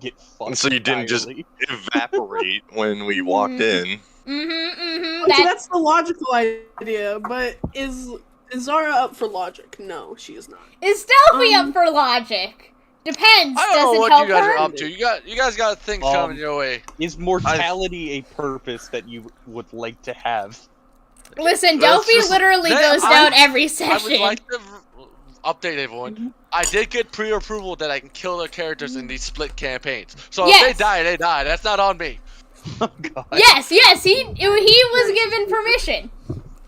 get fucked. So you didn't just evaporate when we walked in. Okay, that's the logical idea, but is Zara up for logic? No, she is not. Is Delphi up for logic? Depends. I don't Does know it what help you guys her? are up to. You guys got things coming your way. Is mortality a purpose that you would like to have? Listen, Delphi literally goes down every session. I would like to update everyone. I did get pre-approval that I can kill the characters in these split campaigns. So if they die, they die. That's not on me. Oh, God. Yes, he was given permission.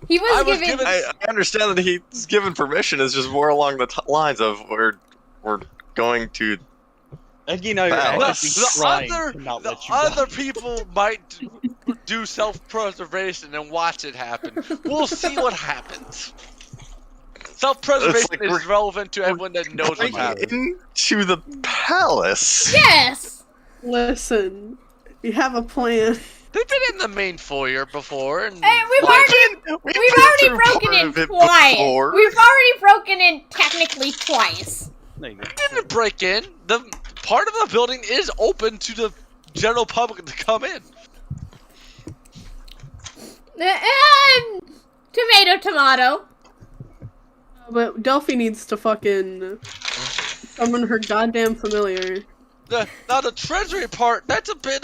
He was given. I understand that he's given permission. It's just more along the lines of we're going to. Again, the other people might do self-preservation and watch it happen. We'll see what happens. Self-preservation is relevant to everyone that knows what happens. Into the palace. Yes. Listen, we have a plan. They've been in the main foyer before, and we've already broken in twice. We've already broken in technically twice. We didn't break in. The part of the building is open to the general public to come in. Tomato. But Delphi needs to fucking summon her goddamn familiar. Now the treasury part, that's a bit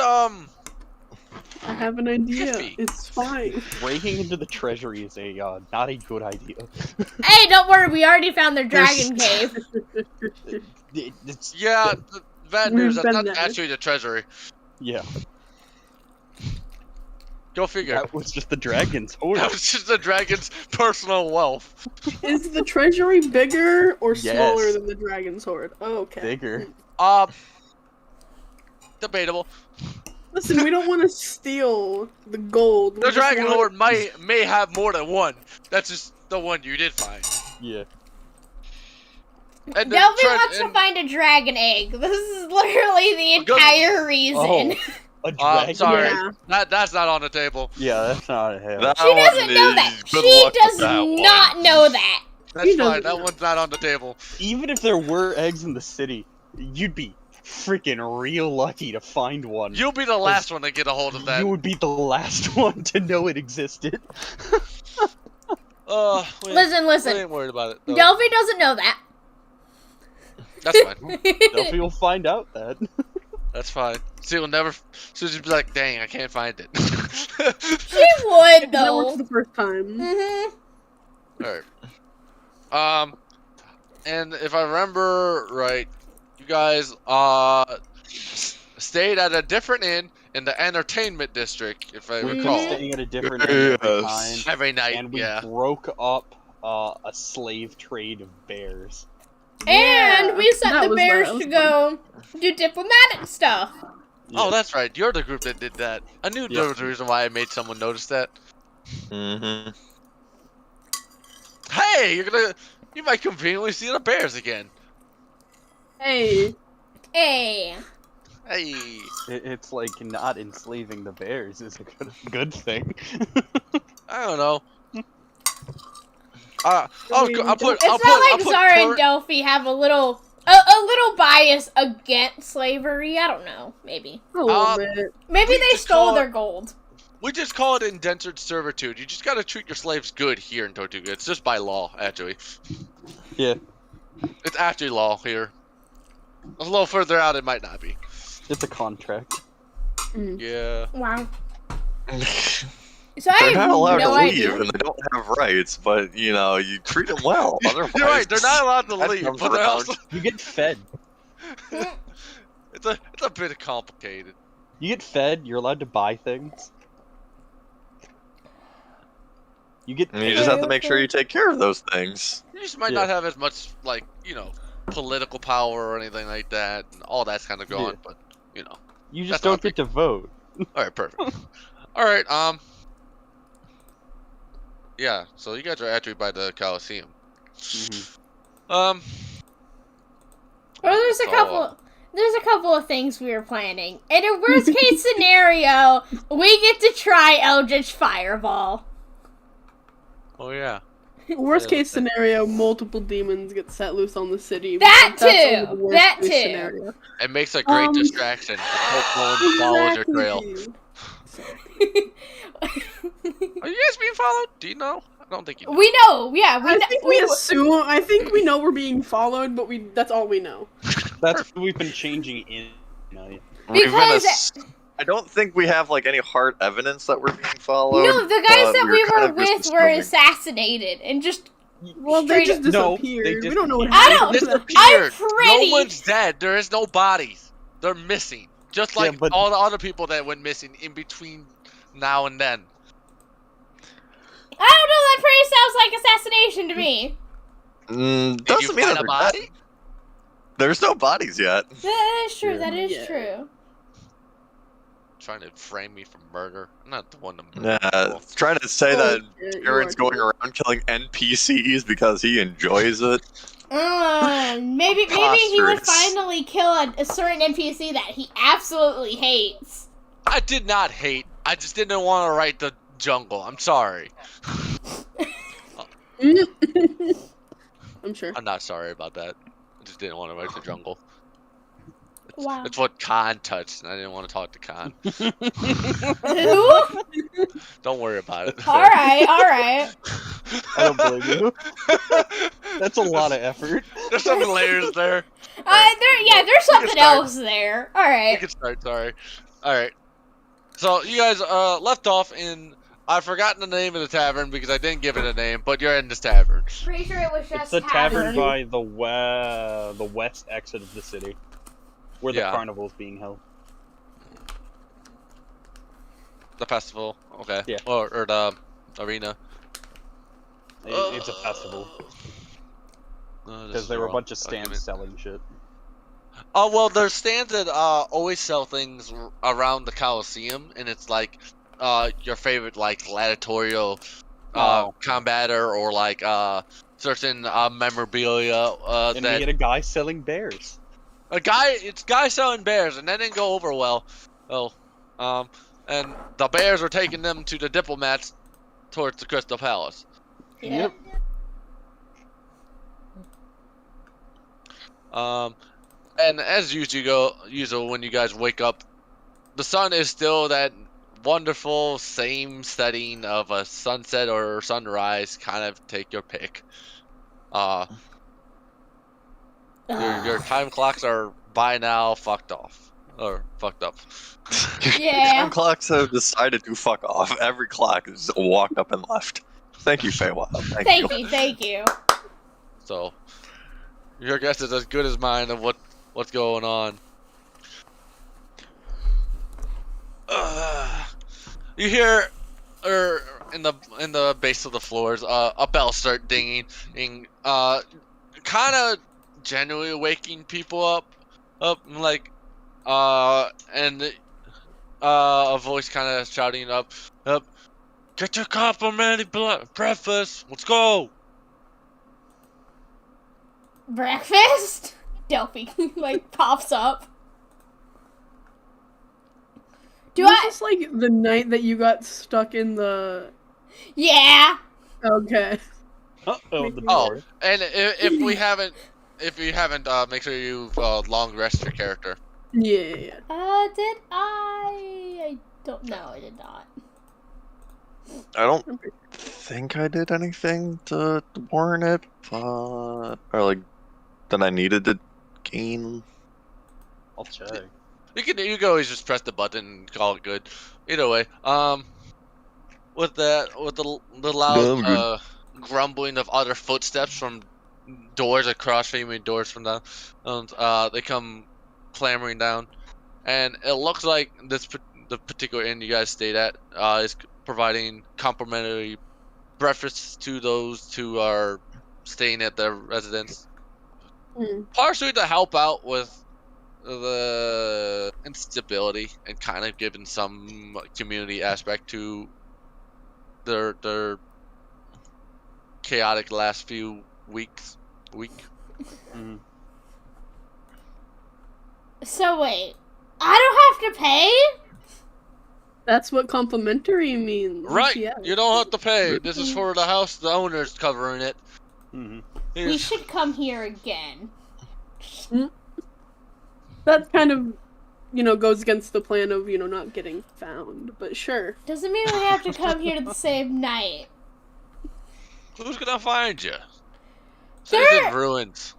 I have an idea. Iffy. It's fine. Breaking into the treasury is not a good idea. Hey, don't worry, we already found their dragon cave. Yeah, the bad news, that's not actually the treasury. Yeah. Go figure. That was just the dragon's hoard. That was just the dragon's personal wealth. Is the treasury bigger or smaller than the dragon's hoard? Oh, okay. Bigger. Debatable. Listen, we don't want to steal the gold. The dragon hoard may have more than one. That's just the one you did find. Yeah. Delphi wants to find a dragon egg. This is literally the entire reason. A dragon sorry. Yeah. That's not on the table. Yeah, that's not a hell. She doesn't know that. She does not know that. That's fine. That one's not on the table. Even if there were eggs in the city, you'd be freaking real lucky to find one. You'll be the last one to get a hold of that. You would be the last one to know it existed. Listen. Listen. I ain't worried about it. Delphi doesn't know that. That's fine. Delphi will find out that. That's fine. She'll never. She'll just be like, "Dang, I can't find it." She would That though. was the first time. Alright. And if I remember right, you guys stayed at a different inn in the entertainment district, if I recall. We staying at a different inn every time. Every night, and we yeah. broke up a slave trade of bears. And we sent that the was bears that was to go do diplomatic stuff. Oh, that's right. You're the group that did that. I knew there was a reason why I made someone notice that. Hey, you might conveniently see the bears again. Hey. Hey. Hey. It's like not enslaving the bears is a good thing. I don't know. I'll put. It's not like Zara and Delphi have a little bias against slavery. I don't know. Maybe. A little bit. Maybe they stole their gold. We just call it indentured servitude. You just gotta treat your slaves good here in Tortuga. It's just by law, actually. Yeah. It's actually law here. A little further out, it might not be. It's a contract. Yeah. Wow. So They're not allowed no to leave, idea. and they don't have rights. But you know, you treat them well. Otherwise, You're right. They're not allowed to leave, but they're also. You get fed. It's a bit complicated. You get fed. You're allowed to buy things. You get. And you just have to make sure you take care of those things. You just might not have as much, like, political power or anything like that, and all that's kind of gone. But You just don't get to vote. All right, perfect. All right, yeah. So you guys are actually by the Coliseum. Well, there's a couple of things we were planning. In a worst case scenario, we get to try Eldritch Fireball. Oh yeah. Worst case scenario, multiple demons get set loose on the city. That That's only too! the worst That case too! Scenario. It makes a great distraction. Hope no one follows your trail. Are you guys being followed? Do you know? I don't think you know. We know, yeah. I think we assume. I think we know we're being followed, but that's all we know. That's what we've been changing in. Because I don't think we have like any hard evidence that we're being followed. no, the guys that we kind were of just with were assuming. assassinated and just Well, they straight just No, disappeared. they We don't know what I happened. don't- to them. Disappeared. pretty- No one's dead. There is no bodies. They're missing. Just like but- all the other people that went missing in between now and then. I don't know, that pretty sounds like assassination to me. Did Doesn't you mean find that a they're body? dead. There's no bodies yet. That is true, Yeah. that is Yeah. true. Trying to frame me for murder. I'm not the one to Yeah, murder. trying to say that Yeah, you Aaron's are going too. around killing NPCs because he enjoys it. Maybe he would Preposterous. finally kill a certain NPC that he absolutely hates. I did not hate. I just didn't want to write the jungle. I'm sorry. I'm sure. I'm not sorry about that. I just didn't want to write the jungle. Wow. It's what Khan touched, and I didn't want to talk to Khan. Who? Don't worry about it. Alright. I don't blame you. That's a lot of effort. There's some layers there. There's something start. else there. We Alright. can start, sorry. Alright. So, you guys left off in... I've forgotten the name of the tavern because I didn't give it a name, but you're in this tavern. Pretty sure it was just It's the tavern by the west exit of the city, where the Yeah. carnival is being held. The festival, okay. Yeah. Or the arena. It's a festival. Because there were a bunch of stands selling shit. Oh, well, there's stands that always sell things around the Coliseum, and it's like your favorite, like, gladiatorial combatter or, like, certain memorabilia. And we had a guy selling bears. It's guy selling bears, and that didn't go over well. And the bears were taking them to the diplomats towards the Crystal Palace. Yeah. And as usual, when you guys wake up, the sun is still that wonderful same setting of a sunset or sunrise. Kind of take your pick. Your time clocks are by now fucked off or fucked up. Yeah. Time clocks have decided to fuck off. Every clock is walked up and left. Thank you, Feywild. Thank you. So your guess is as good as mine of what's going on. You hear, in the base of the floors, a bell start dinging, kind of genuinely waking people up, like, and a voice kind of shouting up, get your complimentary breakfast, let's go. Breakfast? Delphi like pops up. Was this like the night that you got stuck in the? Yeah. Okay. The Oh, door. and if you haven't, make sure you've long rest your character. Yeah. Did I don't know. I did not. I don't think I did anything to warrant it, or like that I needed to gain. I'll check. You can always just press the button and call it good. Either way, with the loud grumbling of other footsteps from doors across family doors from down, they come clamoring down, and it looks like the particular inn you guys stayed at is providing complimentary breakfasts to those who are staying at their residence, partially to help out with the instability and kind of giving some community aspect to their chaotic last few weeks. Mm. So wait, I don't have to pay? That's what complimentary means. Right. Yeah. You don't have to pay. This is for the house. The owner's covering it. We should come here again. That kind of, goes against the plan of, not getting found. But sure. Doesn't mean we have to come here the same night. Who's gonna find you? It's in ruins.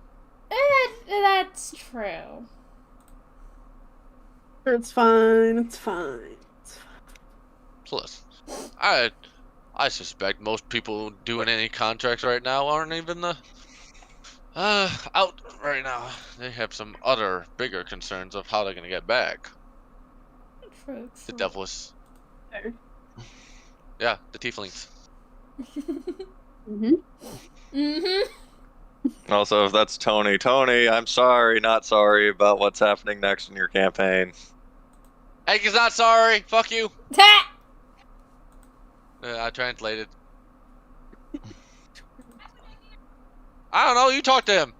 That's true. It's fine. It's fine. Plus, I suspect most people doing any contracts right now aren't even out right now. They have some other bigger concerns of how they're gonna get back. True. The devilish. Fair. Yeah, the tieflings. Also, if that's Tony, I'm sorry, not sorry about what's happening next in your campaign. Egg is not sorry. Fuck you. Ta! I translated. I don't know. You talk to him.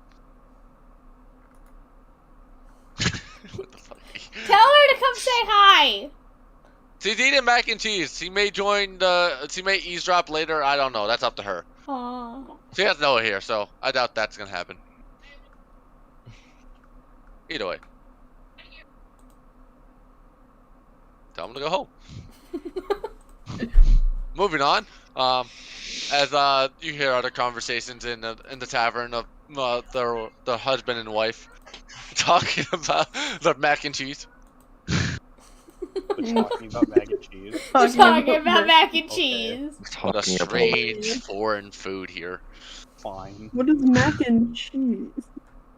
What the fuck? Tell her to come say hi. She's eating mac and cheese. She may join the. She may eavesdrop later. I don't know. That's up to her. Aww. She has Noah here, so I doubt that's gonna happen. Either way. Tell him to go home. Moving on. As you hear other conversations in the tavern of the husband and wife talking about the mac and cheese. We're talking about mac and cheese. We're talking about mac and cheese. What a strange foreign food here. Fine. What is mac and cheese?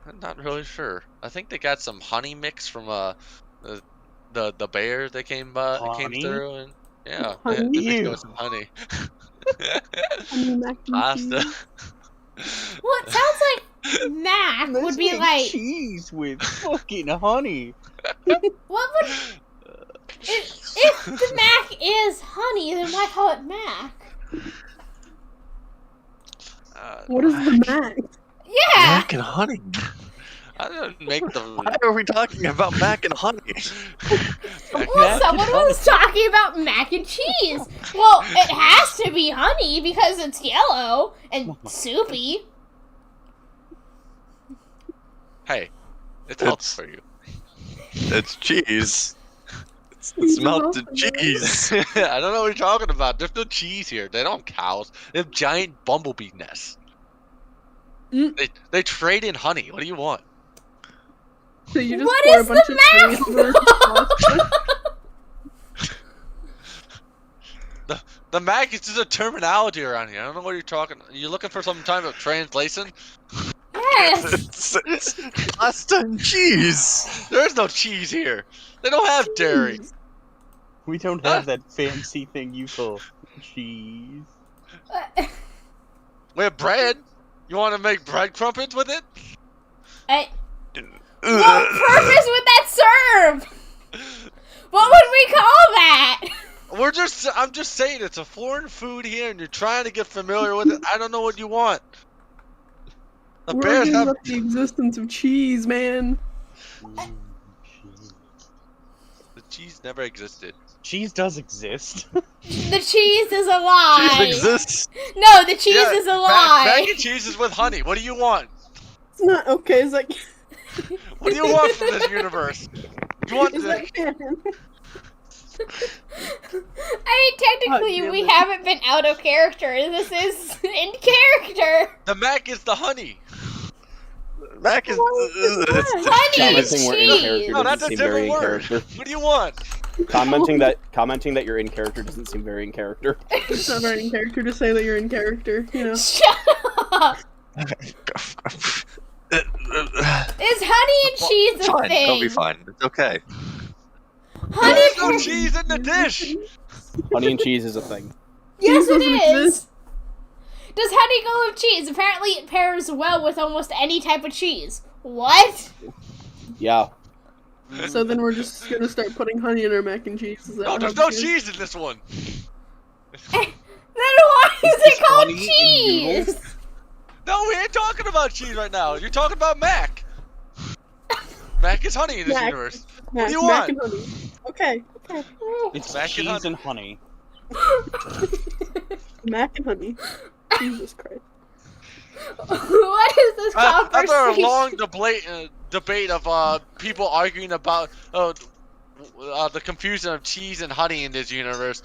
I'm not really sure. I think they got some honey mix from the bear that came through, and yeah, they mixed it with some honey. Honey mac and Pasta. cheese. Well, it sounds like mac would be like cheese with fucking honey. What would if the mac is honey, then why call it mac? What is the mac? Yeah. Mac and honey. I didn't make the. Why are we talking about mac and honey? Well, someone was talking about mac and cheese. Well, it has to be honey because it's yellow and soupy. Hey, it's healthy for you. It's cheese. It's melted cheese. I don't know what you're talking about. There's no cheese here. They don't have cows. They have giant bumblebee nests. They trade in honey. What do you want? So you just What pour is a bunch the of honey over The mac is just a terminology around here. I don't know what you're talking. You looking for some type of translation? Yes. It's pasta and cheese. There's no cheese here. They don't have dairy. We don't have that fancy thing you call cheese. We have bread. You want to make bread crumpets with it? What purpose would that serve? What would we call that? I'm just saying it's a foreign food here, and you're trying to get familiar with it. I don't know what you want. The We're bears arguing have about the existence of cheese, man. the cheese never existed. Cheese does exist. The cheese is a lie. Cheese exists. No, the cheese is a lie. Mac and cheese is with honey. What do you want? It's not okay. It's like. What do you want from this universe? You want Is that canon? I mean, technically, damn we it. haven't been out of character. This is in character. The mac is the honey. Mac is. Honey is Commenting we're in character cheese. No, doesn't that's a seem very in different word. character. What do you want? Commenting that you're in character doesn't seem very in character. It's not very in character to say that you're in character, Shut up. Is honey and cheese a Fine, thing? it'll be fine. It's okay. Honey There's no and cheese in the dish. Honey and cheese is a thing. Yes, Cheese it doesn't is. exist. Does honey go with cheese? Apparently, it pairs well with almost any type of cheese. What? Yeah. So then we're just gonna start putting honey in our mac and cheese. Is that No, what there's no happens? cheese in this one. Then why is it called honey and cheese? No, we ain't talking about cheese right now. You're talking about mac. Mac is honey in this universe. What do you Mac want? and honey. Okay. It's Mac and cheese and honey. Mac and honey. Jesus Christ. What is this conversation? After a long debate of people arguing about the confusion of cheese and honey in this universe,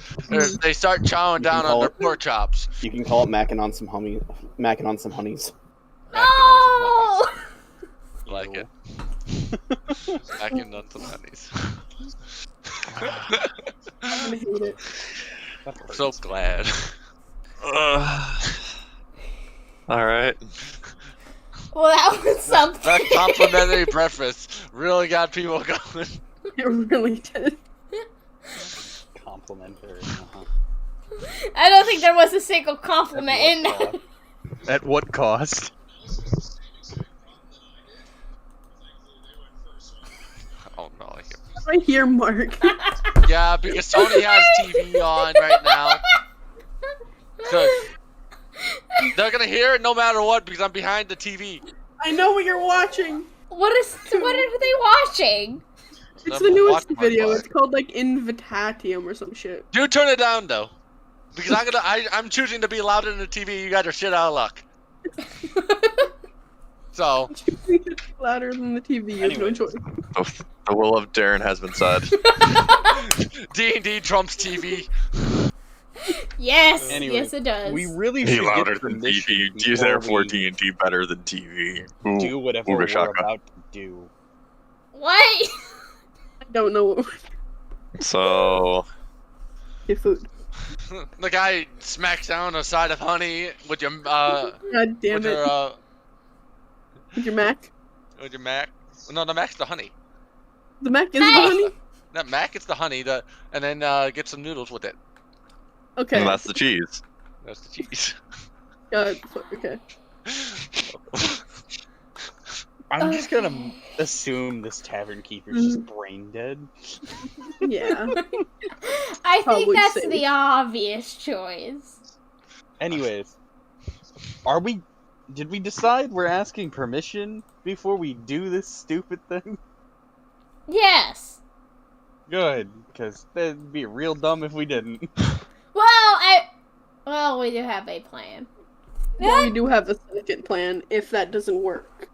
they start chowing down on their pork chops. You can call it macking on some honeys. Macking on some honeys. No! Like it. Macking on some honeys. I'm gonna hate it. I'm so glad. Alright. Well, that was something. That complimentary breakfast really got people going. It really did. Complimentary. I don't think there was a single compliment in that. At what cost? Oh no, I hear Mark. yeah, because Sony has TV on right now. So they're gonna hear it no matter what because I'm behind the TV. I know what you're watching. What are they watching? It's the newest video. It's called like Invitatium or some shit. Do turn it down though, because I'm choosing to be louder than the TV. You guys are shit out of luck. So Louder than the TV. You have no choice. The will of Darren has been said. D&D trumps TV. Yes, Anyway, yes it does. We really Be should louder get than permission TV. Do before therefore we D&D better than TV. do whatever we're Shaka. about to do. What? I don't know what. So Get food. The guy smacks down on the side of honey with your God damn with it. your With your Mac. with your Mac. No, the Mac's the honey. The Mac is the Hey! honey. That Mac, it's the honey. And then get some noodles with it. Okay. and that's the cheese. That's the cheese. God. Okay. I'm just gonna assume this tavern keeper's just brain dead. Yeah. I think Probably that's safe. the obvious choice. Anyways, did we decide we're asking permission before we do this stupid thing? Yes. Good, because that'd be real dumb if we didn't. Well, we do have a plan. Well, we do have a second plan if that doesn't work.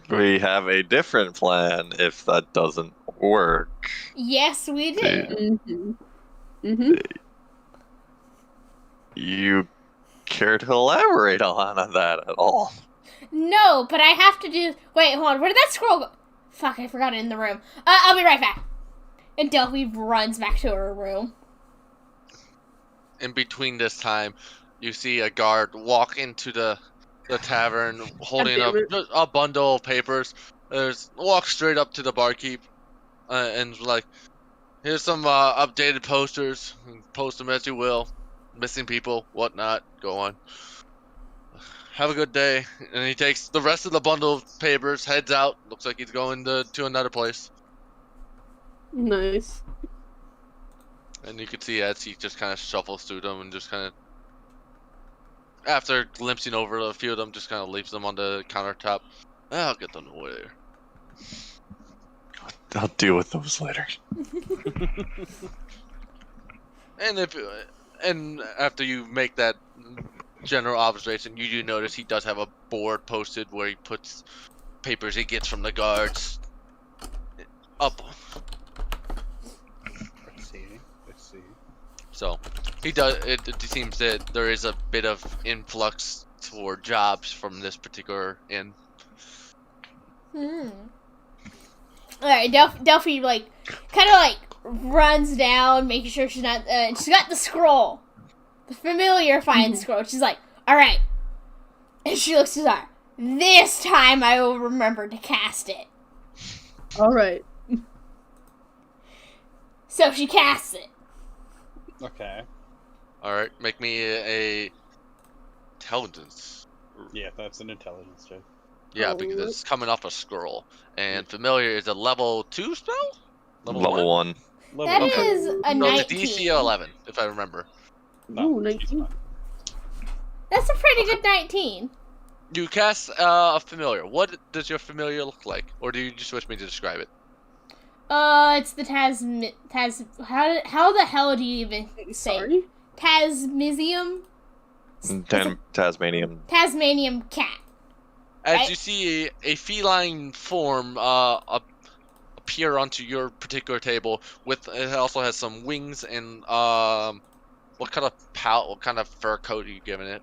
We have a different plan if that doesn't work. Yes, we do. Mm-hmm. Mm-hmm. You care to elaborate on that at all? No, but I have to do. Wait, hold on. Where did that scroll go? Fuck, I forgot it in the room. I'll be right back. And Delphi runs back to her room. In between this time, you see a guard walk into the tavern holding a bundle of papers. Walk straight up to the barkeep and like, here's some updated posters. Post them as you will. Missing people, whatnot. Go on. Have a good day. And he takes the rest of the bundle of papers, heads out. Looks like he's going to another place. Nice. And you can see as he just kind of shuffles through them and just kind of, after glimpsing over a few of them, just kind of leaves them on the countertop. I'll get them later. I'll deal with those later. And after you make that general observation, you do notice he does have a board posted where he puts papers he gets from the guards up. Let's see. So he does. It seems that there is a bit of influx toward jobs from this particular inn. Alright, Delphi like kind of like runs down, making sure she's not. She's got the scroll, the familiar find scroll. She's like, all right, and she looks to Zara. This time I will remember to cast it. All right. So she casts it. Okay. All right, make me a intelligence. Yeah, that's an intelligence check. Yeah, because it's coming off a scroll, and familiar is a level 2 spell. Level 1. That is a So 19. it's a DC 11, if I remember. Ooh, 19. That's a pretty good 19. You cast a familiar. What does your familiar look like? Or do you just wish me to describe it? It's the how the hell do you even say? Sorry? Tasmanium? Tasmanium cat. As Right? you see a feline form appear onto your particular table, with it also has some wings and what kind of fur coat are you giving it?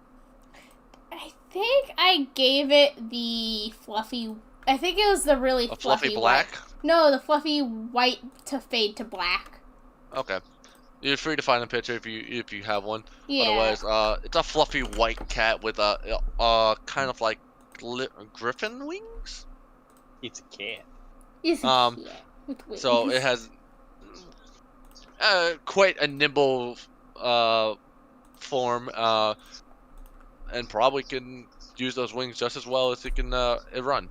I think I gave it the fluffy. I think it was the really fluffy black. White. No, the fluffy white to fade to black. Okay, you're free to find a picture if you have one. Yeah. Otherwise, it's a fluffy white cat with a kind of like griffin wings. It's a cat. It's a cat with wings. So it has quite a nimble form, and probably can use those wings just as well as it can run.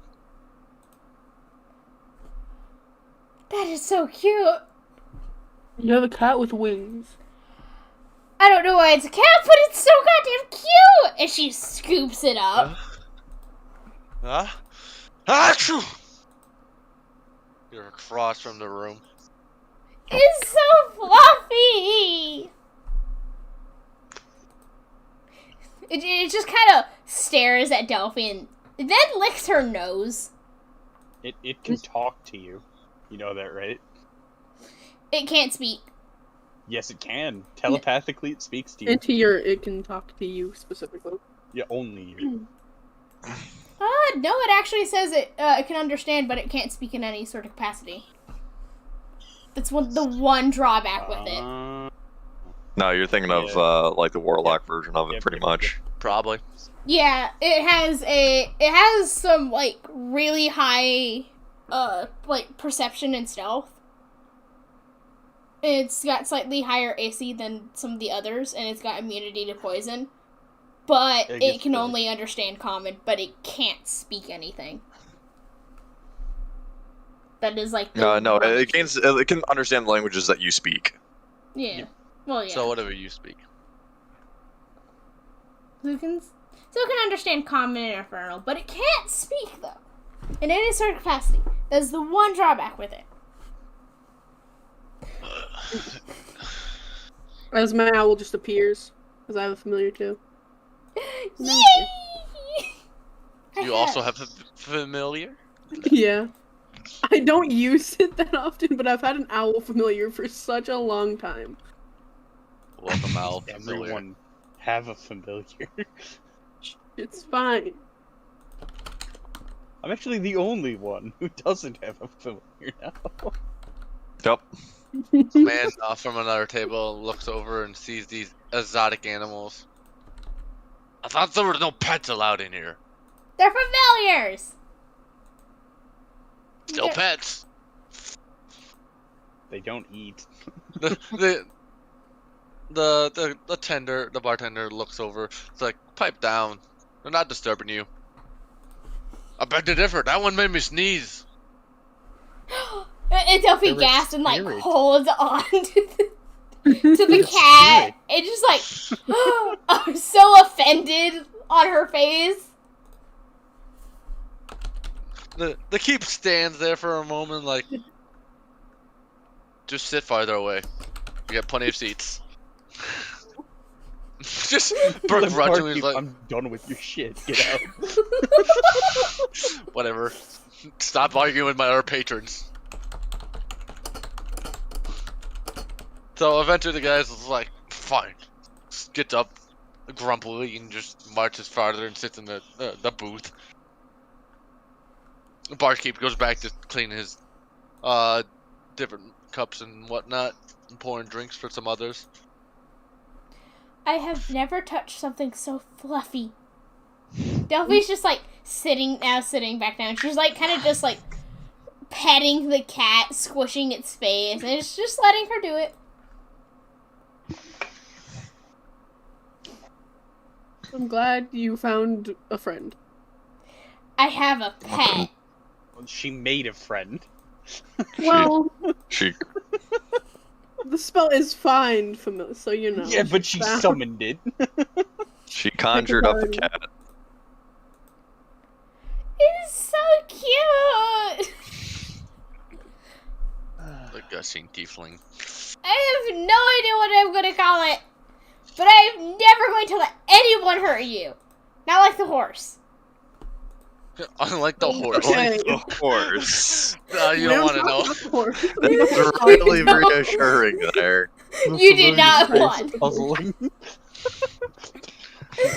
That is so cute. You have a cat with wings. I don't know why it's a cat, but it's so goddamn cute! And she scoops it up. Achoo! You're across from the room. It's so fluffy! It just kind of stares at Delphi and then licks her nose. It can talk to you. You know that, right? It can't speak. Yes, it can. Telepathically, it speaks to you. It can talk to you specifically. Yeah, only you. No, it actually says it can understand, but it can't speak in any sort of capacity. That's the one drawback with it. No, you're thinking of like the Warlock version of it, pretty much. Probably. Yeah, it has some like really high like perception and stealth. It's got slightly higher AC than some of the others, and it's got immunity to poison. But it can only understand common, but it can't speak anything. That is like no, it can understand the languages that you speak. Yeah. Well, yeah. So whatever you speak. So it can understand common and infernal, but it can't speak though. In any sort of capacity. That's the one drawback with it. As my owl just appears, because I have a familiar too. Yay! You also have a familiar? Yeah. I don't use it that often, but I've had an owl familiar for such a long time. Welcome, owl familiar. Everyone have a familiar. It's fine. I'm actually the only one who doesn't have a familiar now. Yep. A man from another table looks over and sees these exotic animals. I thought there were no pets allowed in here. They're familiars! Still pets. They don't eat. The bartender looks over. It's like, pipe down. They're not disturbing you. I beg to differ. That one made me sneeze. And Delphi gasped and like holds on to the Spirit. cat. And just like so offended on her face. The keep stands there for a moment, like, just sit farther away. We got plenty of seats. Just begrudgingly, like, I'm done with your shit. Get out. Whatever. Stop arguing with my other patrons. So eventually the guy's like, fine. Gets up grumpily and just marches farther and sits in the booth. The barkeep goes back to clean his different cups and whatnot, and pouring drinks for some others. I have never touched something so fluffy. Delphi's just like sitting back down. She's like kind of just like petting the cat, squishing its face, and it's just letting her do it. I'm glad you found a friend. I have a pet. She made a friend. Well, She the spell is fine, familiar, so you know. Yeah, but she summoned it. conjured up the cat. so cute. The gushing tiefling. I have no idea what I'm gonna call it, but I'm never going to let anyone hurt you. Not like the horse. Unlike the horse. Okay. The horse. No, you don't want to know. That's really reassuring there. You did not want. Puzzling.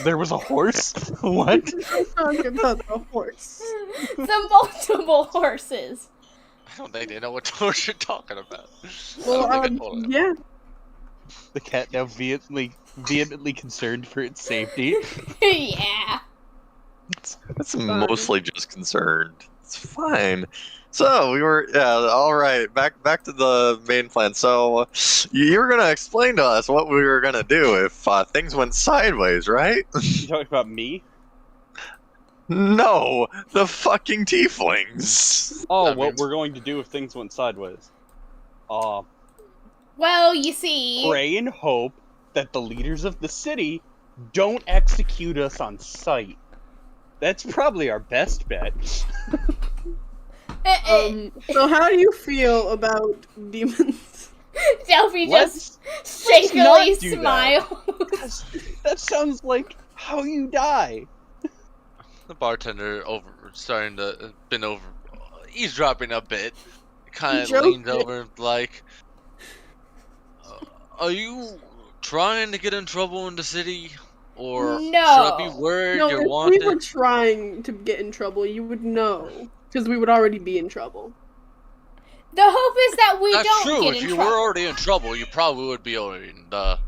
There was a horse? What? Talking about the horse. The multiple horses. I don't think they know what horse you're talking about. Well, I don't think I told them. yeah. The cat now vehemently concerned for its safety. Yeah. That's mostly just concerned. It's fine. So we were, all right. Back to the main plan. So you were gonna explain to us what we were gonna do if things went sideways, right? You talking about me? No, the fucking tieflings. Oh, That what means- we're going to do if things went sideways. Well, you see. Pray and hope that the leaders of the city don't execute us on sight. That's probably our best bet. So how do you feel about demons? Delphi Let's just shakily not do that. smiles. That sounds like how you die. The bartender eavesdropping a bit. Kind of Joke leans it. over like, are you trying to get in trouble in the city? Or should I be No. worried No, you're if wanted? we were trying to get in trouble, you would know. Because we would already be in trouble. The hope is that we That's don't true. get If in you trouble. were already in trouble, you probably would be in the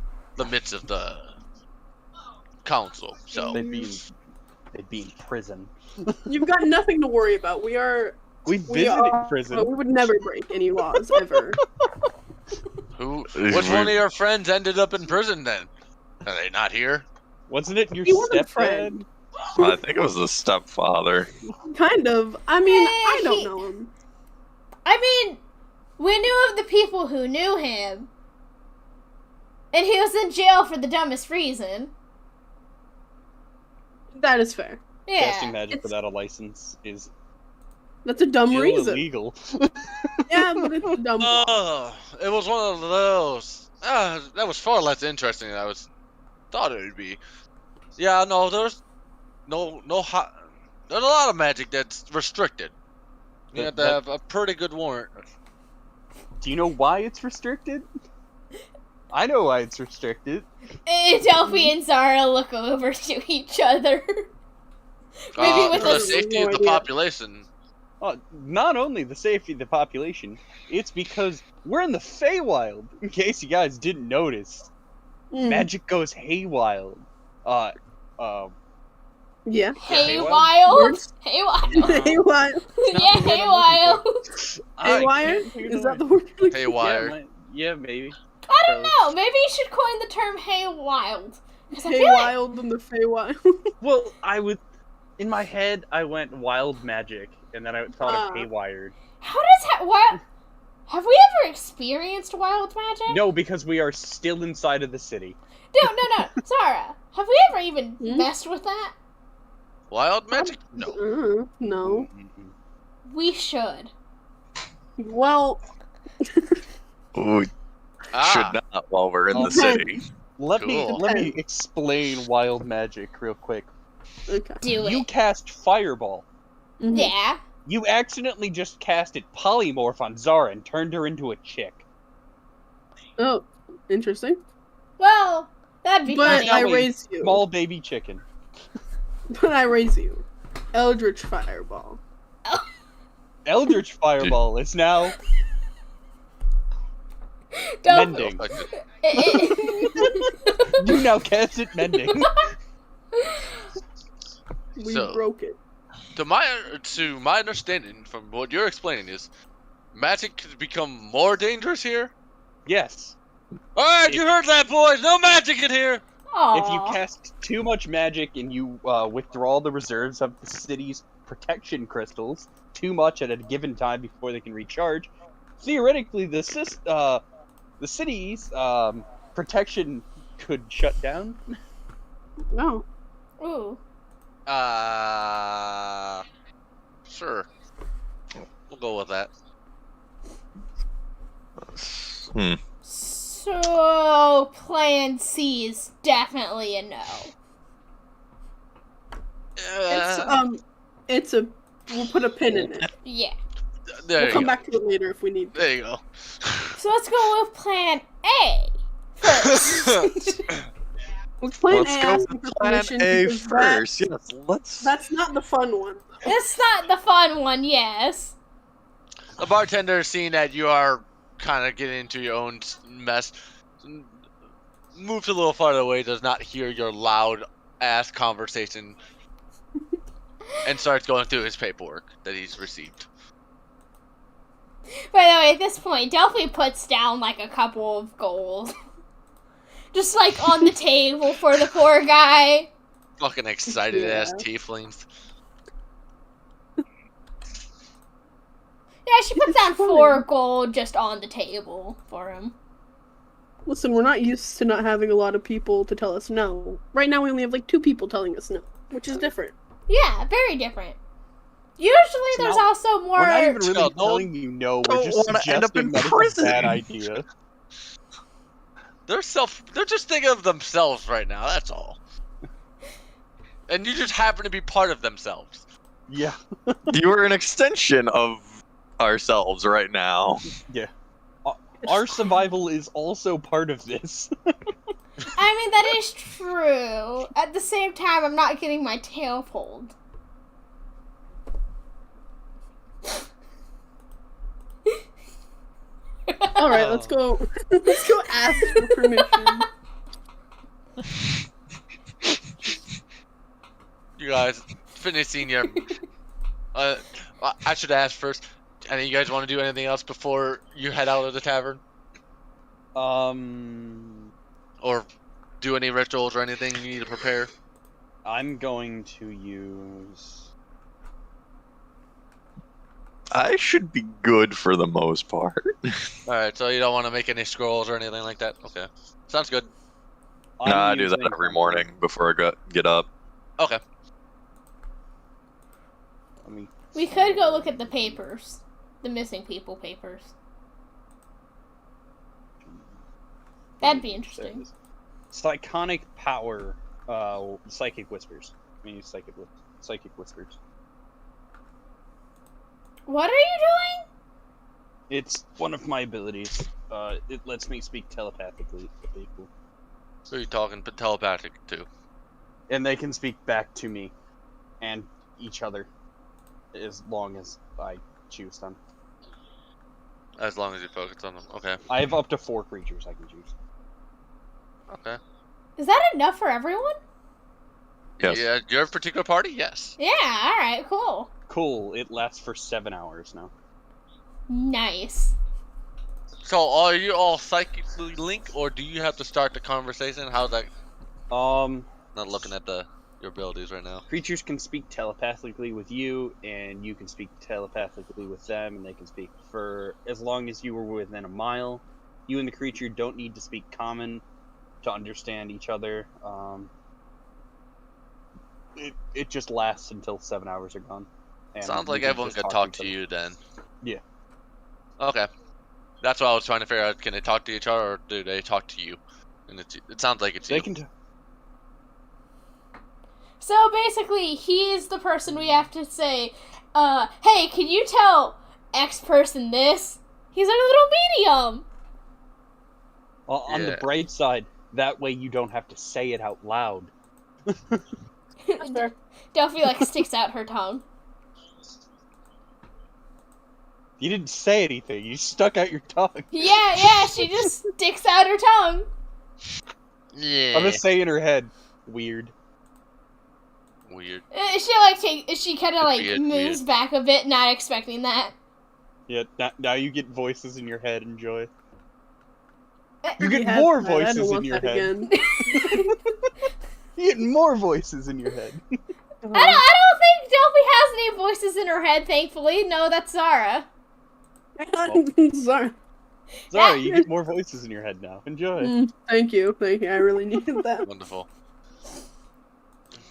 midst of the council. So They'd be in prison. You've got nothing to worry about. We We visited are, prison. we would never break any laws, ever. which one of your friends ended up in prison then? Are they not here? Wasn't it your He wasn't a stepdad? friend. I think it was the stepfather. Kind of. I mean, Eh, I don't he- know him. I mean, we knew of the people who knew him. And he was in jail for the dumbest reason. That is fair. Casting Yeah. magic without a license is That's a dumb reason. illegal. Yeah, but it's a dumb law. Oh, it was one of those. That was far less interesting than I thought it would be. Yeah, no, there's a lot of magic that's restricted. You have to have a pretty good warrant. Do you know why it's restricted? I know why it's restricted. Delphi and Zara look over to each other. Maybe with For the a safety no of the idea. population. Not only the safety of the population, it's because we're in the Feywild. In case you guys didn't notice, magic goes haywire. Yeah. Haywild. Words? Haywild. Haywire. Yeah, Haywild. Haywire? Is that the word? Haywire. Yeah, maybe. I don't know. Maybe you should coin the term Haywild. 'Cause I feel like Haywild and the Feywild. Well, in my head, I went wild magic, and then I thought of haywired. how does what? Have we ever experienced wild magic? No, because we are still inside of the city. No. Zara, have we ever even messed with that? Wild magic? No. No. We should. Well, We should not while we're in the Okay. city. Let Cool. me explain wild magic real quick. okay. Do You it. cast fireball. Mhm. Yeah. You accidentally just casted polymorph on Zara and turned her into a chick. Oh, interesting. Well, that'd be But funny. I Now a raise you. Small baby chicken. But I raise you. Eldritch Fireball. Eldritch fireball is now Don't- mending. You now cast it mending. We So- broke it. To my understanding, from what you're explaining, is magic could become more dangerous here. Yes. All right, you heard that, boys. No magic in here. Aw. If you cast too much magic and you withdraw the reserves of the city's protection crystals too much at a given time before they can recharge, theoretically the city's protection could shut down. No. Ooh. Sure. We'll go with that. So, plan C is definitely a no. It's a. We'll put a pin in it. Yeah. There We'll you come go. back to it later if we need to. There you go. So let's go with plan A first. Well, plan Let's A go asks with for plan permission A because first. Yes, let's. That's not the fun one. It's not the fun one, yes. The bartender, seeing that you are kind of getting into your own mess, moves a little farther away, does not hear your loud ass conversation, and starts going through his paperwork that he's received. By the way, at this point, Delphi puts down like a couple of gold. Just like on the table for the poor guy. Fucking excited ass Yeah. tieflings. Yeah, she puts down It's fine. 4 gold just on the table for him. Listen, we're not used to not having a lot of people to tell us no. Right now we only have like 2 people telling us no, which is different. Yeah, very different. Usually So there's now- also more... We're not even really No, telling you no. We're don't just wanna end up suggesting in that it's a prison. bad idea. They're just thinking of themselves right now, that's all. And you just happen to be part of themselves. Yeah. You are an extension of ourselves right now. Our survival is also part of this. I mean, that is true. At the same time, I'm not getting my tail pulled. All right, let's go. Let's go ask for permission. You guys finishing your. I should ask first. Any of you guys want to do anything else before you head out of the tavern, or do any rituals or anything you need to prepare? I'm going to use. I should be good for the most part. All right, so you don't want to make any scrolls or anything like that. Okay, sounds good. I'm Nah, I do that using- every morning before I get up. Okay. Let me. We could go look at the papers. The missing people papers. That'd be interesting. Psychonic power, psychic whispers. I mean, psychic whispers. What are you doing? It's one of my abilities. It lets me speak telepathically to people, Who are you talking telepathic to? and they can speak back to me and each other, as long as I choose them. As long as you focus on them. Okay. I have up to 4 creatures I can choose. Okay. Is that enough for everyone? Yes. Yeah, your particular party? Yes. Yeah, alright, cool. Cool. It lasts for 7 hours now. Nice. So are you all psychically linked, or do you have to start the conversation? How's that? Not looking at your abilities right now. Creatures can speak telepathically with you, and you can speak telepathically with them, and they can speak for as long as you were within a mile. You and the creature don't need to speak common to understand each other. It just lasts until 7 hours are gone. And Sounds you like can everyone just can talk each to other. you then. Yeah. Okay. That's what I was trying to figure out. Can they talk to each other, or do they talk to you? And it sounds like it's They you. can. So basically, he's the person we have to say, hey, can you tell X person this? He's a little medium. On the Yeah. bright side, that way you don't have to say it out loud. fair. Delphi, like, sticks out her tongue. You didn't say anything. You stuck out your tongue. Yeah, she just sticks out her tongue. Yeah. I'm gonna say in her head, weird. Weird. She kind of, like, Weird, moves weird. back a bit, not expecting that. Yeah, now you get voices in your head. Enjoy. You You get had more that. I voices don't in want your that head. again. You get more voices in your head. I don't think Delphi has any voices in her head, thankfully. No, that's Zara. Sorry. Sorry, you get more voices in your head now. Enjoy. Thank you. I really needed that. Wonderful.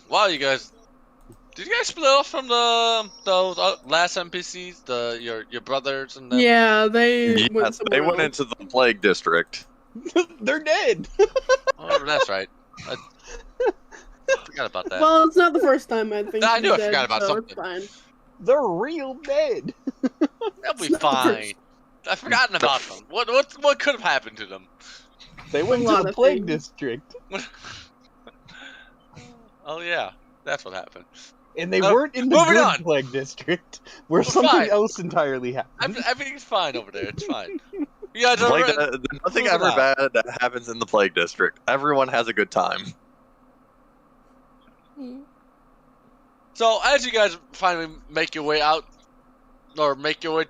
Wow, you guys Did you guys split off from those last NPCs? Your brothers and them? Yeah, they went Yes, somewhere they went else. into the plague district. They're dead. Oh, that's right. I forgot about that. Well, it's not the first time I think I he's knew I dead, forgot about so something. it's fine. They're real dead. They'll be It's not the fine. first. I've forgotten about them. What could have happened to them? They went to lot the of plague things. district, Oh yeah, that's what happened. and they weren't in the moving good on. plague district, where We're something fine. else entirely happened. Everything's fine over there. It's fine. You guys are Plague, ready? nothing Moving ever on. bad that happens in the plague district. Everyone has a good time. So as you guys finally make your way out, or make your way,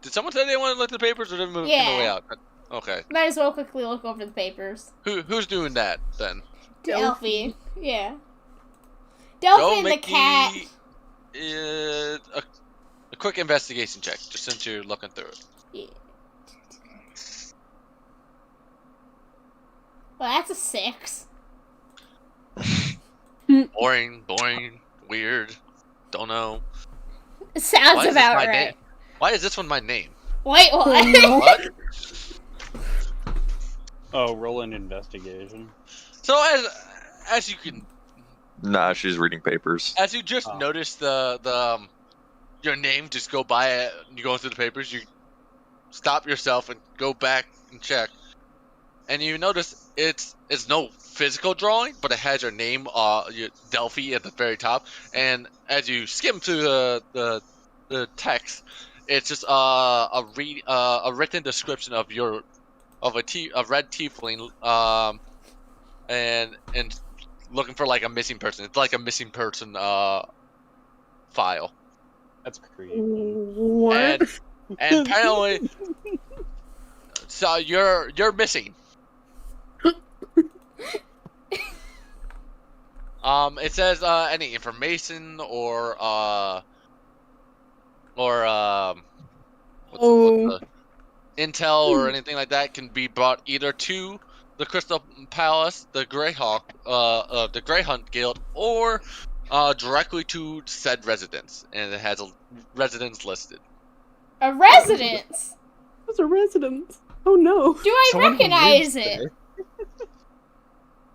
did someone say they wanted to look at the papers, or did they move Yeah. the way out? Okay. Might as well quickly look over the papers. Who's doing that then? Delphi. Yeah. Go Delphi and the make cat. a quick investigation check, just since you're looking through it. Yeah. Well, that's a 6. Boring, weird. Don't know. It sounds Why is this about my right. name? Why is this one my name? Wait, what? What? Oh, roll an investigation. So as you can Nah, she's reading papers. as you just Oh. noticed your name just go by it, you go through the papers, you stop yourself and go back and check, and you notice it's no physical drawing, but it has your name, your Delphi at the very top. And as you skim through the text, it's just a written description of a red tiefling, and looking for like a missing person. It's like a missing person file. That's creepy. What? And apparently, so you're missing. It says any information or what's the intel or anything like that can be brought either to the Crystal Palace, the the Greyhunt Guild, or directly to said residence, and it has a residence listed. A residence? That's a residence. Oh no. Do I Someone who recognize lives it?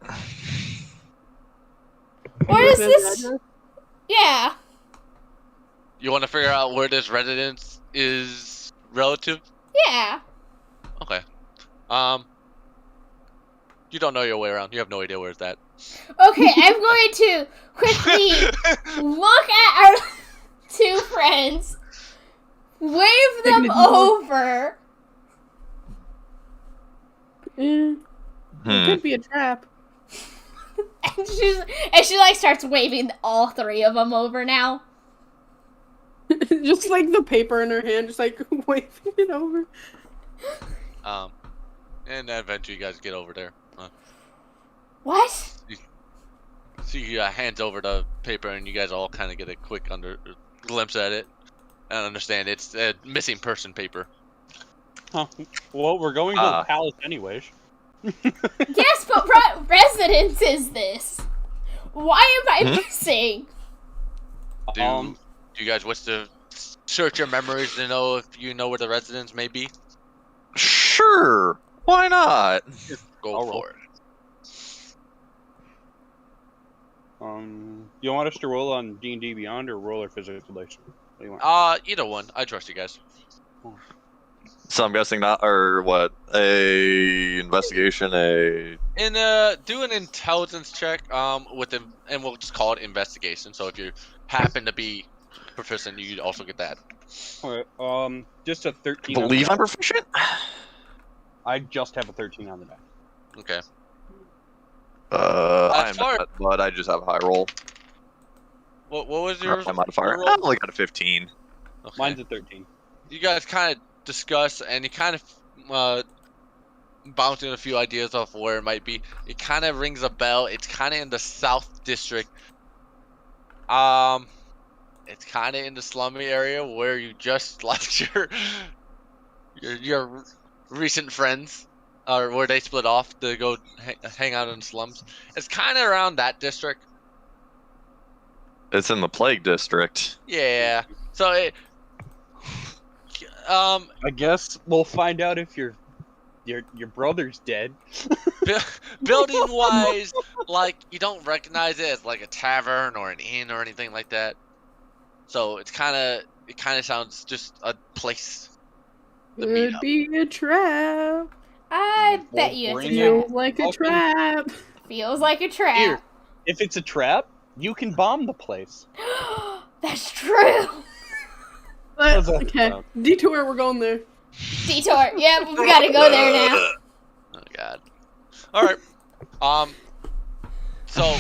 there. Where is this? Address? Yeah. You want to figure out where this residence is relative? Yeah. Okay. You don't know your way around. You have no idea where it's at. Okay, I'm going to quickly look at our 2 friends, wave them over. It could be a trap. And she like starts waving all 3 of them over now. Just like the paper in her hand, just like waving it over. And then eventually you guys get over there. What? See, hands over the paper, and you guys all kind of get a quick glimpse at it, and understand it's a missing person paper. Huh. Well, we're going to the palace anyways. Yes, but what residence is this? Why am I missing? Do you guys wish to search your memories to know if you know where the residence may be? Sure. Why not? Go I'll roll. for it. You want us to roll on D&D Beyond or roll our physical dice? What do you want? Either one. I trust you guys. So I'm guessing not, or what? A investigation, And do an intelligence check. And we'll just call it investigation. So if you happen to be proficient, you also get that. Alright, just a 13. on the believe die. I'm proficient? I just have a 13 on the die. Okay. I'm not, but I just have a high roll. What was Or your my modifier? roll? I only got a 15. Okay. Mine's a 13. You guys kind of discuss, and you kind of bouncing a few ideas off where it might be. It kind of rings a bell. It's kind of in the South District. It's kind of in the slummy area where you just lost your recent friends, or where they split off to go hang out in the slums. It's kind of around that district. It's in the plague district. Yeah. So it. I guess we'll find out if your brother's dead. Building wise, like you don't recognize it as like a tavern or an inn or anything like that. So it kind of sounds just a place. to meet Could up. be a trap. I bet you it's a bring trap. Feels like a Okay. trap. Feels like a trap. Here, if it's a trap, you can bomb the place. That's true. But, How's that okay, sound? detour. We're going there. Detour. Yeah, we gotta go there now. Oh god. All right. So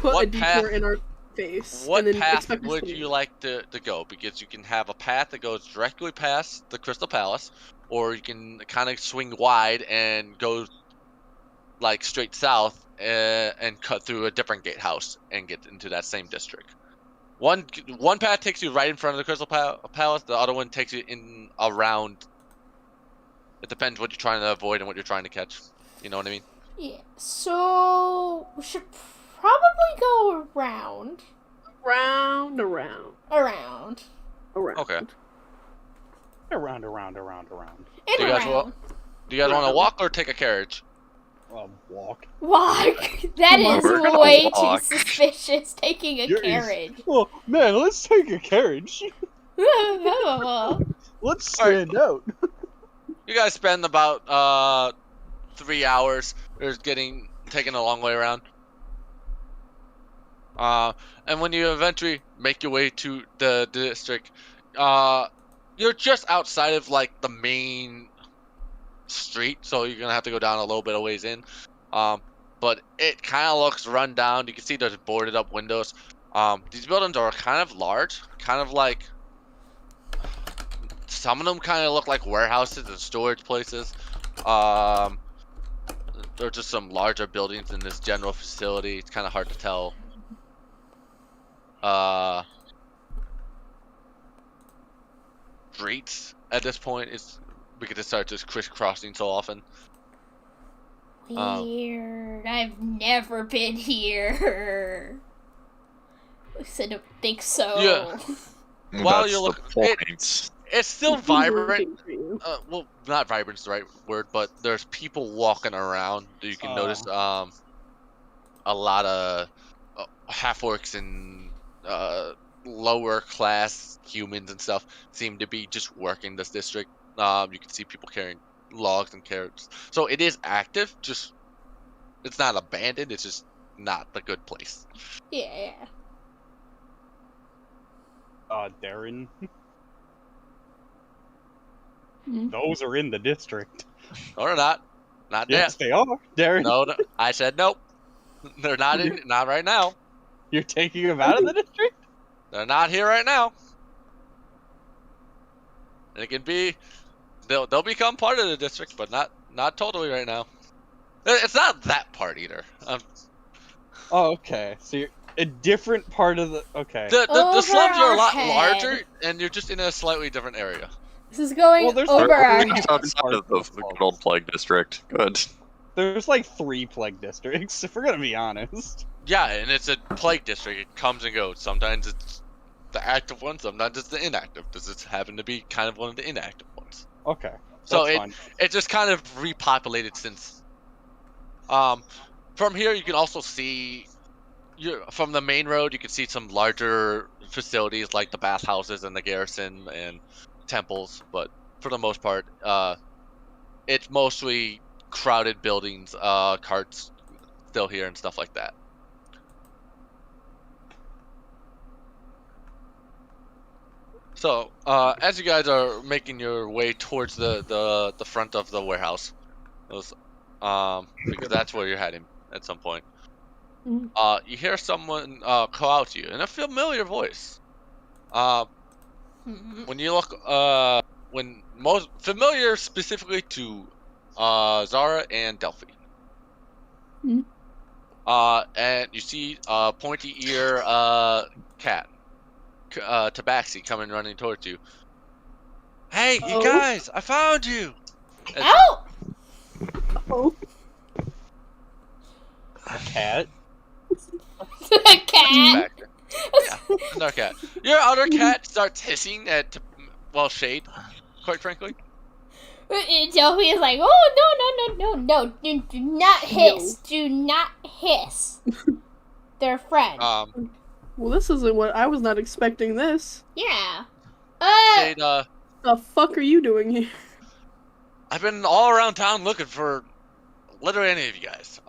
Put What a detour path- in our face. what and then path expect us would to you leave. like to go? Because you can have a path that goes directly past the Crystal Palace, or you can kind of swing wide and go like straight south and cut through a different gatehouse and get into that same district. One path takes you right in front of the Crystal Palace. The other one takes you in around. It depends what you're trying to avoid and what you're trying to catch. You know what I mean? Yeah. So we should probably go around. Around. Around. Okay. Around. And Do you guys around. Do you guys want to walk or take a carriage? Walk. Walk. That is We're gonna way too walk. suspicious. Taking a You're- carriage. Oh man, let's take a carriage. Let's stand out. You guys spend about 3 hours. There's taking a long way around. And when you eventually make your way to the district, you're just outside of like the main street, so you're gonna have to go down a little bit of ways in. But it kind of looks run down. You can see there's boarded up windows. These buildings are kind of large, kind of like some of them kind of look like warehouses and storage places. There are just some larger buildings in this general facility. It's kind of hard to tell. Streets at this point is because it starts just crisscrossing so often. Weird. I've never been here. At least I don't think so. Yeah. While That's you're the looking, point. it's still Who's vibrant. working for you? Well, not vibrant's the right word, but there's people walking around. You can notice a lot of half-orcs and lower class humans and stuff seem to be just working this district. You can see people carrying logs and carrots. So it is active, just it's not abandoned, it's just not the good place. Yeah. Darren. Hmm? Those are in the district. Or not. Not Yes, they are. Darren, yet. No, I said nope. They're not in not right now. you're taking them out of the district? They're not here right now. It can be they'll become part of the district, but not totally right now. It's not that part either. Oh, okay. So you're a different part of the. Okay. The Over slums are a lot our larger, head. and you're just in a slightly different area. This is going Well, there's over like- our We're heads. just outside of the good old plague district. Good. There's like 3 plague districts, if we're gonna be honest. Yeah, and it's a plague district. It comes and goes. Sometimes it's the active one, sometimes it's the inactive. Does it happen to be kind of one of the inactive ones? Okay. So that's fine. it just kind of repopulated since. From here you can also see, from the main road you can see some larger facilities like the bathhouses and the garrison and temples, but for the most part, it's mostly crowded buildings, carts still here and stuff like that. So, as you guys are making your way towards the front of the warehouse, because that's where you're heading at some point, Mhm. you hear someone call out to you in a familiar voice. When you look, when most familiar specifically to Zara and Delphi. Mhm. And you see a pointy ear cat. Tabaxi coming running towards you. Hey, you Oh. guys! I found you! Ow! Oh, A cat? Cat. Back there. Yeah, another cat. Your other cat starts hissing at, well, Shade, quite frankly. Delphi is like, oh, no. Do not hiss. Do not hiss. They're friends. Well, this isn't what I was not expecting. This. Yeah. Shade, The fuck are you doing here? I've been all around town looking for literally any of you guys.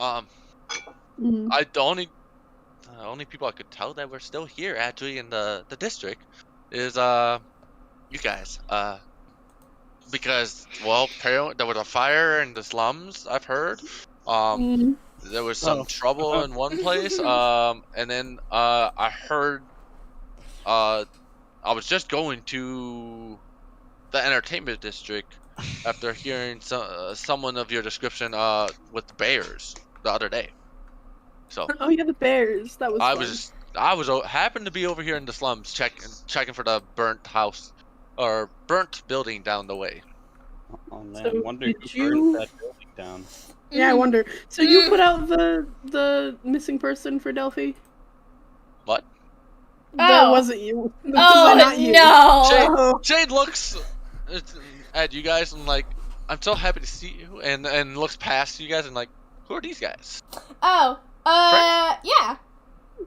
The only people I could tell that were still here actually in the district is you guys. Because, well, apparently there was a fire in the slums, I've heard. There was some trouble in one place. And then I heard I was just going to the entertainment district after hearing someone of your description with the bears the other day. So Oh yeah, the bears. That was. I was happened to be over here in the slums checking for the burnt house or burnt building down the way. Oh man, So I wonder who did burned you- that building down. Yeah, I wonder. So you put out the missing person for Delphi? What? That Oh. wasn't you. This Oh, is not you. no. Shade looks at you guys and like, I'm so happy to see you, and looks past you guys and like, who are these guys? Oh, Friends? yeah.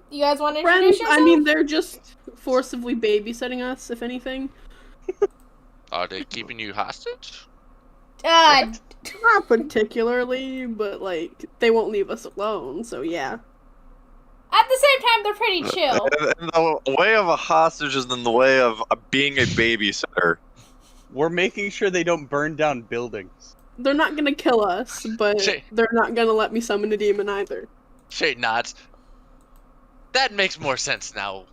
You guys want to Friends, introduce yourself? I mean, they're just forcibly babysitting us, if anything. Are they keeping you hostage? Not particularly, but like they won't leave us alone. So yeah. At the same time, they're pretty chill. In the way of a hostage is in the way of being a babysitter. We're making sure they don't burn down buildings. They're not gonna kill us, but Shit. they're not gonna let me summon a demon either. Shade nods. That makes more sense now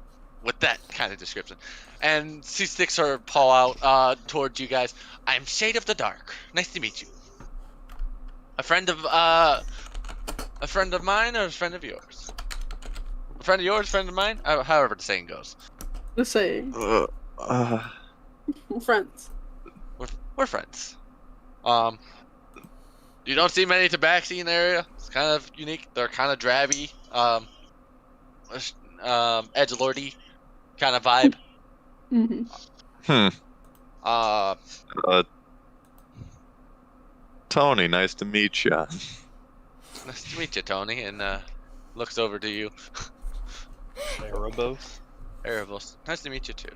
with that kind of description. And she sticks her paw out towards you guys. I'm Shade of the Dark. Nice to meet you. A friend of mine or a friend of yours? A friend of yours, friend of mine? However the saying goes. The saying. Friends. We're friends. You don't see many tabaxi in the area. It's kind of unique. They're kind of drabby. Edgelordy kind of vibe. Tony, nice to meet ya. Nice to meet you, Tony, and looks over to you. Erebos. Erebos, nice to meet you too.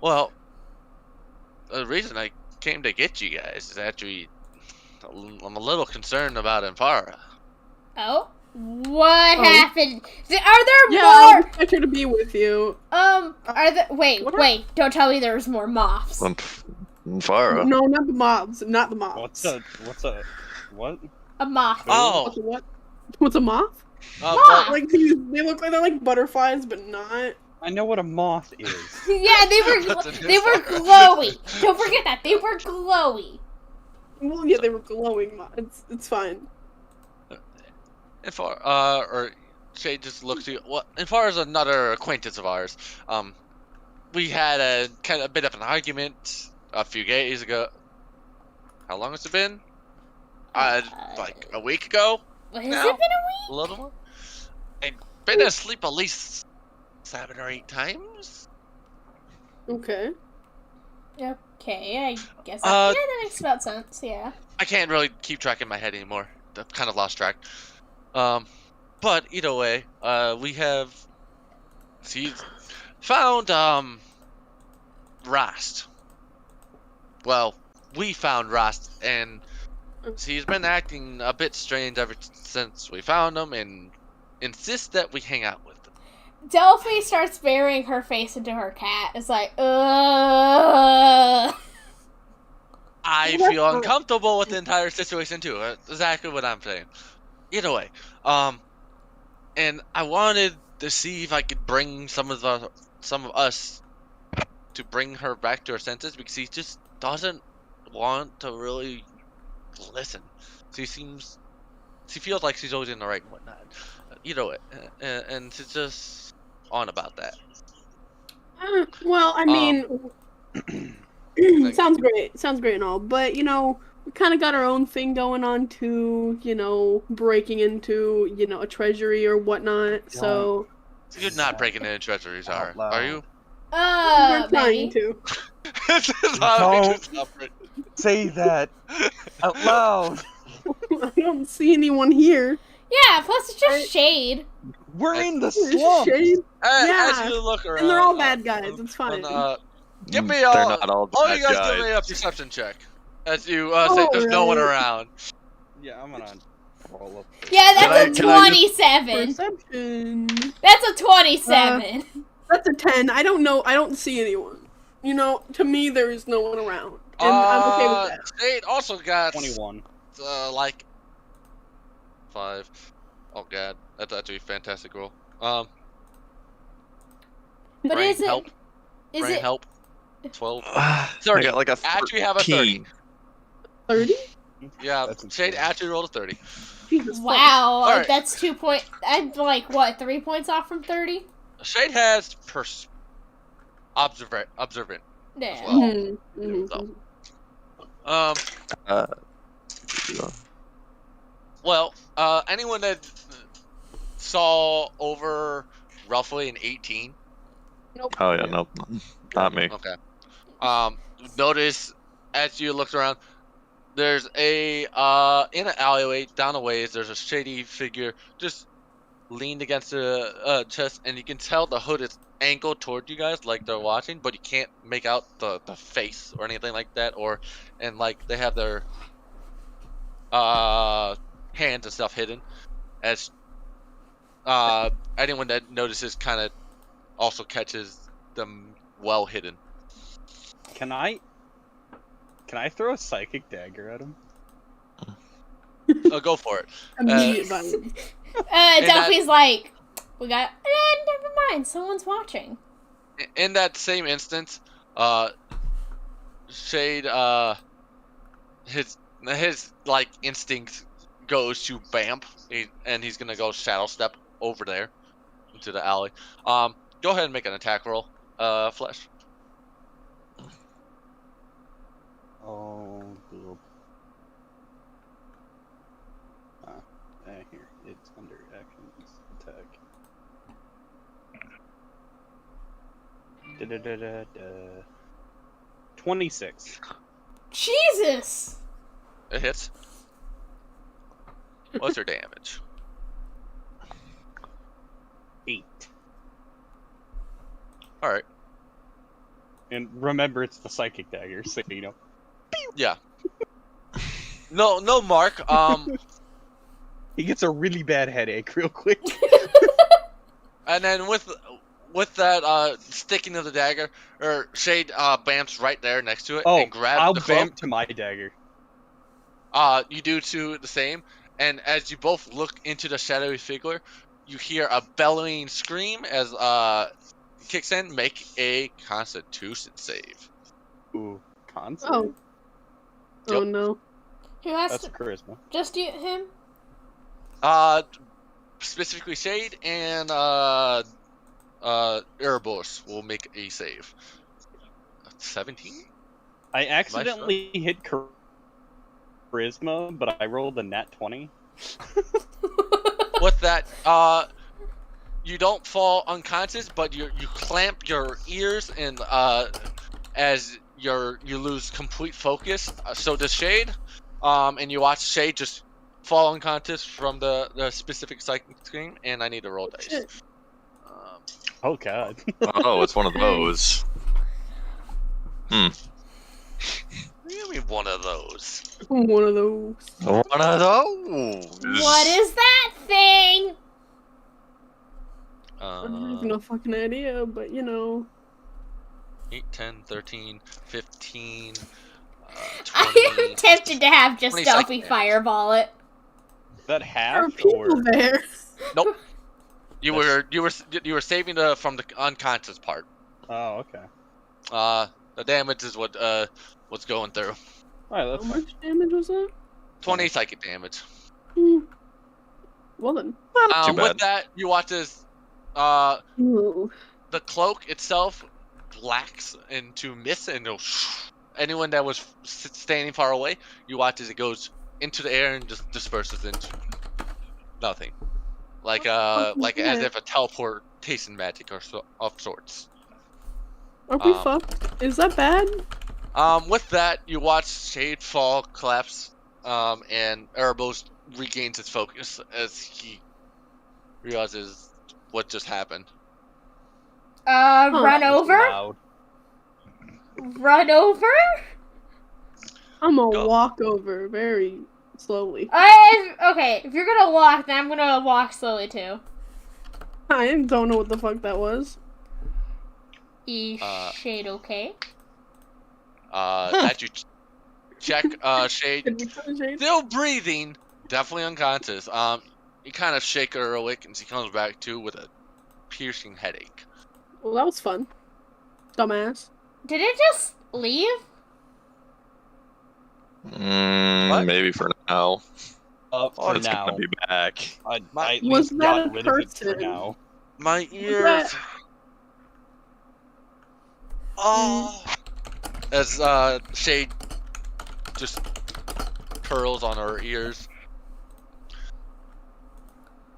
Well, the reason I came to get you guys is actually I'm a little concerned about Infara. Oh? What happened? Are there Yeah, I more? would expect her to be with you. Are there? Wait, What are- wait! Don't tell me there's more moths. Farah. No, not the mobs. Not the mobs. What? A moth. Oh, What's a what? What's a moth? well, Like they look like they're like butterflies, but not. I know what a moth is. Yeah, they were That's a new they were song. glowy. Don't forget that they were glowy. Well, yeah, they were glowing moths. It's fine. or Shay just looks at you. Well, Infara is another acquaintance of ours. We had a kind of a bit of an argument a few days ago. How long has it been? Like a week ago. Has No. it been a week? A little more. I've been asleep at least 7 or 8 times. Okay. Okay, I guess Uh, yeah, that makes about sense. Yeah. I can't really keep track in my head anymore. I've kind of lost track. But either way, we have found Rast. Well, we found Rast, and he's been acting a bit strange ever since we found him, and insists that we hang out with him. Delphi starts burying her face into her cat. It's like, ugh. I feel uncomfortable with the entire situation too. That's exactly what I'm saying. Either way, and I wanted to see if I could bring some of us to bring her back to her senses, because he just doesn't want to really listen. She feels like she's always in the right and whatnot. Either way, and she's just on about that. Well, I mean, sounds great. Sounds great and all, but you know, we kind of got our own thing going on too. You know, breaking into a treasury or whatnot. So You're not breaking any treasuries, are you? We're trying Maybe. to. This is how it makes you suffer. Say that out loud. I don't see anyone here. Yeah, plus it's just shade. We're in the It's swamp. shade. As Yeah, you look around, and they're all bad guys. It's fine. Give me They're all. not all All bad you guys, give guys. me a perception check. As you say, there's no one Alright. around. Yeah, I'm gonna roll up. Yeah, that's Can a I just- 27. Perception. That's a 27. That's a 10. I don't know. I don't see anyone. You know, to me, there is no one around, and I'm okay with that. State also got 21. like 5. Oh god, that's actually a fantastic roll. But brain is it? help. Is Brain it? help. 12. I 30. got like a Actually have a 30. 30. Yeah, That's Shade insane. actually rolled a 30. Jesus. Wow, Alright. that's 2 point. I'm like what? 3 points off from 30? Shade has observant. Yeah. Well, Mhm, so. mhm. Well, anyone that saw over roughly an 18. Oh yeah, nope, not me. Okay. Notice as you look around, there's a in an alleyway down a ways. There's a shady figure just leaned against the chest, and you can tell the hood is angled toward you guys, like they're watching, but you can't make out the face or anything like that. And like they have their hands and stuff hidden. As anyone that notices kind of also catches them well hidden. Can I throw a psychic dagger at him? So go for it. Immediate violence. Delphi's like, we got. Never mind. Someone's watching. In that same instance, Shade, his like instinct goes to Bamp, and he's gonna go shadow step over there into the alley. Go ahead and make an attack roll, Flesh. Oh, cool. Here, it's under actions, attack. Da-da-da-da-da. 26. Jesus. It hits. What's your damage? 8. All right. And remember, it's the psychic dagger, so you know. Yeah. No mark. He gets a really bad headache real quick. And then with that sticking of the dagger, or Shade bamps right there next to it Oh, and grabs I'll the cloak. vamp to my dagger. You do too the same, and as you both look into the shadowy figure, you hear a bellowing scream as kicks in. Make a Constitution save. Ooh, concept. Oh. Oh Yep. no. Who has That's to? charisma. Just you, him? Specifically Shade and Erebos will make a save. 17. I accidentally hit charisma, but I rolled a nat 20. With that, you don't fall unconscious, but you clamp your ears and as you lose complete focus. So does Shade, and you watch Shade just fall unconscious from the specific psychic scream, and I need to roll dice. Shit. Oh god. Oh, it's one of those. What do you mean one of those? One of those. One of those. What is that thing? I have no fucking idea, but you know. 8, 10, 13, 15, 20. I am tempted to have just 20 Delphi seconds. fireball it. That There are half people or there. Nope. You were saving from the unconscious part. oh, okay. The damage is what's going through. Alright, How that's fine. much damage was that? 20 psychic damage. Well then. Not too With bad. that, you watch as Ooh. the cloak itself blacks into mist, and anyone that was standing far away, you watch as it goes into the air and just disperses into nothing. like fuck is as that? if a teleportation magic or of sorts. Are we fucked? Is that bad? With that, you watch Shade fall, collapse, and Erebos regains his focus as he realizes what just happened. Run that was over? loud. Run over? I'm gonna Go. walk over very slowly. Okay, if you're gonna walk, then I'm gonna walk slowly too. I don't know what the fuck that was. Is Shade okay? That you check, Shade. Did we touch Shade? Still breathing, definitely unconscious. You kind of shake her awake, and she comes back to with a piercing headache. Well, that was fun. Dumbass. Did it just leave? What? Maybe for now. For It's now. gonna be back. I at Was least that got a rid of it for person? now. My ears. that- Oh. As Shade just curls on her ears.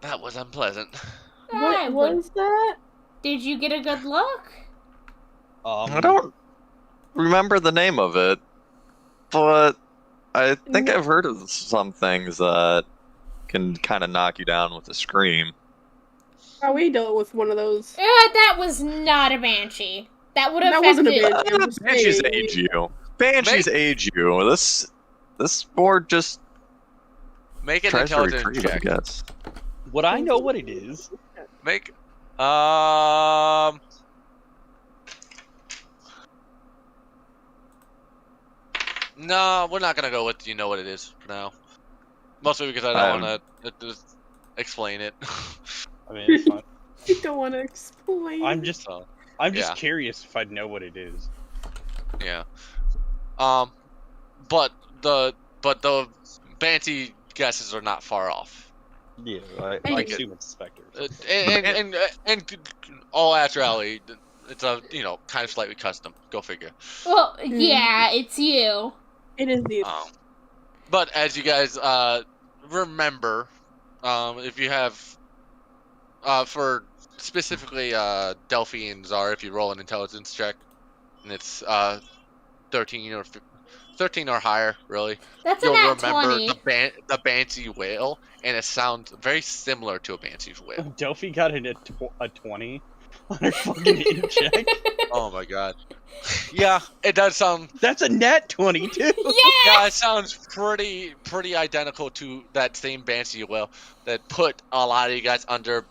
That was unpleasant. What was that? Did you get a good look? I don't remember the name of it, but I think I've heard of some things that can kind of knock you down with a scream. Oh, we dealt with one of those. That was not a banshee. That would have That wasn't a affected. banshee. I'm just Banshees saying. age you. Banshees age you. This board just Make an tries to intelligence retrieve, I check. guess. Would I know what it is? Make No, we're not gonna go with you know what it is for now. Mostly because I don't want to just explain it. I mean, it's fine. You don't want to explain. I'm just So, I'm yeah. curious if I'd know what it is. yeah. But the Banty guesses are not far off. Yeah, I Like assume it's a specter. And all actuality, it's a kind of slightly custom. Go figure. Well, yeah, it's you. It is the. But as you guys remember, if you have for specifically Delphi and Zara, if you roll an intelligence check, and it's 13 or higher, really, That's a you'll nat remember 20. the Banshee wail, and it sounds very similar to a Banshee's wail. Delphi got a 20 on her fucking int check. Oh my god. Yeah, it does sound. That's a net 20 too. Yeah, it sounds pretty identical to that same Banshee wail that put a lot of you guys under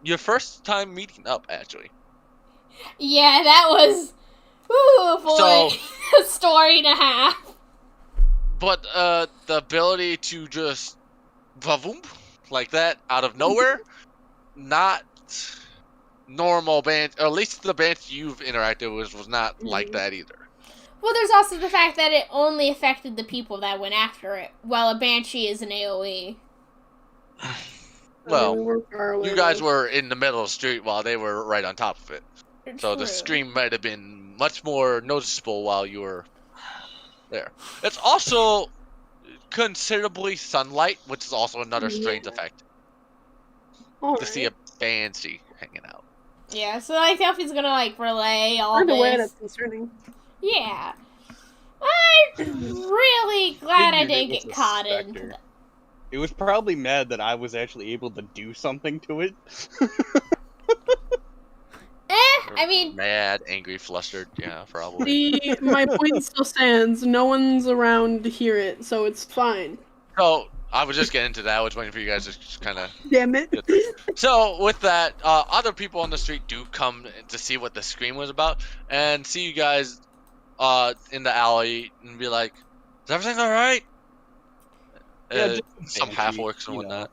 your first time meeting up, actually. Yeah, that was. Ooh, boy. So- A story and a half. But the ability to just va-voom like that out of nowhere, not normal band. Or at least the band you've interacted with was not like that either. Well, there's also the fact that it only affected the people that went after it, while a banshee is an AoE. Well, Well, you guys were in the middle of the street while they were right on top of it. So the True. scream might have been much more noticeable while you were there. It's also considerably sunlight, which is also another strange effect. To see a banshee hanging out. Yeah, so like Delphi's gonna relay all Either way, this. that's concerning. Yeah. I'm really glad I Figured it didn't was get a caught specter. into that. It was probably mad that I was actually able to do something to it. I mean, Mad, angry, flustered. Yeah, probably. My point still stands. No one's around to hear it, so it's fine. So I was just getting into that. I was waiting for you guys to just kind of. Damn it. So with that, other people on the street do come to see what the scream was about, and see you guys in the alley and be like, "Is everything all right?" Yeah, just some Banshee, half orcs and you know.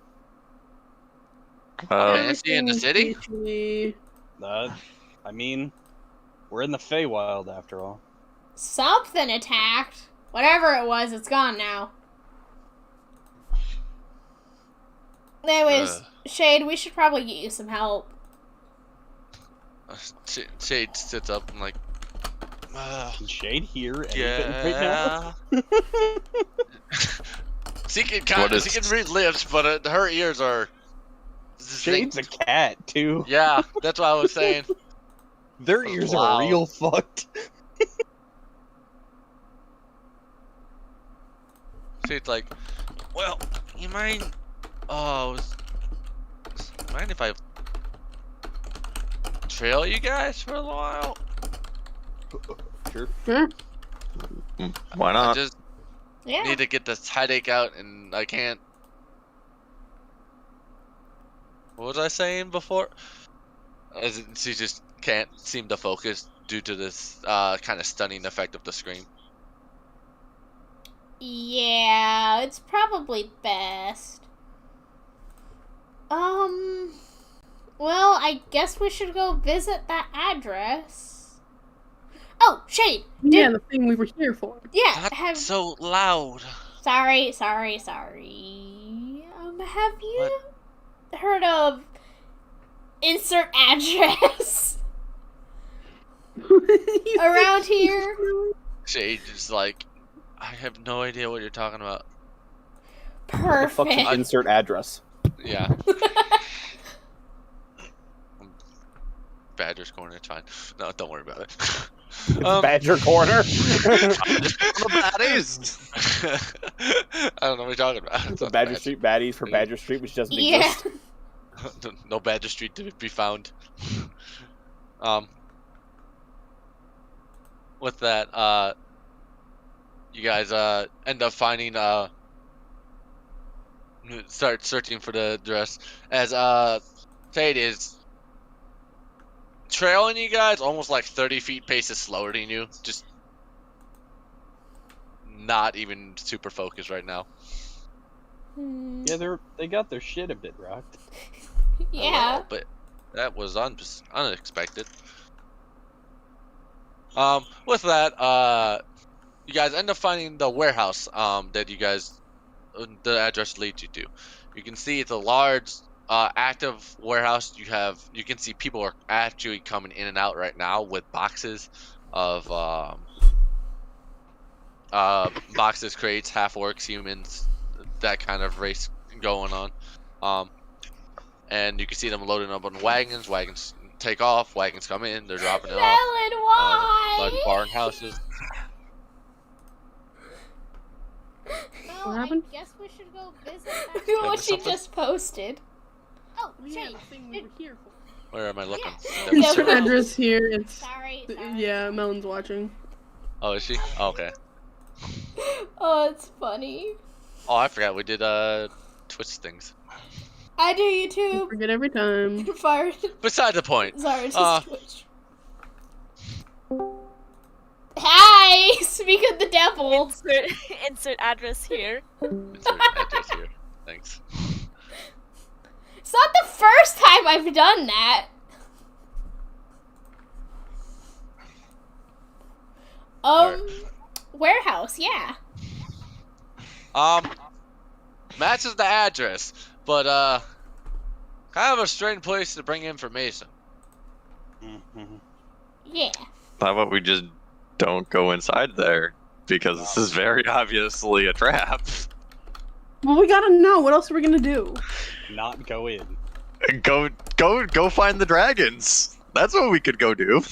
whatnot. Banshee in the city? Banshee. I mean, we're in the Feywild after all. something attacked. Whatever it was, it's gone now. Anyways, Shade, we should probably get you some help. Shade sits up and like, Is Shade here anything yeah. right now? She can read lips, but her ears are Shade's a cat too. Yeah, that's what I was saying. Their That's ears loud. are real fucked. Shade's like, well, you mind? Oh, mind if I trail you guys for a while? Sure. Why I not? just Yeah. need to get this headache out, and I can't. What was I saying before? She just can't seem to focus due to this kind of stunning effect of the scream. Yeah, it's probably best. Well, I guess we should go visit that address. Oh, Shade! Yeah, the thing we were here for. Yeah, Not so loud. Sorry. Have you heard of insert address around here? Shade is like, I have no idea what you're talking about. What the fuck's an Perfect. insert address? Yeah. Badger's Corner, it's fine. No, don't worry about it. Badger Corner. Baddies. I don't know what you're talking about. It's The not Badger Street baddies for Badger Street, which doesn't Yeah. exist. No Badger Street to be found. With that, you guys end up finding start searching for the address as Fade is trailing you guys almost like 30 feet paces slower than you, just not even super focused right now. Yeah, they got their shit a bit rocked. Yeah. Well, but that was unexpected. With that, you guys end up finding the warehouse that you guys the address leads you to. You can see it's a large active warehouse. You can see people are actually coming in and out right now with boxes of boxes, crates, half orcs, humans, that kind of race going on. And you can see them loading up on wagons. Wagons take off. Wagons come in. They're dropping it off. Melon, why? Large barn houses. Well, happened? I guess we should go visit that. What she something? just posted. Oh, Yeah, Shade. the thing we were here for. Where am I looking? Yeah. Insert Yeah. address here. It's Sorry. yeah, Melon's watching. Oh, is she? Oh, okay. Oh, it's funny. Oh, I forgot we did Twitch things. I do YouTube. Forget every time. Fire. Beside the point. Sorry, it's Uh, just Twitch. Hi! Speak of the devil. Insert address here. Insert address here. Thanks. It's not the first time I've done that. Warehouse, yeah. Matches the address, but kind of a strange place to bring information. Mm-hmm. Yeah. How about we just don't go inside there? Because this is very obviously a trap. Well, we gotta know. What else are we gonna do? Not go in. Go find the dragons. That's what we could go do.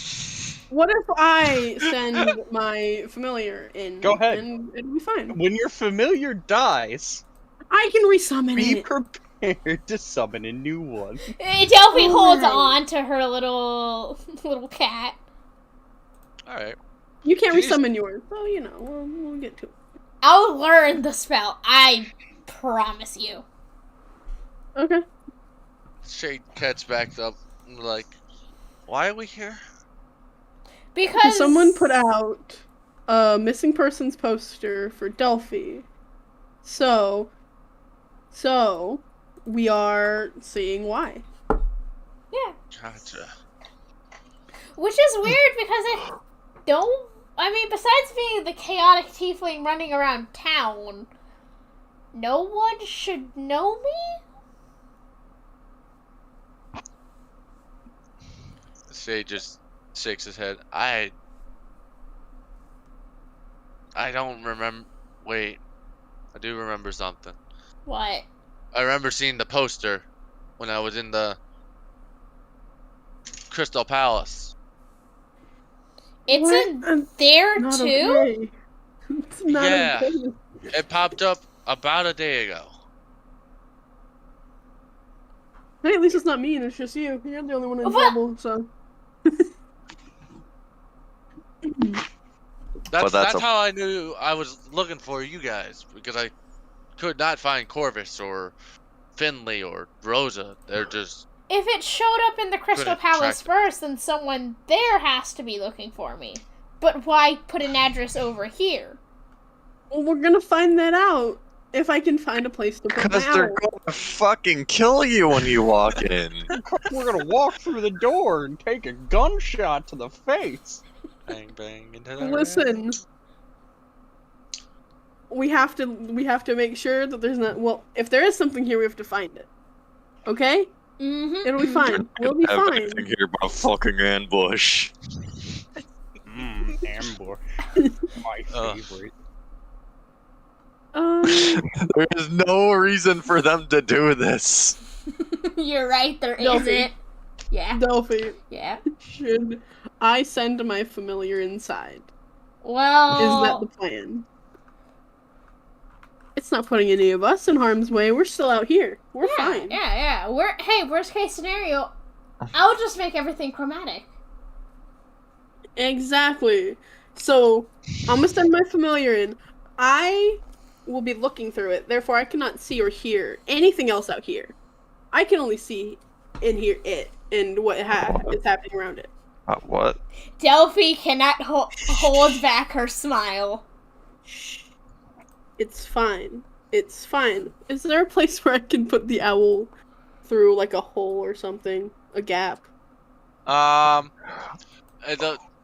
What if I send my familiar in? Go ahead. And it'll be fine. When your familiar dies, I can resummon be it. prepared to summon a new one. Delphi holds Alright. on to her little cat. All right. You can't Jeez. resummon yours, so you know we'll get to it. I'll learn the spell. I promise you. Okay. Shade catch back up, like, why are we here? Because Someone put out a missing persons poster for Delphi. So we are seeing why. Yeah. Gotcha. Which is weird because besides being the chaotic tiefling running around town, no one should know me? Shade just shakes his head. I don't remember. Wait, I do remember something. What? I remember seeing the poster when I was in the Crystal Palace. It's What? in there Not too? okay. It's not Yeah. okay. It popped up about a day ago. Hey, at least it's not me, and it's just you. You're the only one in What? trouble, so. That's how I knew I was looking for you guys, because I could not find Corvus or Finley or Rosa. They're just If it showed up in the Crystal Couldn't Palace track first, then someone there has to be looking for me. But why put an address over here? Well, we're gonna find that out if I can find a place to put Because my they're owl. going to fucking kill you when you walk in. We're gonna walk through the door and take a gunshot to the face. bang bang into the Listen, we have to make sure that there's not. Well, if there is something here, we have to find it. Okay? Mm-hmm. It'll be fine. We'll be Have fine. anything here but a fucking ambush. Ambush. My favorite. There is no reason for them to do this. You're right, there Delphi. isn't. Yeah. Delphi, Yeah. should I send my familiar inside? Well, Is that the plan? It's not putting any of us in harm's way. We're still out here. We're fine. Yeah. Hey, worst case scenario, I'll just make everything chromatic. Exactly. So, I'm gonna send my familiar in. I will be looking through it, therefore I cannot see or hear anything else out here. I can only see and hear it and what is happening around it. What? Delphi cannot hold back her smile. It's fine. It's fine. Is there a place where I can put the owl through, like, a hole or something? A gap?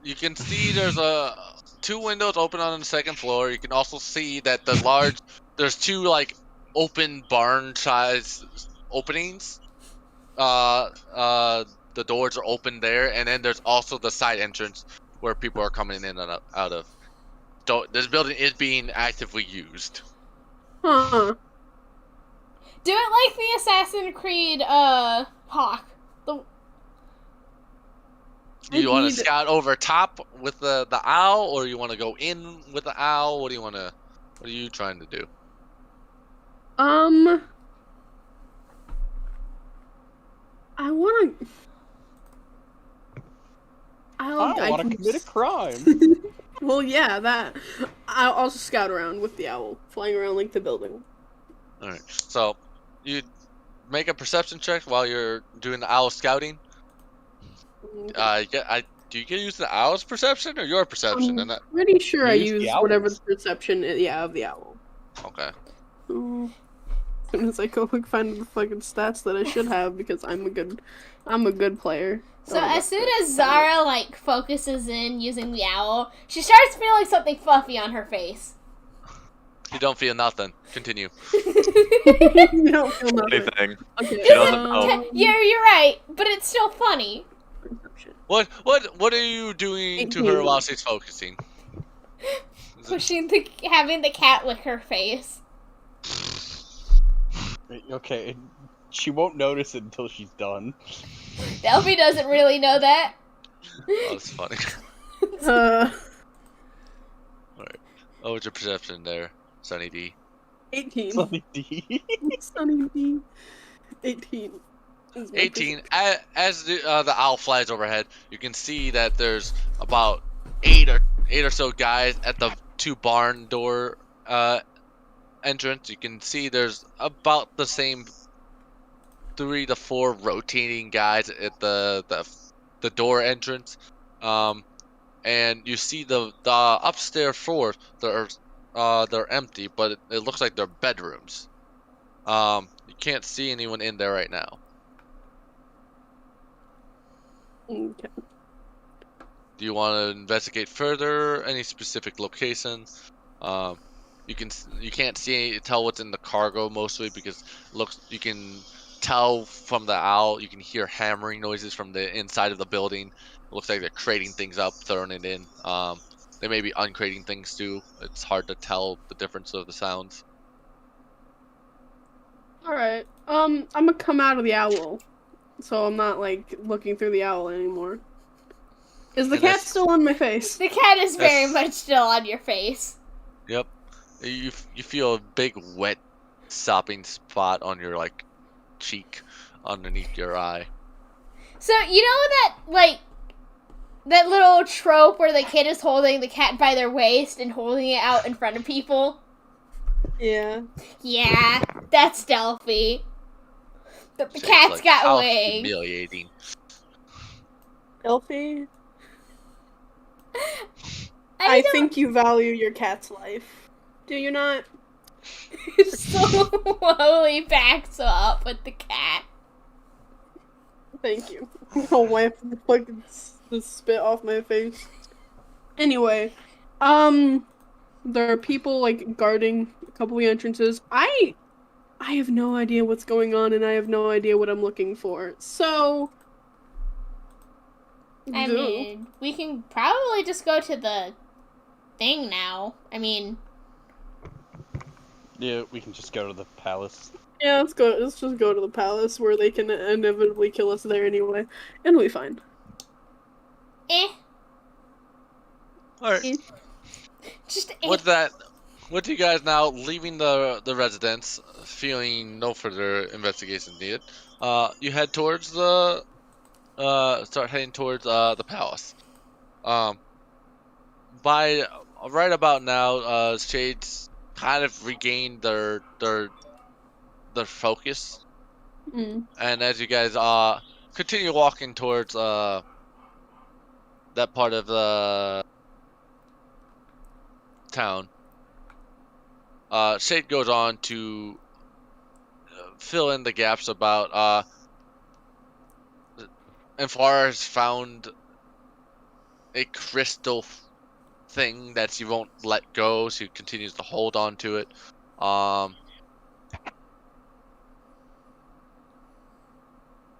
You can see there's two windows open on the second floor. You can also see that there's two like open barn size openings. The doors are open there, and then there's also the side entrance where people are coming in and out of. So this building is being actively used. Huh. Do it like the Assassin's Creed Hawk. You want to scout over top with the owl, or you want to go in with the owl? What are you trying to do? I want to commit a crime. Well, yeah, that. I'll also scout around with the owl, flying around like the building. Alright, so you make a perception check while you're doing the owl scouting. Do you get to use the owl's perception or your perception? I'm pretty sure I Use the use owl's. whatever the perception of the owl. Okay. As soon as I go find the fucking stats that I should have, because I'm a good player. So as soon as Zara like focuses in using the owl, she starts feeling something fluffy on her face. You don't feel nothing. Continue. You don't feel nothing. Anything. Okay. She doesn't know. Yeah, you're right, but it's still funny. What are you doing to her while she's focusing? Having the cat lick her face. Okay, she won't notice it until she's done. Delphi doesn't really know that. Oh, that's funny. Uh, Alright. What was your perception there, Sunny D? 18. Sunny D. Sunny D. 18. 18. As the owl flies overhead, you can see that there's about eight or so guys at the two barn door entrance. You can see there's about the same 3 to 4 rotating guys at the door entrance. And you see the upstairs floors. They're empty, but it looks like they're bedrooms. You can't see anyone in there right now. Okay. Do you want to investigate further? Any specific location? You can't tell what's in the cargo mostly because you can tell from the owl. You can hear hammering noises from the inside of the building. It looks like they're crating things up, throwing it in. They may be uncrating things too. It's hard to tell the difference of the sounds. Alright. I'm gonna come out of the owl, so I'm not like looking through the owl anymore. Is the And cat that's- still on my face? The cat is very That's- much still on your face. Yep. You feel a big wet sopping spot on your like cheek underneath your eye. So you know that like that little trope where the kid is holding the cat by their waist and holding it out in front of people? Yeah. Yeah, that's stealthy. But the So cat's it's like, got how wings. humiliating. Elfie, I I don't think you value your cat's life. Do you not? slowly backs up with the cat. Thank you. I'll wipe the fucking the spit off my face. Anyway, there are people like guarding a couple of the entrances. I have no idea what's going on, and I have no idea what I'm looking for. So, I duh. mean, we can probably just go to the thing now. I mean, Yeah, we can just go to the palace. Yeah, let's go. Let's just go to the palace where they can inevitably kill us there anyway, and we'll be fine. Alright. just With that, with you guys now leaving the residence, feeling no further investigation needed, you head towards the start heading towards the palace. By right about now, Shades kind of regained their focus, Mm. and as you guys continue walking towards that part of the town, Shade goes on to fill in the gaps about Enfara has found a crystal thing that she won't let go. She continues to hold on to it.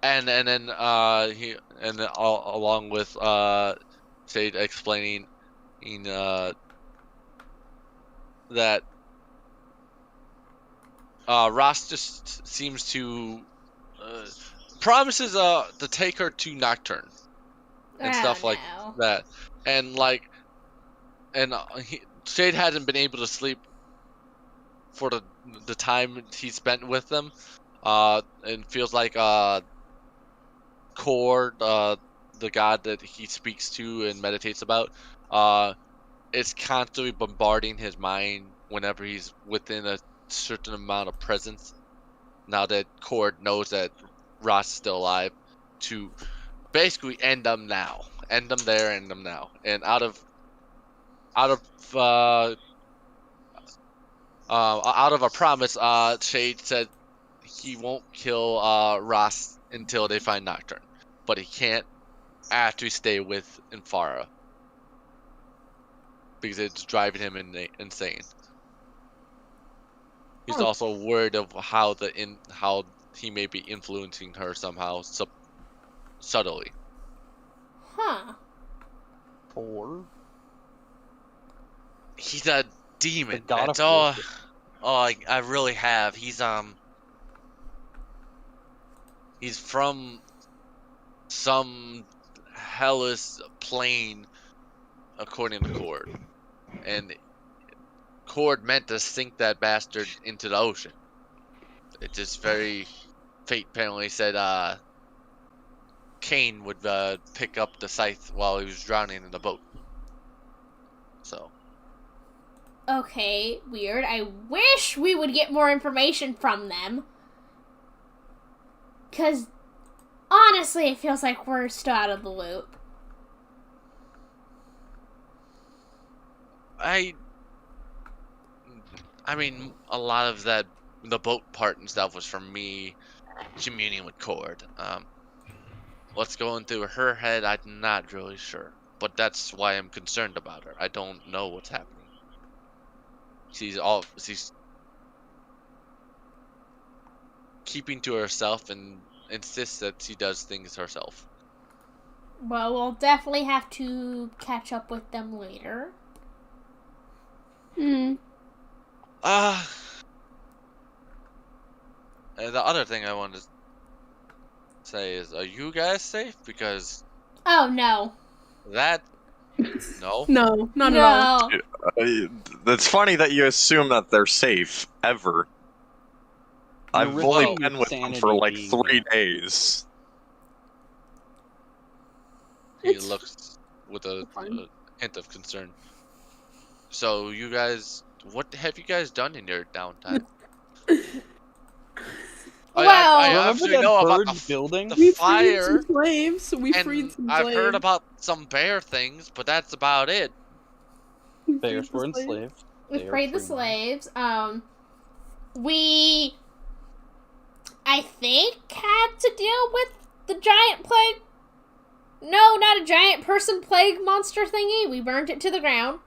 And then along with Shade explaining that Ross just seems to promises to take her to Nocturne and stuff like that, and like Shade hasn't been able to sleep for the time he spent with them, and feels like Cord, the god that he speaks to and meditates about, is constantly bombarding his mind whenever he's within a certain amount of presence. Now that Cord knows that Ross is still alive, to basically end them now, end them there, end them now, and out of a promise, Shade said he won't kill Ross until they find Nocturne, but he can't actually stay with Enfara because it's driving him insane. He's also worried of how he may be influencing her somehow subtly. Huh. Or He's a demon. The god That's of all. worship. I really have. He's from some hellish plane, according to Cord, and Cord meant to sink that bastard into the ocean. It just very fate apparently said Cain would pick up the scythe while he was drowning in the boat. So. Okay, weird. I wish we would get more information from them. Because, honestly, it feels like we're still out of the loop. I mean, a lot of the boat part and stuff was from me communing with Cord. What's going through her head, I'm not really sure. But that's why I'm concerned about her. I don't know what's happening. She's keeping to herself and insists that she does things herself. Well, we'll definitely have to catch up with them later. Hmm. And the other thing I wanted to say is, are you guys safe? Because Oh no. that no. No, not at all. No. It's funny that you assume that they're safe ever. You're I've only risking been your with them sanity for like being 3 here. days. He It's looks with a fine. hint of concern. So you guys, what have you guys done in your downtime? Well- I Remember obviously that know about bird building? the We freed fire, some slaves. We freed and some I've slaves. heard about some bear things, but that's about it. We Bears freed the were slaves. enslaved. We They are freed the free. slaves. We, I think, had to deal with the giant plague. No, not a giant person plague monster thingy. We burned it to the ground.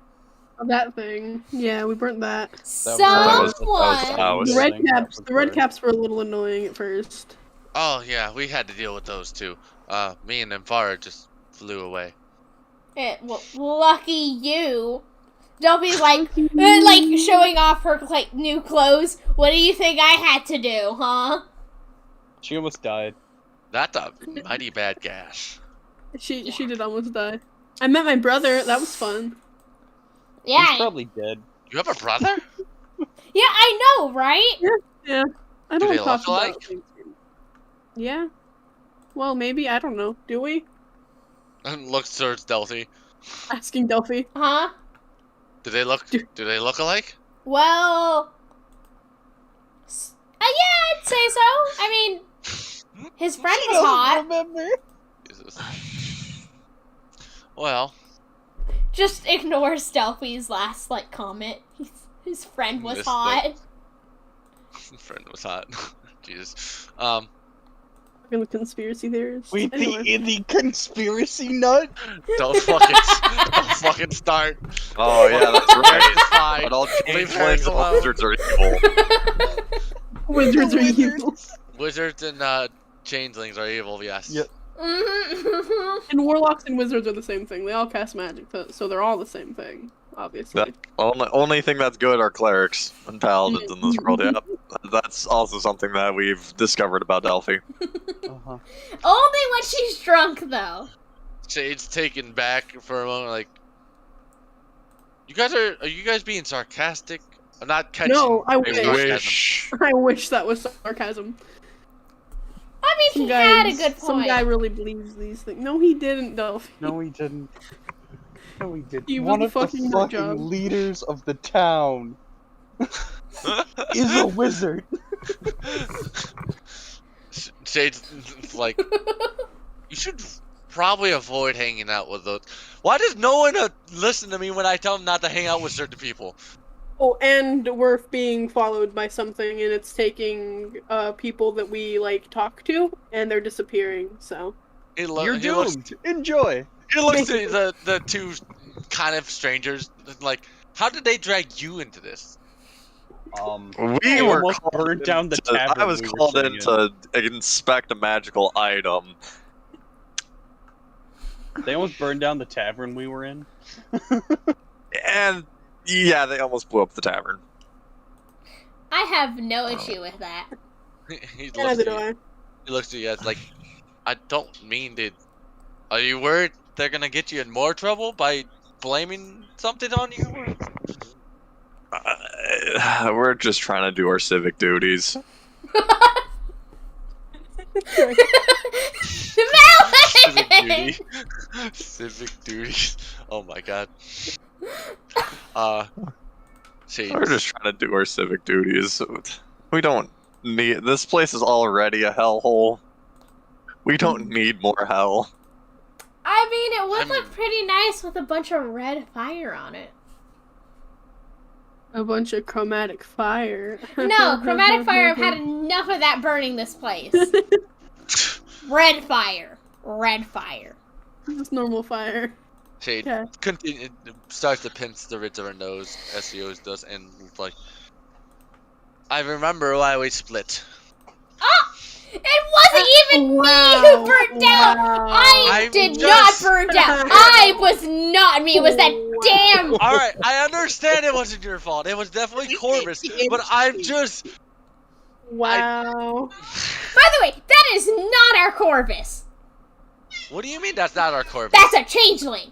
Oh, that thing. Yeah, we burnt that. that was Someone. ours. The was- red caps. The red caps were a little annoying at first. Oh yeah, we had to deal with those too. Me and Emfara just flew away. Well, lucky you. Don't be like showing off her like new clothes. What do you think I had to do, huh? She almost died. That's a mighty bad gash. She did almost die. I met my brother. That was fun. He's Yeah, probably dead. You have a brother? yeah, I know, right? Yeah. I Do don't they talk look alike? about things. Yeah. Well, maybe. I don't know. Do we? And looks towards Delphi. Asking Delphi. Huh? Do they look alike? Well, yeah, I'd say so. I mean, his friend was hot. Remember? Jesus. Well, Just ignores Delphi's last like comment. His friend was Missed hot. friend was hot. Jesus. Fucking conspiracy theorists. Wait, Anyway. the conspiracy nut? Don't fucking start. Oh yeah, that's right. It's fine. But all Leave changelings her and alone. wizards are evil. Wizards are evil. Wizards and changelings are evil. Yes. Yep. And warlocks and wizards are the same thing. They all cast magic, so they're all the same thing, obviously. That only thing that's good are clerics and paladins in this world. Yeah, that's also something that we've discovered about Delphi. Uh-huh. Only when she's drunk, though. Shade's taken back for a moment. Like, are you guys being sarcastic? I'm not catching. No, I maybe wish. sarcasm. I wish that was sarcasm. I mean, Some he guy, had a good point. Some guy really believes these things. No, he didn't, Delphi. No, he didn't. No, he didn't. He was One a of the fucking nut job. leaders of the town is a wizard. Shade's like, you should probably avoid hanging out with those. Why does no one listen to me when I tell them not to hang out with certain people? Oh, and we're being followed by something, and it's taking people that we like talk to, and they're disappearing. So You're doomed. Enjoy. He looks at the two kind of strangers like, how did they drag you into this? We They were almost called burned down the to- tavern I was we were called sitting in to inspect a magical item. They almost burned down the tavern we were in. And yeah, they almost blew up the tavern. I have no issue with that. He yeah, looks neither at do you. I. He looks at you guys like, I don't mean to. Are you worried they're gonna get you in more trouble by blaming something on you? We're just trying to do our civic duties. Civic duty. Civic duties. Oh my god. Shades. We're just trying to do our civic duties. We don't need. This place is already a hellhole. We don't need more hell. I mean, it would I mean- look pretty nice with a bunch of red fire on it. A bunch of chromatic fire. No, chromatic fire. I've had enough of that burning this place. Red fire. Red fire. Just normal fire. Shade Okay. starts to pinch the ridge of her nose, as she always does, and like, I remember why we split. Oh! It wasn't even me who burned down! I I'm did just- not burn down! I was not me! It was that damn... Alright, I understand it wasn't your fault. It was definitely Corvus, but I'm just... Wow. By the way, that is not our Corvus. What do you mean that's not our Corvus? That's a changeling.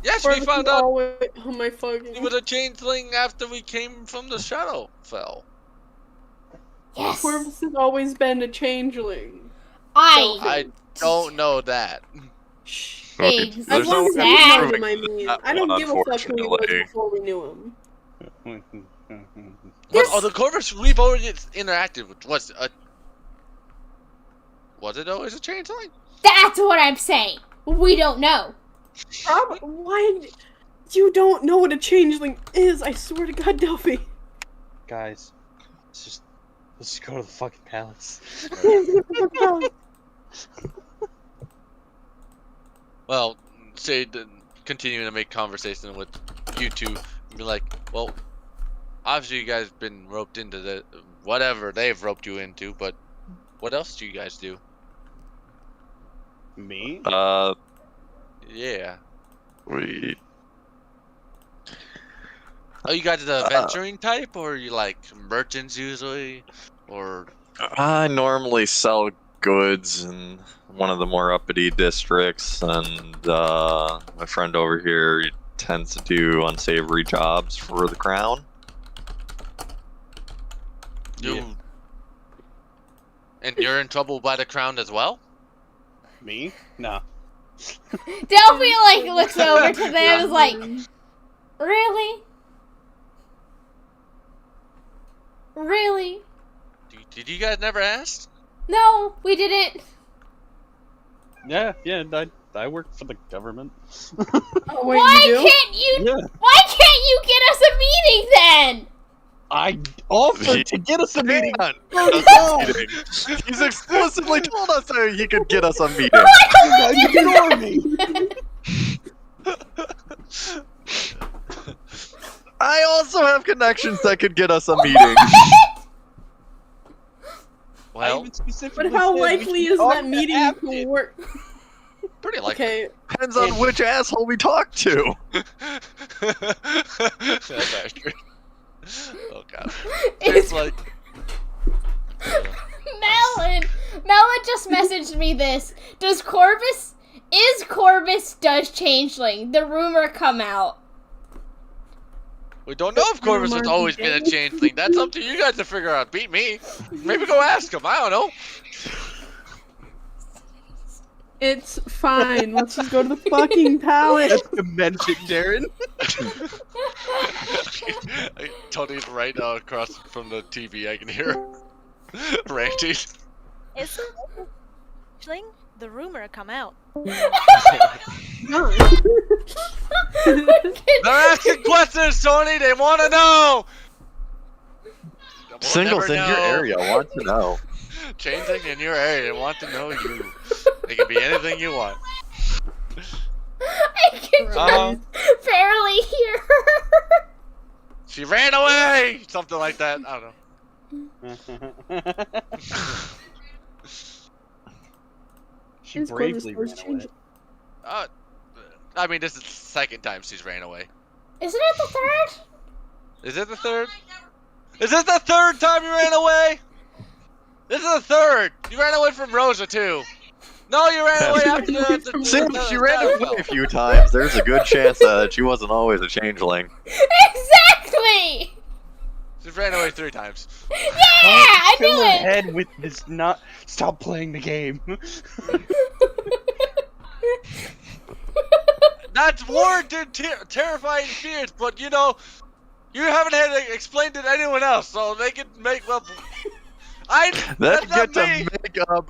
Yes, we found out Oh my he fucking. was a changeling after we came from the Shadowfell. Yes. Corvus has always been a changeling. I don't know that. There's As long no as we way know of him, I proving mean. that I don't one, give a fuck who he was unfortunately. before we knew him. But the Corvus we've already interacted with was it always a changeling? That's what I'm saying. We don't know. Why? You don't know what a changeling is, I swear to God, Delphi. Guys, let's just go to the fucking palace. Well, say continuing to make conversation with you two, and be like, well, obviously you guys been roped into the whatever they've roped you into, but what else do you guys do? Me? Yeah. We Are you guys the adventuring type, or are you like merchants usually, or? I normally sell goods in one of the more uppity districts, and my friend over here tends to do unsavory jobs for the crown. And you're in trouble by the crown as well? Me? No. Delphi like looks over to them and is like, really? Really? Did you guys never ask? No, we didn't. Yeah, I work for the government. Oh, wait, Why you do? can't you? Yeah. Why can't you get us a meeting then? I offered to get us a meeting. Meeting. He's exclusively told us that he could get us a meeting. You guys ignore me. I also have connections that could get us a meeting. Well, But how likely is that meeting to work? pretty likely. Okay, Depends on which asshole we talk to. That's accurate. Oh god. It's It's like Melon just messaged me this. Is Corvus does changeling? The rumor come out. we don't know if Corvus has always been a changeling. That's up to you guys to figure out. Beat me. Maybe go ask him. I don't know. it's fine. Let's just go to the fucking palace. That's demented, Darren. Tony's right across from the TV. I can hear her ranting. Is changeling? The rumor come out. They're asking questions, Tony. They want to know. We'll Singles never in your know. area want to know. Changing in your area. They want to know you. It can be anything you want. I can just barely hear her. She ran away. Something like that. I don't know. She His bravely Corvus ran does away. change- I mean, this is the second time she's ran away. Isn't it the third? Is it the third? Is this the third time you ran away? This is the third. You ran away from Rosa too. No, you ran away after the Since she ran away a few times, there's a good chance that she wasn't always a changeling. Exactly. She ran away 3 times. Yeah, I Fill knew her it. head with this not. Stop playing the game. That's warranted terrifying fears, but you know, you haven't had to explain it to anyone else, so they can make up. They That's get not to me. make up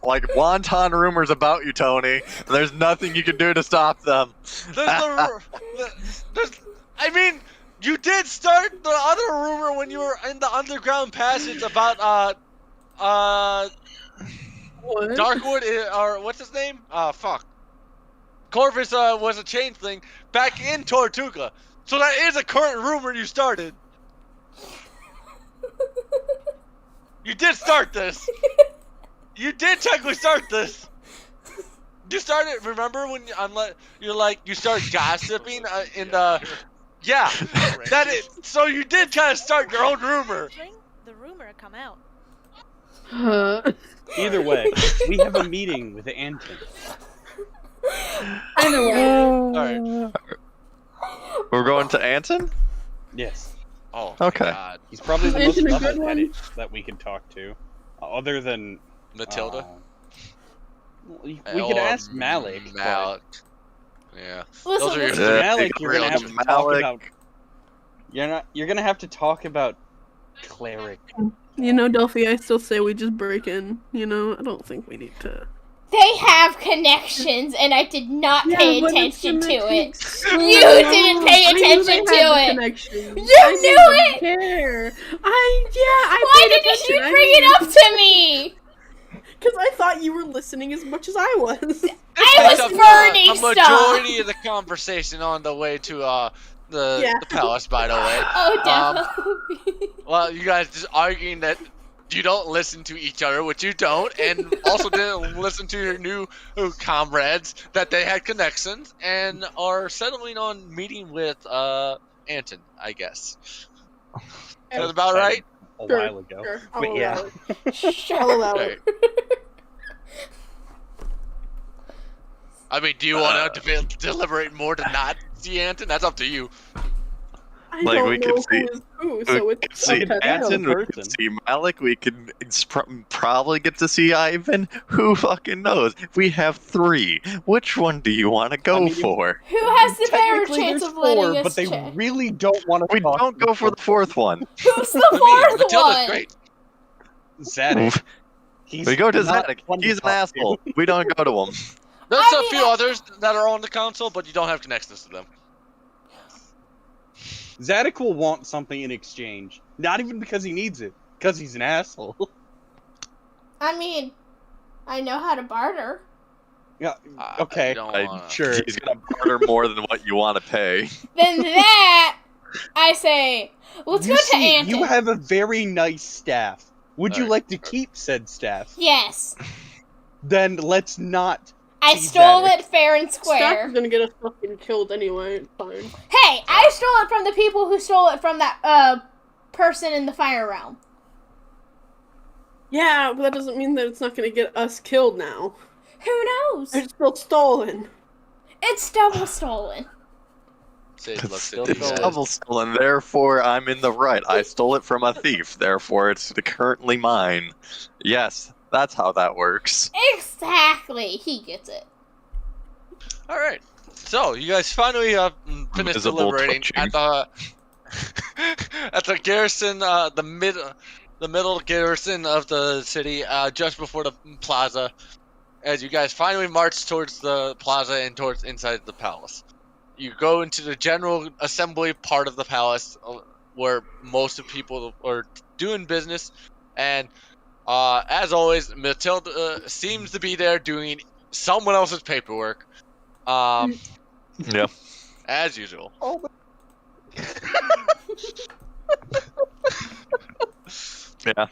like wonton rumors about you, Tony. And there's nothing you can do to stop them. I mean, you did start the other rumor when you were in the underground passage about What? Darkwood or what's his name? Fuck. Corvus was a changeling back in Tortuga, so that is a current rumor you started. You did start this. You did technically start this. You started. Remember when you started gossiping in the. Yeah, that is. So you did kind of start your own rumor. Changeling? The rumor come out. Either way, we have a meeting with Anton. Anyway, Alright. We're going to Anton? Yes. Oh, Okay. God. He's probably the Is most Anton a good level-headed that we can talk to. Other than... Matilda? we could ask Malik. but Malik. Yeah. Listen, Those are your listen. three Malik, you're real gonna have to choices. talk Malik. about... You're gonna have to talk about cleric. you know, Delphi, I still say we just break in. You know, I don't think we need to. They have connections, and I did not pay but it's attention to gonna take it. so You long. didn't pay I knew attention they to had the it. connections. You I knew didn't it. Care. Why paid didn't you attention. bring it up to me? Because I thought you were listening as much as I was. I was burning a stuff. majority of the conversation on the way to Yeah. the palace, by the way. Oh, definitely. Well, you guys just arguing that you don't listen to each other, which you don't, and also didn't listen to your new comrades that they had connections, and are settling on meeting with Anton, I guess. That's about right. A Sure, while ago. Sure, I'll But allow yeah. it. I'll allow Right. it. I mean, do you want to deliberate more to not see Anton? That's up to you. I Like, don't we know could see- who is who, so We it's can see up to them. Anton, we person. can see Malik, we can probably get to see Ivan. Who fucking knows? We have 3. Which one do you want to go I mean, for? Who has the better Technically, chance there's of letting 4, us but they check? really don't want to We talk don't to go for the 4th one. Who's the I mean, fourth Matilda's one? great. Zadok. He's We go to not Zadok. fun to He's an talk to. asshole. We don't go to him. There's I a mean, few others that are on the council, but you don't have connections to them. Zadok will want something in exchange. Not even because he needs it, because he's an asshole. I mean, I know how to barter. Yeah, I okay, don't wanna- sure. He's gonna barter more than what you want to pay. Then that, I say, let's You go to see, Anton. you have a very nice staff. Would you Alright. like to keep said staff? Yes, Then let's not. I See stole Zadok. it fair and Staff square. is gonna get us fucking killed anyway. It's fine. Hey, I stole it from the people who stole it from that person in the fire realm. Yeah, but that doesn't mean that it's not gonna get us killed now. Who knows? It's still stolen. It's double stolen. Sid It's looks still at these stolen. double stolen, therefore I'm in the right. I stole it from a thief, therefore it's currently mine. Yes, that's how that works. Exactly. He gets it. All right. So you guys finally finished Visible deliberating twitching. at the at the garrison, the middle garrison of the city, just before the plaza. As you guys finally march towards the plaza and towards inside the palace, you go into the general assembly part of the palace, where most of people are doing business, and as always, Matilda seems to be there doing someone else's paperwork. Yeah. As usual. Yeah.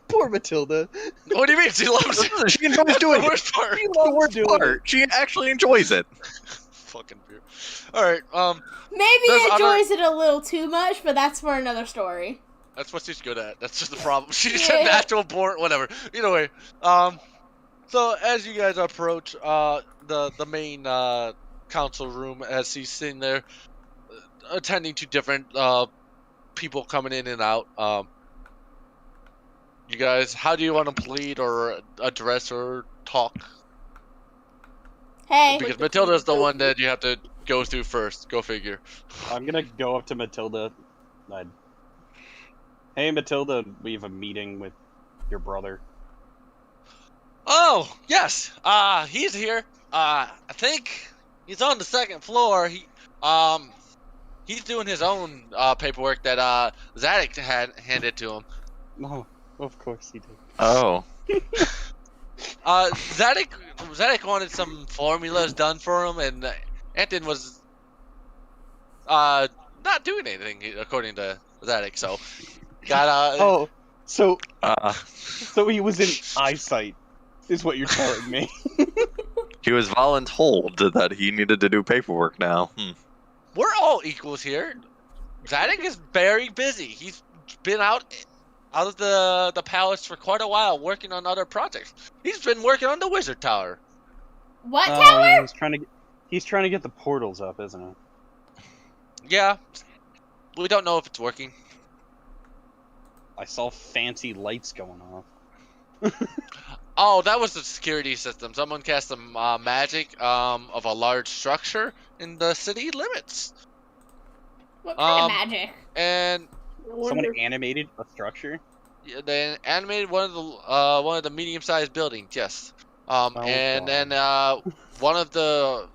Poor Matilda. What do you mean? She loves it. She enjoys doing The it. worst part. The worst part. She actually enjoys it. Fucking beer. All right. Maybe There's he other- enjoys it a little too much, but that's for another story. That's what she's good at. That's just the problem. She's Yeah. a natural born. Whatever. Either way. So as you guys approach the main council room, as he's sitting there attending to different people coming in and out. You guys, how do you want to plead or address or talk? Hey, Because Matilda's the one that you have to go through first. Go figure. I'm gonna go up to Matilda. Hey, Matilda, we have a meeting with your brother. Oh, yes. He's here. I think he's on the second floor. He's doing his own paperwork that Zadok had handed to him. No, of course he did. Oh. Zadok wanted some formulas done for him, and Anton was not doing anything according to Zadok. So got Oh, so he was in eyesight, is what you're telling me. He was voluntold that he needed to do paperwork now. We're all equals here. Zadok is very busy. He's been out out of the palace for quite a while, working on other projects. He's been working on the Wizard Tower. What Oh tower? yeah, he's trying to get the portals up, isn't he? Yeah, we don't know if it's working. I saw fancy lights going off. Oh, that was the security system. Someone cast some magic of a large structure in the city limits. What kind of Um, magic? And I Someone wonder- animated a structure. yeah, they animated one of the medium-sized buildings. Yes. Oh, And God. then one of the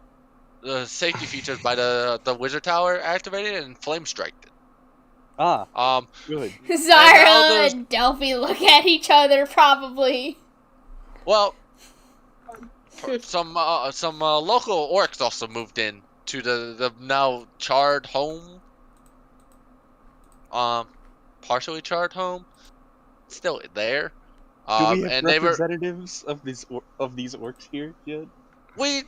safety features by the Wizard Tower activated and flame striked it. Ah, good. Zara there's- and Delphi look at each other, probably. Well, some local orcs also moved in to the now charred home. Partially charred home, still there. Do we have And they were representatives of these orcs here yet? we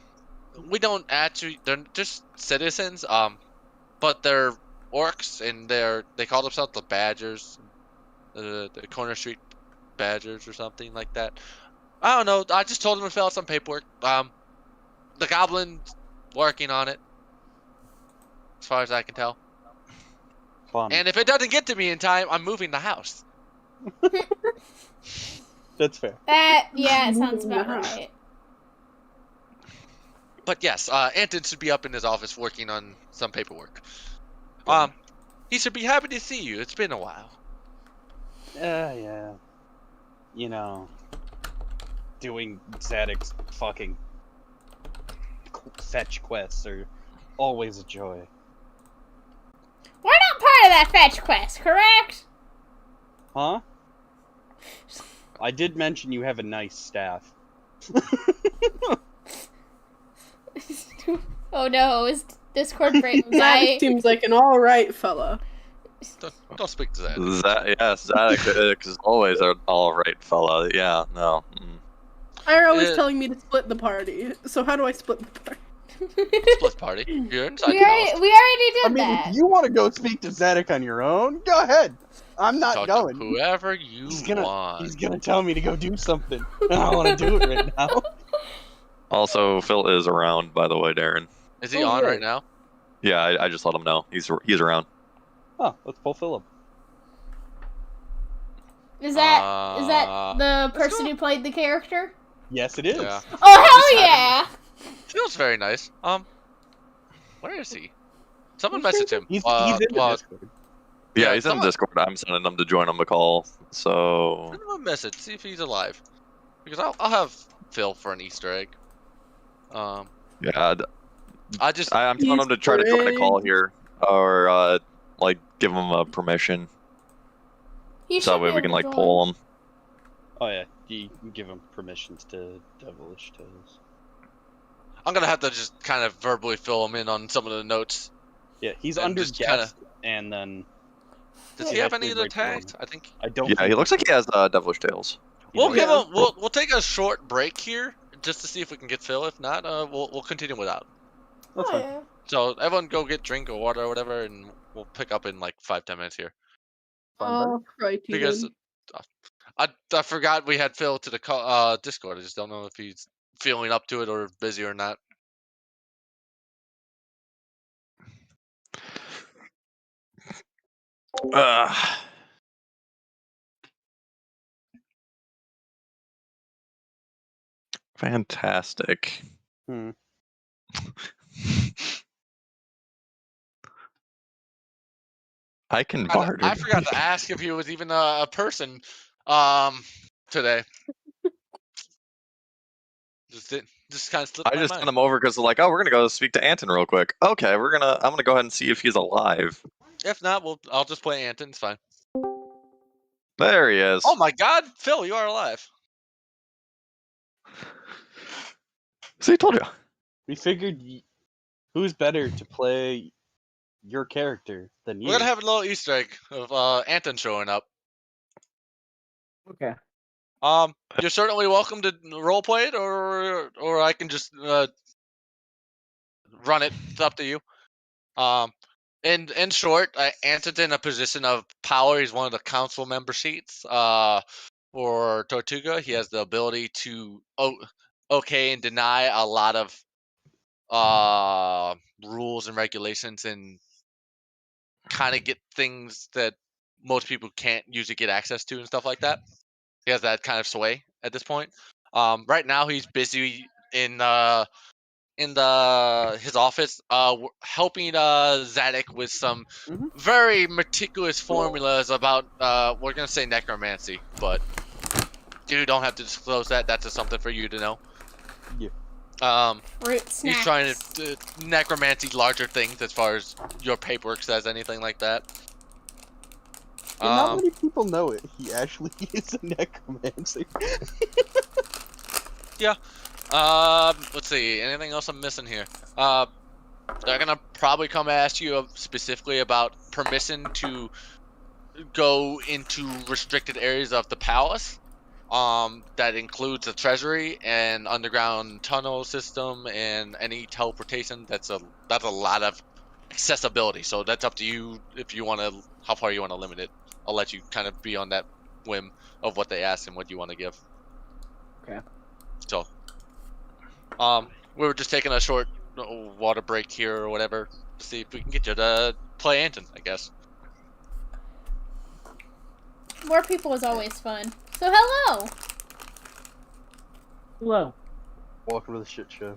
don't actually, they're just citizens. But they're orcs and they call themselves the Badgers, the Corner Street Badgers or something like that. I don't know. I just told them to fill out some paperwork. The goblin's working on it, as far as I can tell. Fun. And if it doesn't get to me in time, I'm moving the house. That's fair. Yeah, it sounds about right. But yes, Anton should be up in his office working on some paperwork. He should be happy to see you. It's been a while. Yeah. You know, doing Zadok's fucking fetch quests are always a joy. We're not part of that fetch quest, correct? Huh? I did mention you have a nice staff. Oh no, is Discord breaking? That seems like an alright fella. Don't speak to that. Zadok is always an alright fella. Yeah, no. They're always telling me to split the party. So how do I split the party? Split party. You're inside we the already house. did I mean, that. if you want to go speak to Zadok on your own, go ahead. I'm not Talk going. to whoever you He's want. gonna tell me to go do something. I don't want to do it right now. Also, Phil is around, by the way, Darren. Is he Oh, on really? right now? Yeah, I just let him know. He's around. Oh, let's pull Philip. Is that the let's person go. who played the character? Yes, it is. Yeah. Oh hell yeah! Feels very nice. Where is he? Someone message him. He's in the Discord. Yeah, Yeah, he's in someone- Discord. I'm sending him to join on the call. So Send him a message. See if he's alive. Because I'll have Phil for an Easter egg. yeah, I'm telling him to try to join a call here, or like give him a permission, He so that should way be we able can to like join. pull him. Oh yeah, you can give him permissions to Devilish Tails. I'm gonna have to just kind of verbally fill him in on some of the notes. Yeah, he's And under just guest, and then Does he Yeah, have actually any of the right below tags? him. I think I don't. Yeah, think he looks like he has Devilish Tails. we'll does. give him. We'll take a short break here just to see if we can get Phil. If not, we'll continue without. That's Oh, fine. yeah. So everyone go get drink or water or whatever, and we'll pick up in like 5-10 minutes here. Oh, righty Because then. I forgot we had Phil to the Discord. I just don't know if he's feeling up to it or busy or not. Fantastic. Hmm. I can I barter. forgot to ask if he was even a person today. Just kind of slipped I my just mind. sent him over because like, oh, we're gonna go speak to Anton real quick. Okay, I'm gonna go ahead and see if he's alive. If not, I'll just play Anton. It's fine. There he is. Oh my God, Phil, you are alive. See, I told you. We figured who's better to play your character than you. We're gonna have a little Easter egg of Anton showing up. Okay. You're certainly welcome to roleplay it, or I can just run it. It's up to you. In short, Anton's in a position of power. He's one of the council member seats. For Tortuga, he has the ability to okay and deny a lot of rules and regulations, and kind of get things that most people can't usually get access to and stuff like that. He has that kind of sway at this point. Right now, he's busy in his office, helping Zadok with some Mhm. very meticulous formulas about we're gonna say necromancy, but you don't have to disclose that. That's just something for you to know. Yeah. Fruit snacks. He's trying to necromancy larger things as far as your paperwork says, anything like that. And not many people know it. He actually is a necromancer. Let's see. Anything else I'm missing here? They're gonna probably come ask you specifically about permission to go into restricted areas of the palace. That includes the treasury and underground tunnel system and any teleportation. That's a lot of accessibility. So that's up to you if you want to, how far you want to limit it. I'll let you kind of be on that whim of what they ask and what you want to give. Okay. So, we were just taking a short water break here or whatever to see if we can get you to play Anton, I guess. More people is always fun. So hello. Hello. Welcome to the shit show.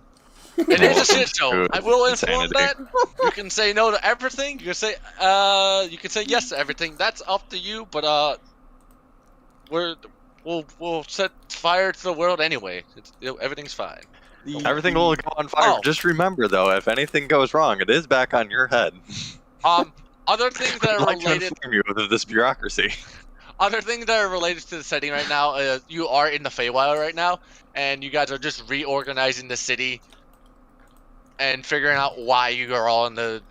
It is a shit show. Good I will inform insanity. that. You can say no to everything. You can say yes to everything. That's up to you. But we'll set fire to the world anyway. Everything's fine. Everything will go on fire. Oh. Just remember, though, if anything goes wrong, it is back on your head. Other things that I'd are like to related. inform you of this bureaucracy. Other things that are related to the setting right now. You are in the Feywild right now, and you guys are just reorganizing the city and figuring out why you are all in the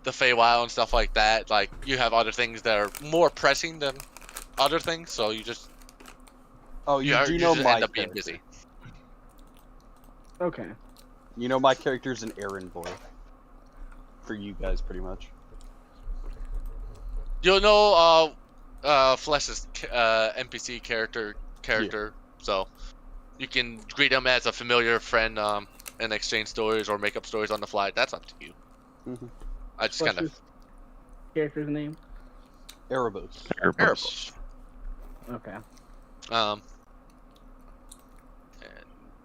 Feywild and stuff like that. Like, you have other things that are more pressing than other things, so you just Oh, you do know just my end up being character. busy. Okay. You know my character's an errand boy. For you guys, pretty much. You'll know Flesh's NPC character, so you can greet him as a familiar friend and exchange stories or make up stories on the fly. That's up to you. Mhm. I just What's kind of his character's name? Erebos. Erebos. Okay. And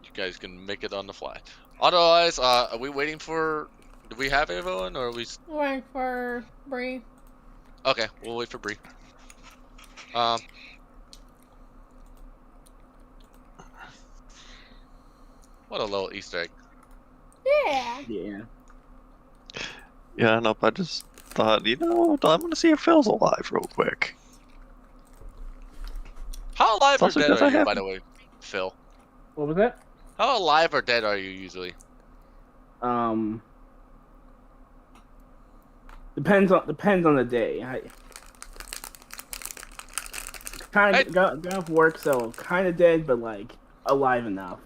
you guys can make it on the fly. Otherwise, are we waiting for? Do we have everyone, or are we? Waiting for Bree. Okay, we'll wait for Bree. What a little Easter egg. Yeah. Yeah. Yeah, nope, I just thought, I'm going to see if Phil's alive real quick. How alive or Also, dead does are I you, have- by the way, Phil? What was that? How alive or dead are you usually? Depends on the day. I kind of got off work, so kind of dead, but like alive enough.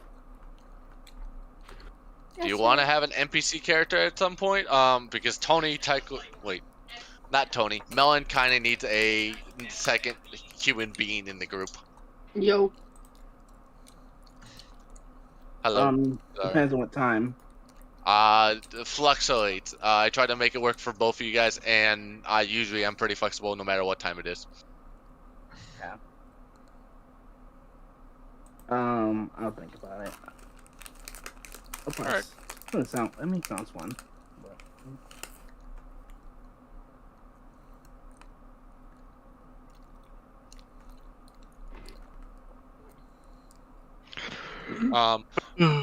Do you want to have an NPC character at some point? Because Melon kind of needs a second human being in the group. Yo. Hello. Depends on what time. Fluctuates. I try to make it work for both of you guys, and I usually am pretty flexible no matter what time it is. Yeah. I'll think about it. Alright. Sounds one.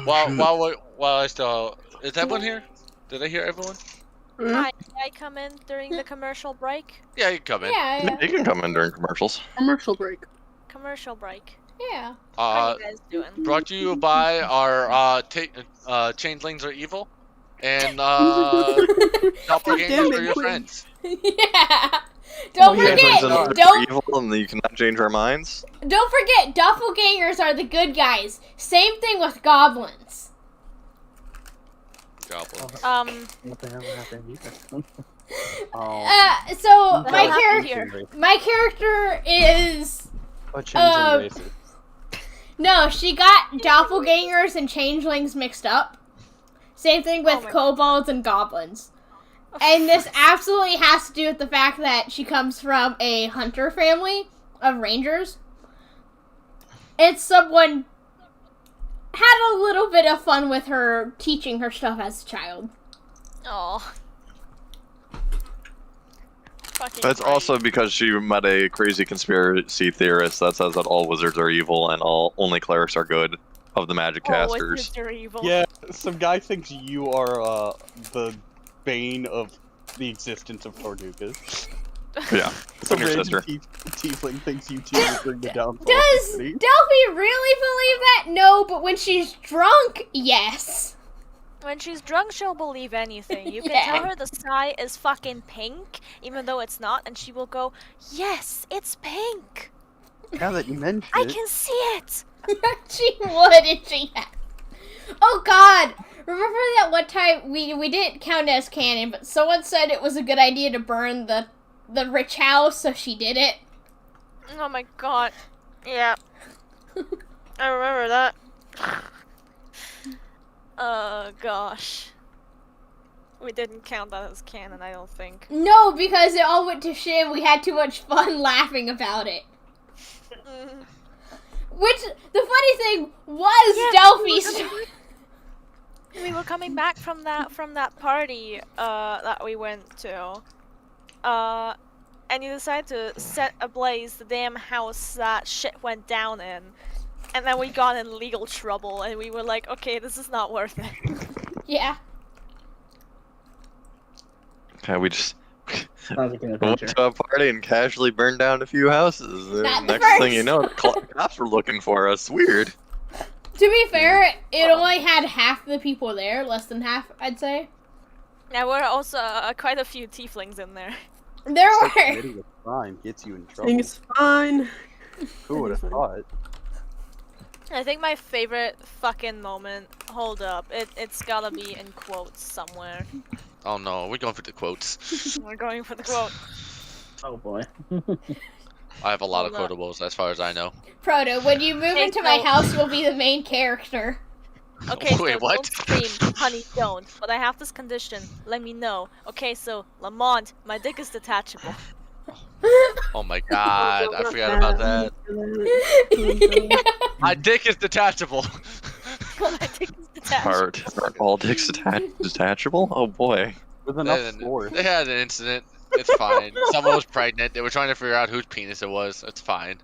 While I still is everyone here? Did I hear everyone? Hi, can I come in during the commercial break? Yeah, you can come in. Yeah. You can come in during commercials. Commercial break. Commercial break. Yeah. How are you guys doing? Brought to you by our changelings are evil, and doppelgangers are your friends. Yeah. Don't yeah, forget. Changelings are Don't evil, and you cannot change our minds. forget. Doppelgangers are the good guys. Same thing with goblins. Goblins. What the hell happened here? Oh, So That's my not character, my character is a changeling racist. no. She got doppelgangers and changelings mixed up. Same thing with Oh my kobolds and goblins. And this absolutely has to do with the fact that she comes from a hunter family of rangers. And someone had a little bit of fun with her teaching her stuff as a child. Oh. Fucking That's great. also because she met a crazy conspiracy theorist that says that all wizards are evil and only clerics are good of the magic Oh, casters. wizards are evil. Yeah, some guy thinks you are the bane of the existence of Tordukas. Yeah, Some and your random sister. tiefling thinks you two will bring the downfall of Does the city. Delphi really believe that? No, but when she's drunk, yes. When she's drunk, she'll believe anything. You can Yeah. tell her the sky is fucking pink, even though it's not, and she will go, "Yes, it's pink. Now that you mention I it, can see it." She would if she had. Oh God! Remember that one time we didn't count it as canon, but someone said it was a good idea to burn the rich house, so she did it. Oh my god. Yeah. I remember that. Oh gosh. We didn't count that as canon, I don't think. No, because it all went to shit. And we had too much fun laughing about it. Mm. Which the funny thing was Yeah, Delphi's. We were coming back from that party that we went to. And you decided to set ablaze the damn house that shit went down in. And then we got in legal trouble and we were like, okay, this is not worth it. Yeah. Okay, we just Sounds like an went adventure. to a party and casually burned down a few houses. And Not the next thing you first. know, the cops were looking for us. Weird. To be fair, it only had half the people there, less than half, I'd say. There were also quite a few tieflings in there. There were. committing a crime gets you in trouble. Things fine. Who would have thought? I think my favorite fucking moment, hold up, it's gotta be in quotes somewhere. Oh no, we're going for the quotes. We're going for the quote. Oh boy. I have a lot of Hold up. quotables as far as I know. Proto, when you move Okay, into my so- house, you'll be the main character. Okay, Wait, so what? don't scream, honey, don't. But I have this condition. Let me know. Okay, so Lamont, my dick is detachable. Oh my god, I forgot about that. My dick is detachable. My dick is detachable. Aren't all dicks detachable? Oh boy. With enough They, force. they had an incident. It's fine. Someone was pregnant. They were trying to figure out whose penis it was. It's fine.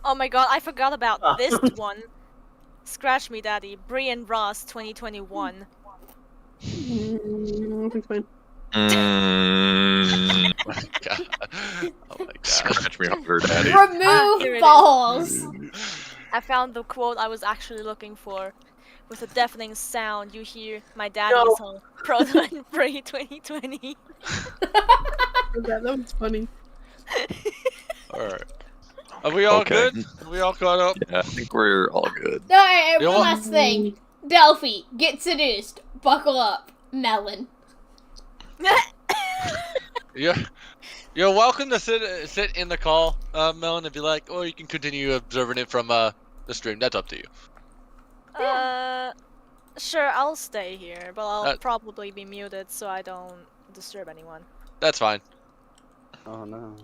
Oh my god, I forgot about Oh. this one. Scratch me, daddy. Brian Ross, 2021. Nothing's fine. Mm, Oh my god. Oh my god. scratch me harder, daddy. here Remove it is. balls. I found the quote I was actually looking for. With a deafening sound, you hear my daddy's No. home. Proto and Bray 2020. That was funny. Alright. Are we all Okay. good? Are we all caught up? Yeah, I think we're all good. Alright, You know one what? last thing. Delphi, get seduced. Buckle up. Melon. You're welcome to sit in the call, Melon, if you like, or you can continue observing it from the stream. That's up to you. Sure, I'll stay here, but I'll Uh, probably be muted so I don't disturb anyone. That's fine. Oh no.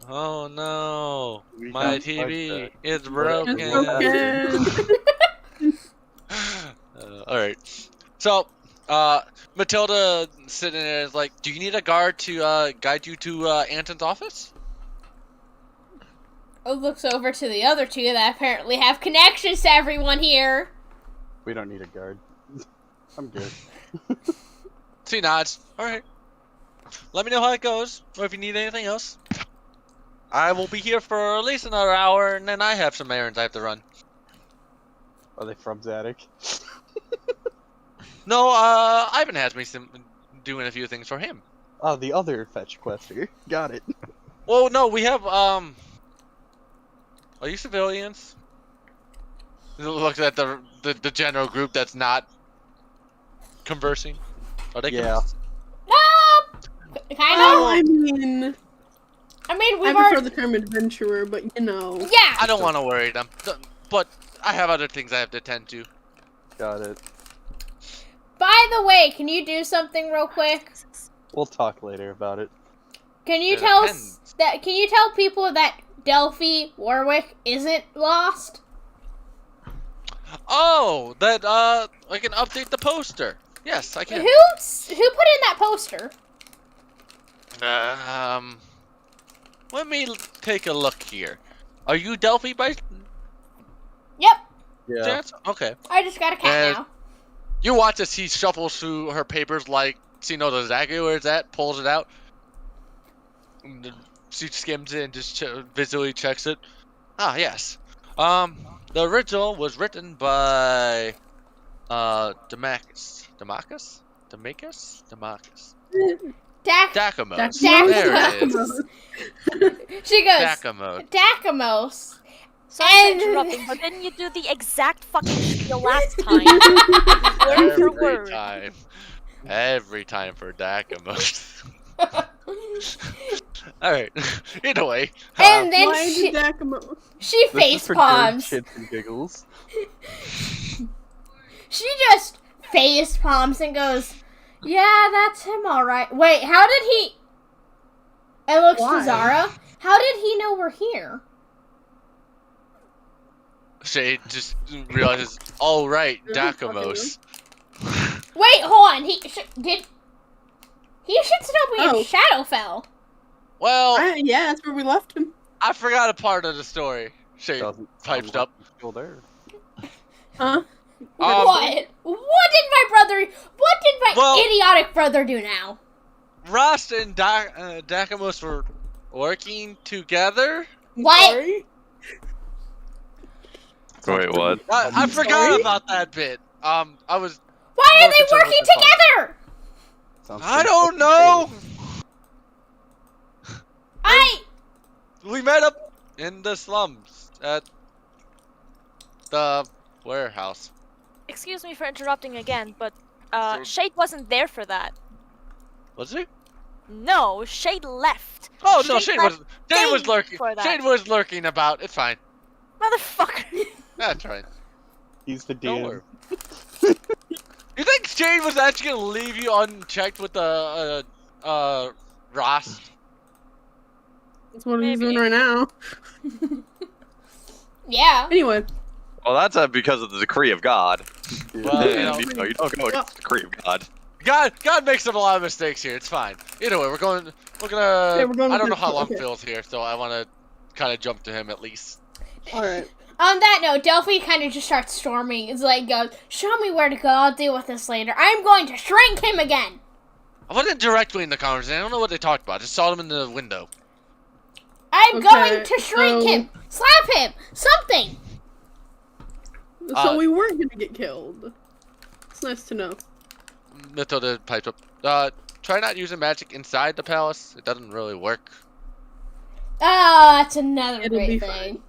Oh no, We my don't TV like is It's broken. broken. Alright. So, Matilda sitting there is like, do you need a guard to guide you to Anton's office? Looks over to the other two that apparently have connections to everyone here. We don't need a guard. I'm good. She nods. Alright. Let me know how it goes, or if you need anything else. I will be here for at least another hour, and then I have some errands I have to run. Are they from Zadok? No, Ivan has me doing a few things for him. Oh, the other fetch quester. Got it. Well, no, we have, are you civilians? Looks at the general group that's not conversing. Are they? Yeah. Kind Oh, of. I mean, I mean, I we've prefer already. the term adventurer, but you know. Yeah. I don't want to worry them, but I have other things I have to tend to. Got it. By the way, can you do something real quick? We'll talk later about it. Can you It tell depends. Can you tell people that Delphi Warwick isn't lost? Oh, that I can update the poster. Yes, I Who can. put in that poster? Let me take a look here. Are you Delphi by Yep, Yeah. chance? Okay. I just got a cat Uh, now. You watch as he shuffles through her papers like she knows exactly where it's at, pulls it out. And then she skims it and just visually checks it. Ah, yes. The original was written by Demacus. Dacamos. There it is. She goes, Dacamos. Dacamos. Sorry for And- interrupting, but didn't you do the exact fucking spiel last time? Word for word. Every time for Dacamos. Alright. Either way. And then Why she did Dakamo? she This face is for palms. shits and giggles. She just face palms and goes, "Yeah, that's him, all right." Wait, how did he? And looks Why? to Zara. How did he know we're here? Shade just realizes, oh right, Dacamos. Wait, hold on. He should still be in Oh. Shadowfell. Well, Yeah, that's where we left him. I forgot a part of the story. Shade Doesn't pipes sound up. like he's still there. Huh? What? What did my Well- idiotic brother do now? Rust and Dacamos were working together. What? Sorry? Wait, what? I forgot sorry? about that bit. I was. Why are More they concerned working with the part. together? Sounds I pretty don't fucking know. I We met up in the slums at the warehouse. Excuse me for interrupting again, but Shade wasn't there for that. Was he? No, Shade left. Oh no, Shade Shade was. Shade was stayed lurking. for that. Shade was lurking about. It's fine. Motherfucker. That's right. He's the Don't DM. worry. You think Shade was actually gonna leave you unchecked with the Ross? That's what he's Maybe. doing right now. yeah. Anyway, Well, that's because of the decree of God. Well, you know, And, you don't go against the decree of God. God makes a lot of mistakes here. It's fine. Either way, we're gonna. Yeah, we're going I don't with know how this- long okay. Phil's here, so I want to kind of jump to him at least. alright. On that note, Delphi kind of just starts storming. It's like, goes, "Show me where to go. I'll deal with this later. I'm going to shrink him again." I wasn't directly in the conversation. I don't know what they talked about. I just saw them in the window. I'm Okay, going to shrink so- him, slap him, something. So we weren't gonna get killed. It's nice to know. Matilda piped up. Try not using magic inside the palace. It doesn't really work. Oh, that's another It'll great be thing.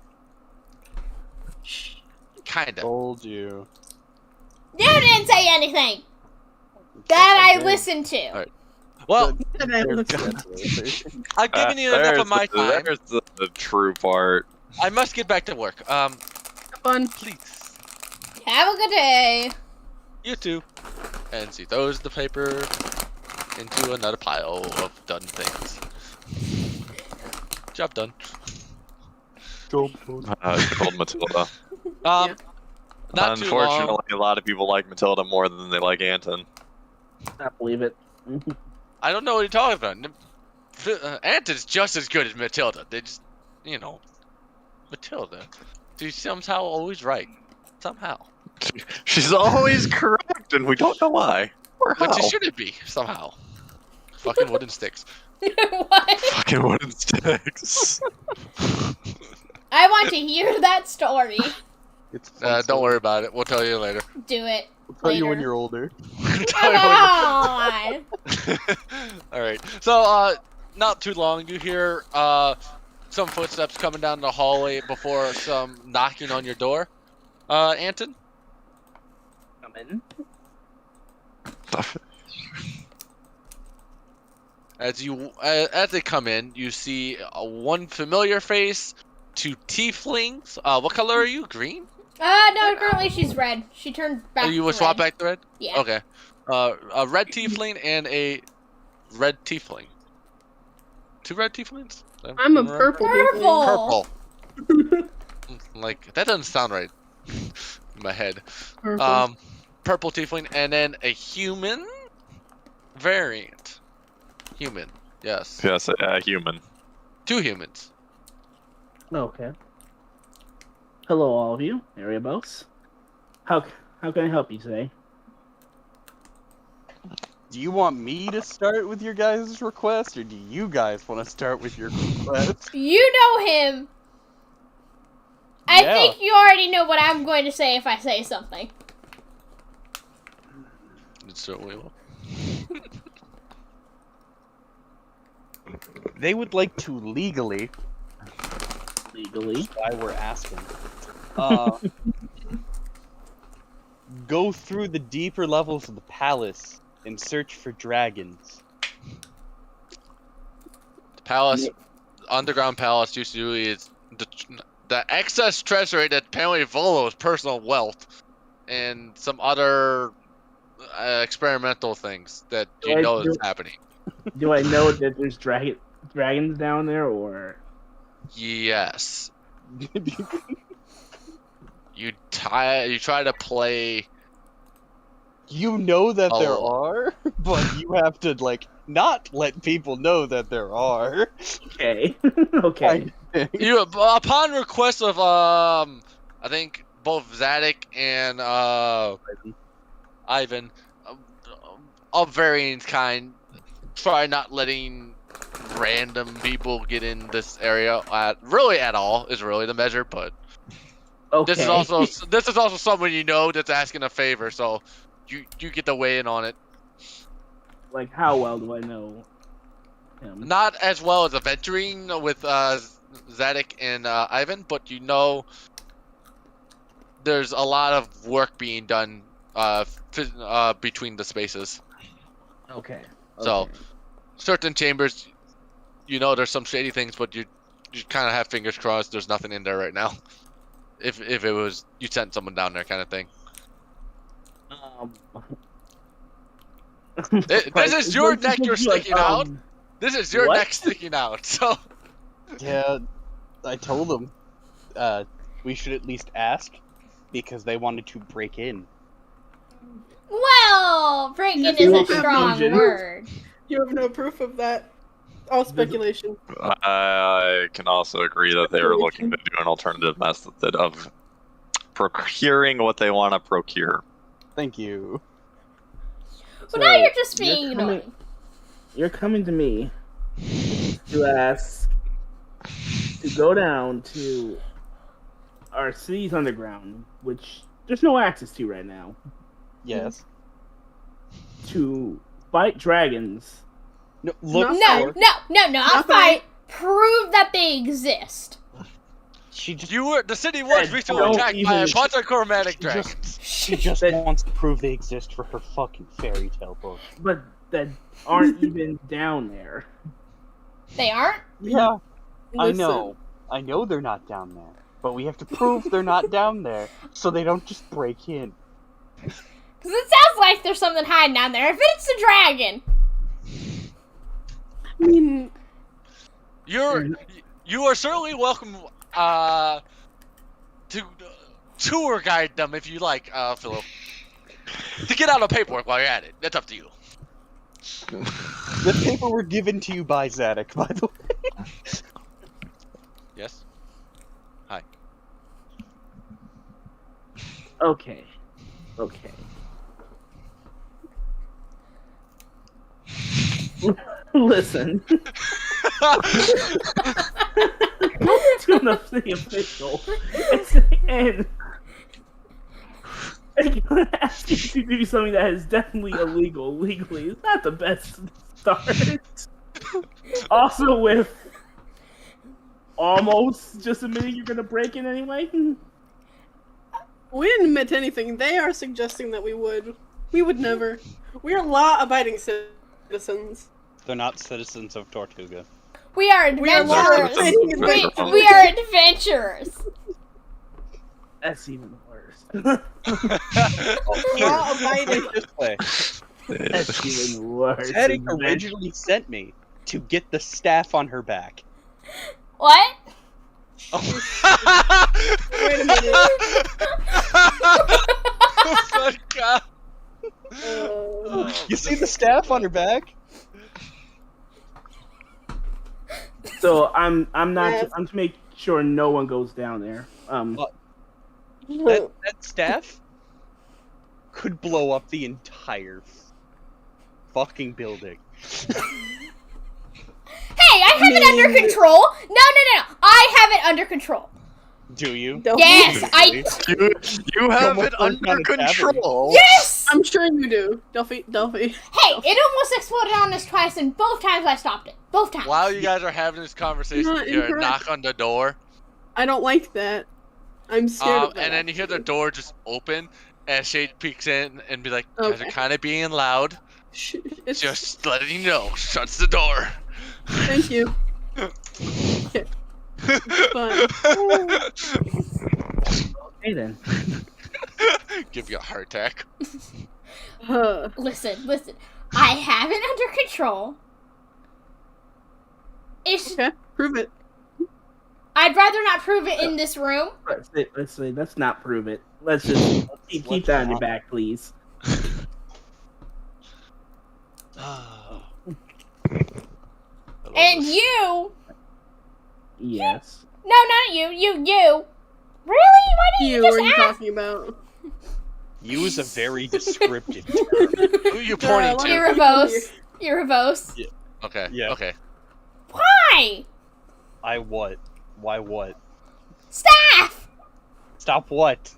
Kinda. Told you. You didn't say anything that I did. listened to. Alright. Well, And I There's listened. the I've given you enough of my time. There's the true part. I must get back to work. Fun. Please. Have a good day. You too. And she throws the paper into another pile of done things. Job done. Job. Called Matilda. Not too long. Unfortunately, a lot of people like Matilda more than they like Anton. I believe it. I don't know what you're talking about. Anton's just as good as Matilda. They just, Matilda. She's somehow always right. Somehow. She's always correct, and we don't know why. Or how. But she shouldn't be, somehow. Fucking wooden sticks. What? Fucking wooden sticks. I want to hear that story. It's a fun Don't story. worry about it. We'll tell you later. Do it. I'll tell you when later. you're older. Tell you when Come on. Alright. So, not too long. You hear some footsteps coming down the hallway before some knocking on your door. Anton? Come in. As they come in, you see one familiar face, 2 tieflings. What color are you? Green? No, currently she's red. She turned back Oh, you to would swap red. back to red? Yeah. Okay. A red tiefling and a red tiefling. 2 red tieflings? I'm a purple. Purple! Purple. Like, that doesn't sound right in my head. Purple. Purple tiefling, and then a human variant. Human, yes. Yes, human. 2 humans. Okay. Hello, all of you. Area boss. How can I help you today? Do you want me to start with your guys' request, or do you guys want to start with your request? You know him! I Yeah. think you already know what I'm going to say if I say something. It certainly will. They would like to legally, Legally. why we're asking, go through the deeper levels of the palace and search for dragons. The palace, underground palace, usually is the excess treasury that apparently Volo's personal wealth, and some other experimental things that you know is happening. Do I know that there's dragons down there, or? Yes. You try to play. You know that there Oh. are, but you have to, like, not let people know that there are. Okay. Okay. You upon request of I think both Zadok and Ivan, of varying kind, try not letting random people get in this area at all is really the measure, but Okay. this is also someone you know that's asking a favor, so you get to weigh in on it. Like, how well do I know him? Not as well as adventuring with Zadok and Ivan, but you know there's a lot of work being done between the spaces. Okay. So certain chambers, you know there's some shady things, but you kind of have fingers crossed there's nothing in there right now. If it was you sent someone down there kind of thing. This is your neck you're sticking out. This is your what? neck sticking out. So Yeah, I told them we should at least ask because they wanted to break in. Well, breaking is a You- strong you- word. You have no proof of that. All speculation. I can also agree that they are looking to do an alternative method of procuring what they want to procure. Thank you. But now you're just being coming- annoying. You're coming to me to ask to go down to our city's underground, which there's no access to right now, Yes. to fight dragons. No, look No, for. Not fight. Prove that they exist. She just the city was Hey, recently don't attacked by a even- bunch of chromatic She dragons. she just That- wants to prove they exist for her fucking fairy tale book. But that aren't even down there. They aren't? Yeah, I Listen, know they're not down there, but we have to prove they're not down there so they don't just break in. Because it sounds like there's something hiding down there. If it's a dragon. I mean, You are certainly welcome to tour guide them if you like, Philip. To get out of paperwork while you're at it. That's up to you. The paper were given to you by Zadok, by the way. Yes? Hi. Okay. Listen. To the city official. And I'm gonna ask you to do something that is definitely illegal. Legally, it's not the best start. Also, with almost just admitting you're gonna break in anyway. we didn't admit to anything. They are suggesting that we would. We would never. We are law-abiding citizens. They're not citizens of Tortuga. We are We are adventurers. law-abiding We are adventurers. That's even worse. Law-abiding. This way. That's even worse. Zedek originally sent me to get the staff on her back. What? Wait a minute. Oh my god. You see the staff on her back? So I'm not. Yes. I'm to make sure no one goes down there. That staff could blow up the entire fucking building. Hey, I have it under control. No. I have it under control. Do you? Don't Yes, be- I. You have Almost it learned how under to tap it. control. Yes. I'm sure you do. Delphi. Hey, it almost exploded on us twice, and both times I stopped it. Both times. While you guys are having this conversation, Not you hear a incorrect. knock on the door. I don't like that. I'm scared of that. And then you hear the door just open, and Shade peeks in and be like, "You guys are Okay. kind of being loud. It's Just letting you know." Shuts the door. Thank you. Okay. Fine. Okay then. Give you a heart attack. Listen. I have it under control. It's. Okay. Prove it. I'd rather not prove it in this room. Let's not prove it. Let's just keep that on your back, please. And you. Yes. No, not you. You. Really? Why didn't you What just are you ask? talking about? You is a very descriptive term. Who are you pointing to? Irrevose. Okay. Yeah. Okay. Why? I what? Why what? Staff. Stop what?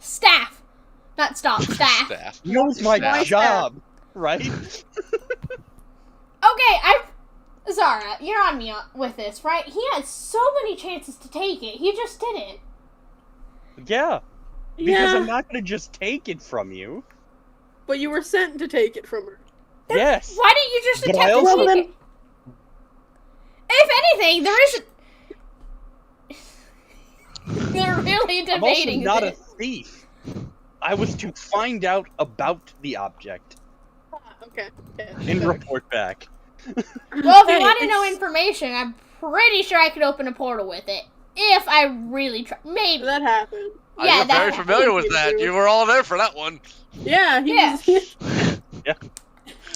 Staff. Not stop. Staff. Staff. You know it's my Staff. job, right? Okay, Zara, you're on me with this, right? He had so many chances to take it. He just didn't. Yeah. Because I'm not gonna just take it from you. But you were sent to take it from her. Yes. Why didn't you just But attempt I to also- take it? If anything, they're really I'm also debating not a this. thief. I was to find out about the object Okay. and report back. Well, if you Hey, want to know it's- information, I'm pretty sure I could open a portal with it. If I really try. Maybe. That happened. Yeah, You're very that- familiar with that. You were all there for that one. Yeah. Yeah.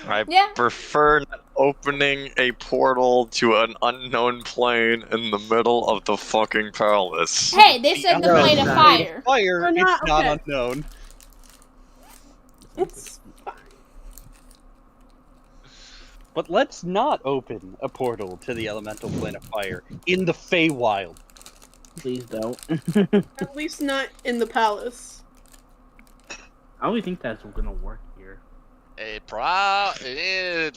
I Yeah. prefer not opening a portal to an unknown plane in the middle of the fucking palace. Hey, they said the No, plane of no. fire. Fire, We're it's not- not okay. unknown. It's fine. But let's not open a portal to the elemental plane of fire in the Feywild. Please don't. At least not in the palace. I don't think that's gonna work here. It's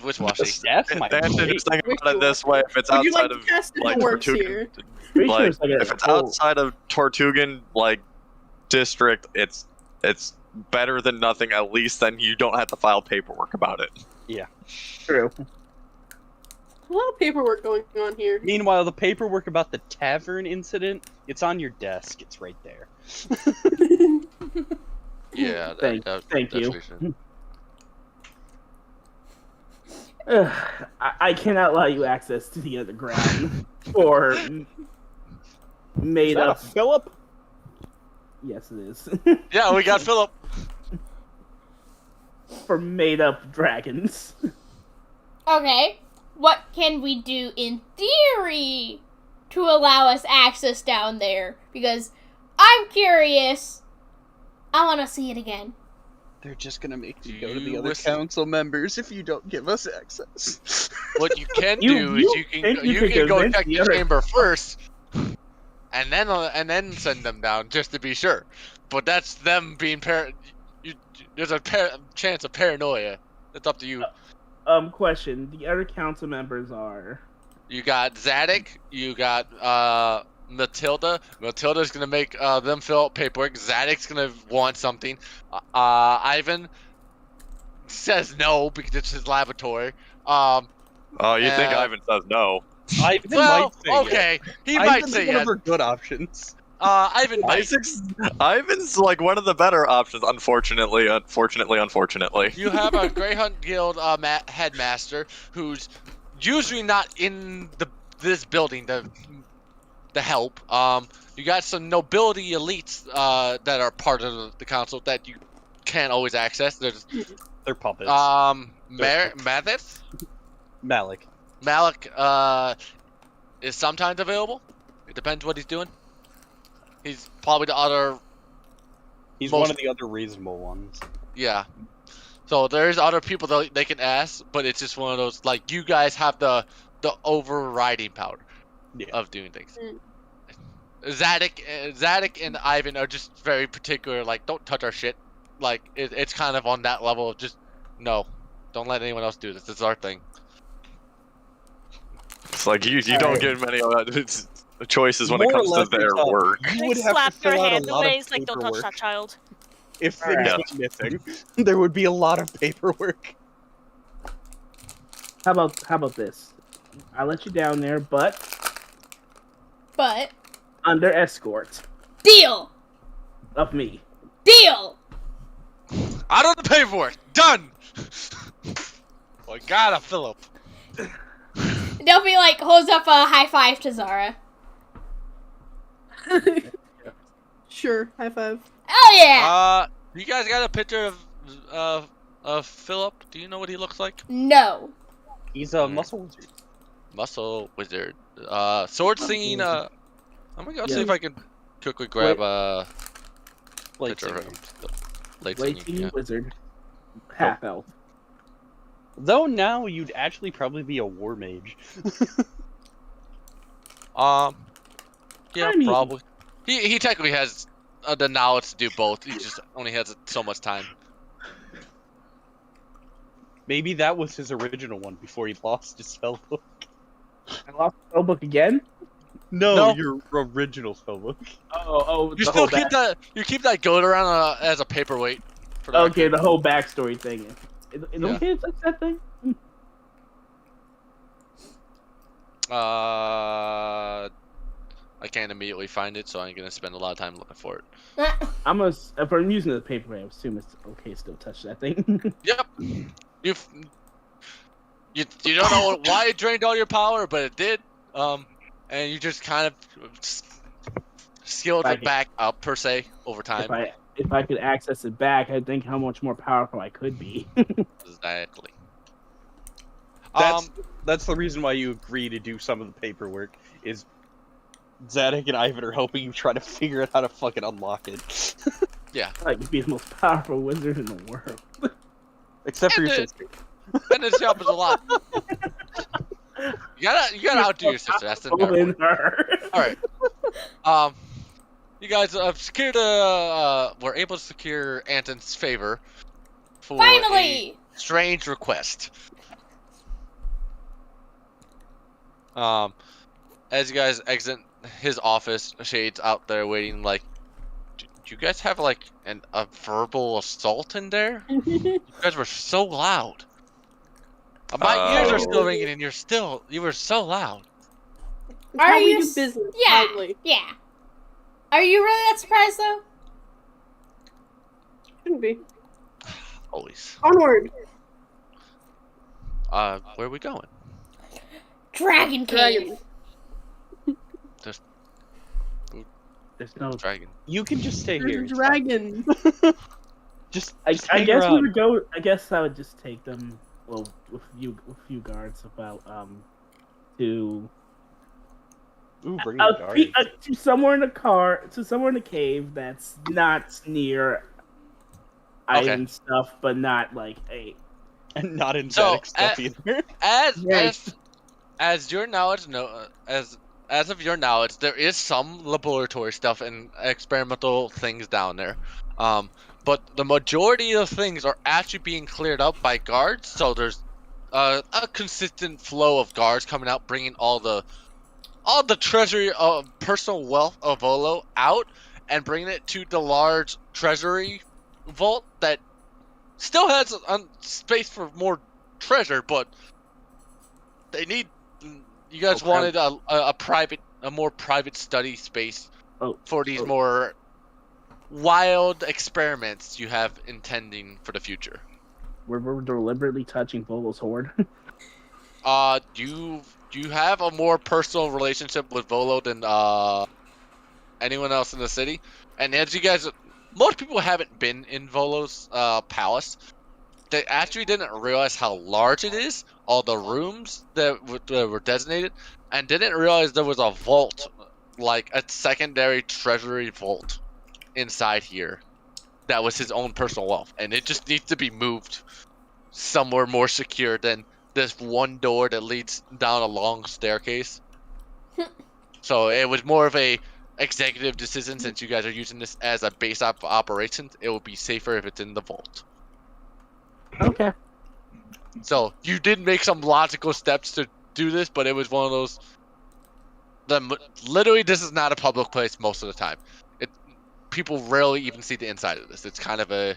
wishy-washy. That's my That's great. interesting about it this way. If it's Would you outside like of to test if like it works Tortugan, here? Pretty sure like it's like if it's whole- outside of Tortugan like district, it's better than nothing. At least then you don't have to file paperwork about it. True. A lot of paperwork going on here. Meanwhile, the paperwork about the tavern incident, it's on your desk. It's right there. Yeah. Thank you. definitely should. I cannot allow you access to the underground or made Is that a up. Philip? Yes, it is. Yeah, we got Philip. For made up dragons. Okay, what can we do in theory to allow us access down there? Because I'm curious. I want to see it again. They're just gonna make you go to You the other listen. council members if you don't give us access. What you can You- do is you you can think you could go convince check the the other- chamber first, and then send them down just to be sure. But that's them being there's a chance of paranoia. It's up to you. Question. The other council members are. You got Zadok. You got Matilda. Matilda's gonna make them fill out paperwork. Zadok's gonna want something. Ivan. says no because it's his laboratory. Oh, you think Uh, Ivan says no? Ivan Well, might say yes. okay, he might Ivan's say one yes. of our good options. Ivan might. Ivan's like one of the better options. Unfortunately. You have a Grey Hunt Guild headmaster who's usually not in this building. The help. You got some nobility elites that are part of the council that you can't always access. There's They're puppets. Mathis? Malik. Malik is sometimes available. It depends what he's doing. He's probably the other. He's most- one of the other reasonable ones. Yeah. So there's other people that they can ask, but it's just one of those like you guys have the overriding power Yeah. of doing things. Mm. Zadok and Ivan are just very particular. Like, don't touch our shit. Like, it's kind of on that level of just no, don't let anyone else do this. This is our thing. It's like you don't get many choices when it More or comes to less, their it's, work. You They would have to slap their fill out a hand lot away. of It's like, don't touch paperwork that child. if things Alright. went missing. There would be a lot of paperwork. How about this? I let you down there, but But under escort deal, of me. deal. Out of the paperwork. Done. I got Philip. Delphi like holds up a high five to Zara. Sure, high five. Oh yeah. You guys got a picture of Philip? Do you know what he looks like? No. He's a muscle wizard. Muscle wizard. Sword singing. I'm gonna go see Yeah. if I can quickly grab a Like, picture of him. Late Late singing. Yeah. wizard, half elf. Though now you'd actually probably be a war mage. Yeah, I mean- probably. He technically has the knowledge to do both. He just only has so much time. Maybe that was his original one before he lost his spellbook. I lost the spellbook again. No, your original spellbook. Oh, You the still whole keep that goat around as a paperweight. For that. Okay, the whole backstory thing. Don't Yeah. kids like that thing? I can't immediately find it, so I'm gonna spend a lot of time looking for it. If I'm using the paper, I assume it's okay to still touch that thing. Yep. You don't know why it drained all your power, but it did. And you just kind of scaled it back up per se over time. if I could access it back, I'd think how much more powerful I could be. Exactly. That's the reason why you agree to do some of the paperwork. Is Zadok and Ivan are helping you try to figure out how to fucking unlock it. I could be the most powerful wizard in the world. Except for your And sister. And this happens a lot. You gotta outdo your sister. That's the important. All right. You guys have secured were able to secure Anton's favor for Finally. a strange request. As you guys exit his office, Shade's out there waiting. Like, do you guys have like a verbal assault in there? You guys were so loud. My ears are still ringing, and you were so loud. Are How we you do s- business? Yeah. Loudly. Yeah. Are you really that surprised though? Shouldn't be. Always. Onward. Where are we going? Dragon Cave. Dragon. There's no. Dragon. You can just stay There's here. a it's fine. dragon. Just I hang guess we around. would go. I guess I would just take them. Well, with few guards about to Ooh, bring the guard. to somewhere in the car, to somewhere in the cave that's not near Okay. item stuff, but not like a. And not in So, Zadok stuff either. As your knowledge as of your knowledge, there is some laboratory stuff and experimental things down there. But the majority of things are actually being cleared up by guards, so there's a consistent flow of guards coming out, bringing all the treasury of personal wealth of Volo out and bringing it to the large treasury vault that still has space for more treasure, but they need. You guys Okay. wanted a more private study space for these more wild experiments you have intending for the future. We're deliberately touching Volo's hoard. Do you have a more personal relationship with Volo than anyone else in the city? And as you guys, most people haven't been in Volo's palace. They actually didn't realize how large it is, all the rooms that were designated, and didn't realize there was a vault, like a secondary treasury vault inside here. That was his own personal wealth, and it just needs to be moved somewhere more secure than this one door that leads down a long staircase. So it was more of a executive decision, since you guys are using this as a base operation. It will be safer if it's in the vault. Okay. So you did make some logical steps to do this, but it was one of those. Literally, this is not a public place most of the time. People rarely even see the inside of this. It's kind of the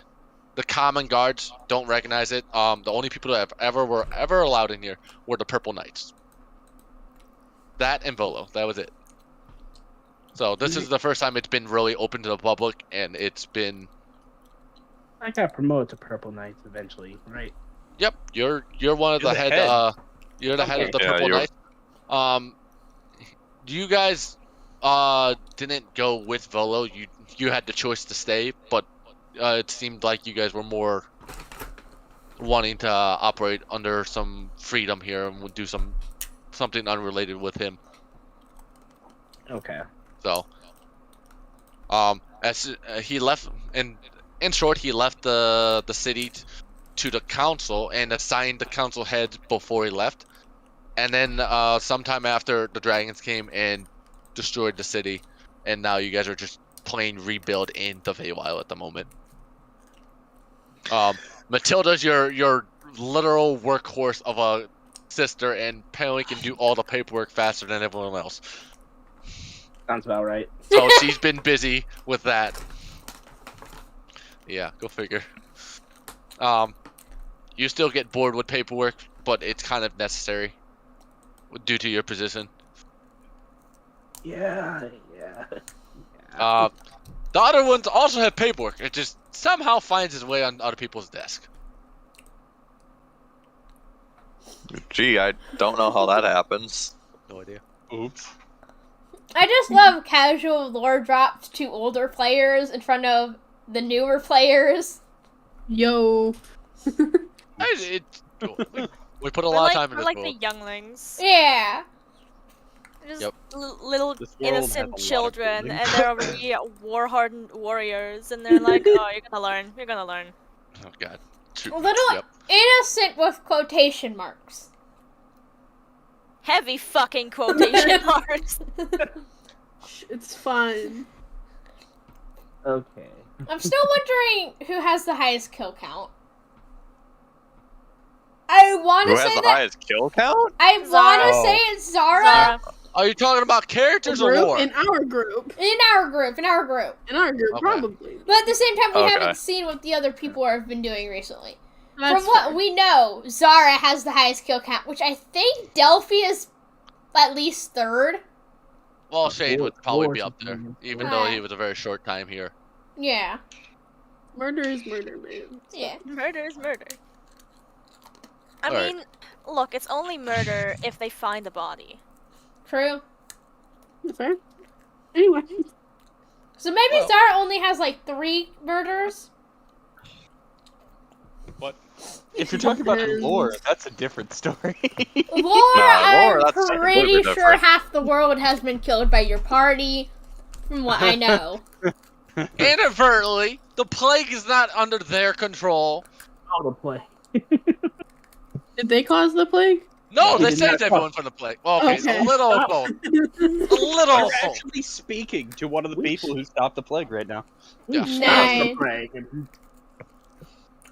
common guards don't recognize it. The only people that were ever allowed in here were the Purple Knights. That and Volo. That was it. So this is the first time it's been really open to the public, and it's been. I got promoted to Purple Knights eventually, right? Yep, you're one of the head. You're the head of the Purple Knights. You guys didn't go with Volo. You had the choice to stay, but it seemed like you guys were more wanting to operate under some freedom here and would do something unrelated with him. Okay. So, as he left, in short, he left the city to the council and assigned the council heads before he left. And then sometime after, the dragons came and destroyed the city, and now you guys are just playing rebuild in the Feywild at the moment. Matilda's your literal workhorse of a sister, and apparently can do all the paperwork faster than everyone else. Sounds about right. So she's been busy with that. Yeah, go figure. You still get bored with paperwork, but it's kind of necessary due to your position. Yeah. The other ones also have paperwork. It just somehow finds its way on other people's desk. Gee, I don't know how that happens. No idea. Oops. I just love casual lore drops to older players in front of the newer players. Yo. We put a lot of time in we're this like world. the younglings. Yeah. Just Yep. Little This world has a lot innocent of children, feelings. and they're already war-hardened warriors, and they're like, "Oh, you're gonna learn. You're gonna learn." Oh god. Little Yep. innocent with quotation marks. Heavy fucking quotation marks. It's fun. Okay. I'm still wondering who has the highest kill count. I want Who to has say the that. highest kill count? I want Zara. to say it's Zara. Zara. Are you talking about characters or Group, lore? in our group. In our group, Okay. Probably. But at the same time, we Okay. haven't seen what the other people have been doing recently. That's From what fair. we know, Zara has the highest kill count, which I think Delphi is at least third. Well, Shade would probably be up there, Lore. even though he was a very short time here. Yeah. Murder is murder, man. Yeah. Murder is murder. I Alright. mean, look, it's only murder if they find a body. True. Fair. Anyway. So maybe Well. Zara only has like 3 murders? If you're talking about Depends. lore, that's a different story. Lore, lore, I'm that's pretty completely sure different. half the world has been killed by your party, from what I know. Inadvertently, the plague is not under their control. How to play. Did they cause the plague? No, He they did saved not everyone from the plague. Well, okay, Okay. a little hope. A little We're hope. actually speaking to one of the people who stopped the plague right now. Yeah. Nice.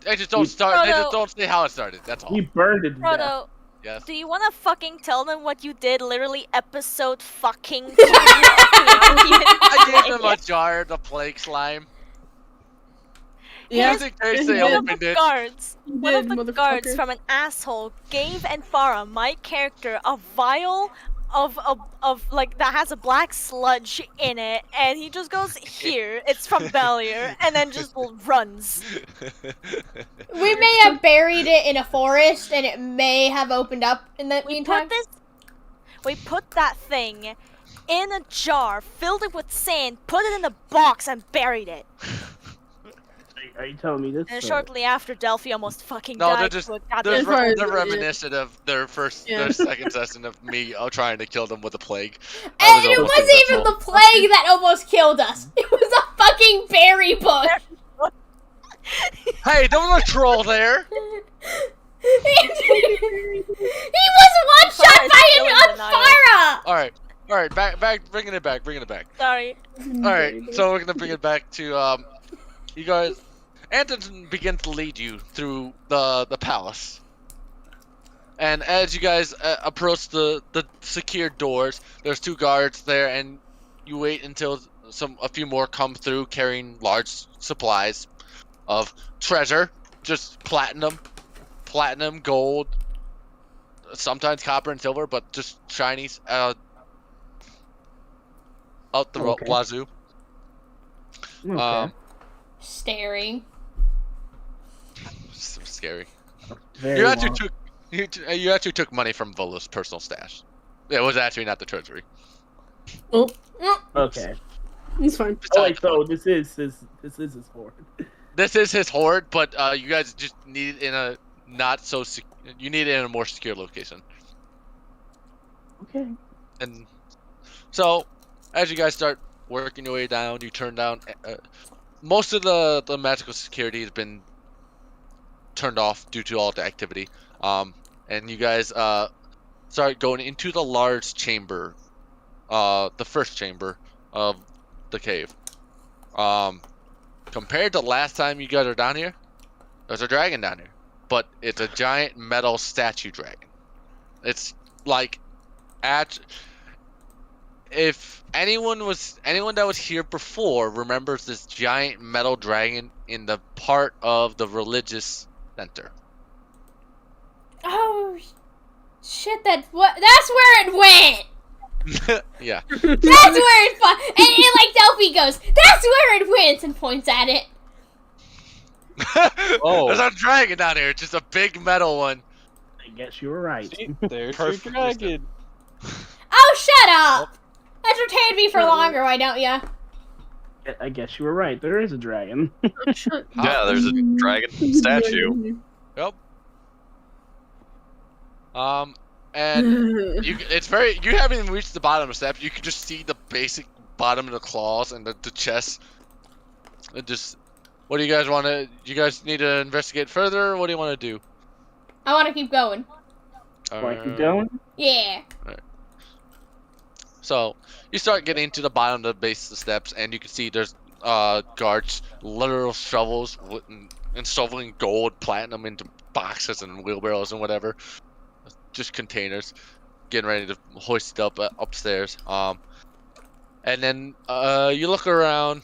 They just don't start. They Frodo. just don't say how it started. That's all. We burned it to death. Frodo, Yes. do you wanna fucking tell them what you did literally episode fucking 2 of the I gave them a jar of the plague slime. Yeah. Just in case they Yeah. One of opened the it. guards, You one of did, the guards motherfucker. from an asshole gave Enfara, my character, a vial of like that has a black sludge in it, and he just goes, "Here, it's from Bellier," and then just runs. We may have buried it in a forest, and it may have opened up in the meantime. We put that thing in a jar, filled it with sand, put it in a box, and buried it. Are you telling me this? And or- shortly after, Delphi almost fucking No, they're died. just to a they're, goddamn As far as- they're yeah. reminiscent of their second session of me trying to kill them with a plague. I And it almost wasn't even successful. the plague that almost killed us. It was a fucking berry bush. Hey, don't let a troll there. He was one shot by still in an denial. Unfara. All right, back, bringing it back. Sorry. All right, so we're gonna bring it back to you guys. Anton begins to lead you through the palace, and as you guys approach the secured doors, there's 2 guards there, and you wait until a few more come through carrying large supplies of treasure, just platinum, gold, sometimes copper and silver, but just shinies out the Okay. wazoo. Okay. Staring. So scary. Very You actually well. you actually took money from Vola's personal stash. It was actually not the treasury. Oh, Okay. it's fine. Oh wait, so this is his hoard. This is his hoard, but you guys just need it in a you need it in a more secure location. Okay. And so, as you guys start working your way down, you turn down. Most of the magical security has been turned off due to all the activity. And you guys start going into the large chamber, the first chamber of the cave. Compared to last time you guys are down here, there's a dragon down here, but it's a giant metal statue dragon. It's like if anyone that was here before remembers this giant metal dragon in the part of the religious center. Oh, shit! That's where it went. Yeah. That's where it and like Delphi goes. That's where it went and points at it. Oh. There's a dragon down here, just a big metal one. I guess you were right. See, there's your Perfect dragon. Oh, shut up! Entertain me for longer, why don't ya? I guess you were right. There is a dragon. Yeah, there's a dragon statue. Yep. And you haven't even reached the bottom of the steps. You can just see the basic bottom of the claws and the chest. It just, what do you guys want to? You guys need to investigate further? Or what do you want to do? I want to keep going. Like you going? Yeah. So you start getting to the bottom of the base of the steps, and you can see there's guards, literal shovels, and shoveling gold, platinum into boxes and wheelbarrows and whatever. Just containers, getting ready to hoist it up upstairs. And then you look around.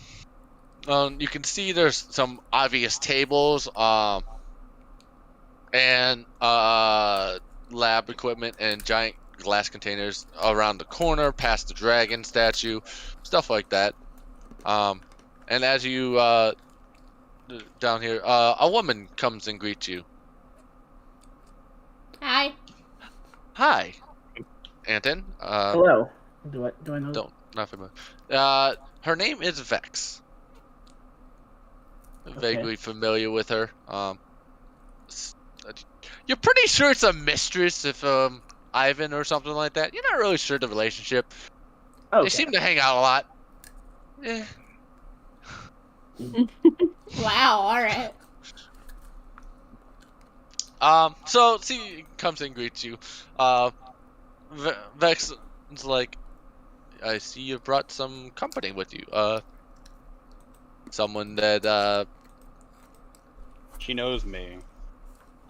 You can see there's some obvious tables, and lab equipment and giant glass containers around the corner, past the dragon statue, stuff like that. And as you down here, a woman comes and greets you. Hi. Hi, Anton. Hello. Do I know? Not familiar. Her name is Vex. Vaguely familiar with her. You're pretty sure it's a mistress, if Ivan or something like that. You're not really sure the relationship. Okay. They seem to hang out a lot. Eh. Wow. All right. So she comes and greets you. Vex is like, I see you brought some company with you. Someone that She knows me.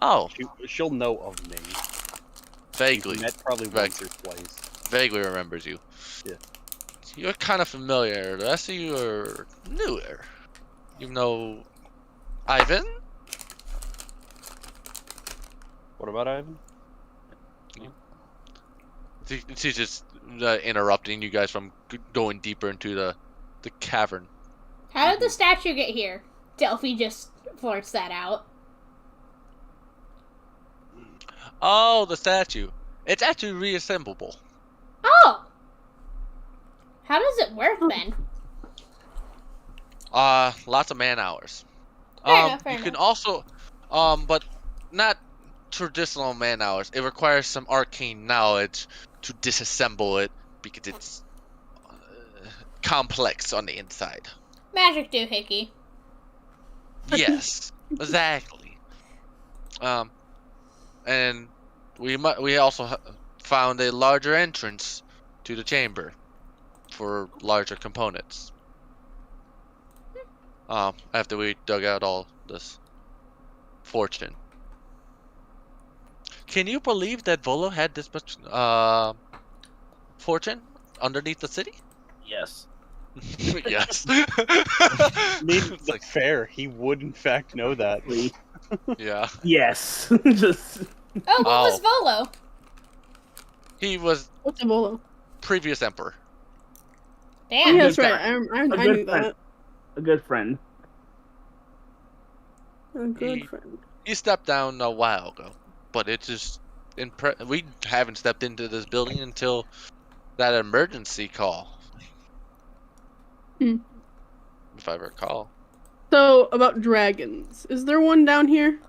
oh, She'll know of me. vaguely, Met probably once or twice. vaguely remembers you. Yeah. You're kind of familiar. The rest of you are newer. You know, Ivan? What about Ivan? She's just interrupting you guys from going deeper into the cavern. How did the statue get here? Delphi just flirts that out. Oh, the statue. It's actually reassemblable. Oh! How does it work then? Lots of man hours. Fair You can enough. also, but not traditional man hours. It requires some arcane knowledge to disassemble it because it's complex on the inside. Magic doohickey. Yes, exactly. And we also found a larger entrance to the chamber for larger components. After we dug out all this fortune. Can you believe that Volo had this much fortune underneath the city? Yes. Yes. I mean, It's the like, fair, he would in fact know that. yeah. Yes. Just Oh, what was Volo? He was What's a bolo? previous emperor. Oh, Damn. yeah, that's right. friend. I A knew good friend. that. a good friend. A good He- friend. He stepped down a while ago, but it's just we haven't stepped into this building until that emergency call. Hmm. If I recall. So, about dragons. Is there one down here?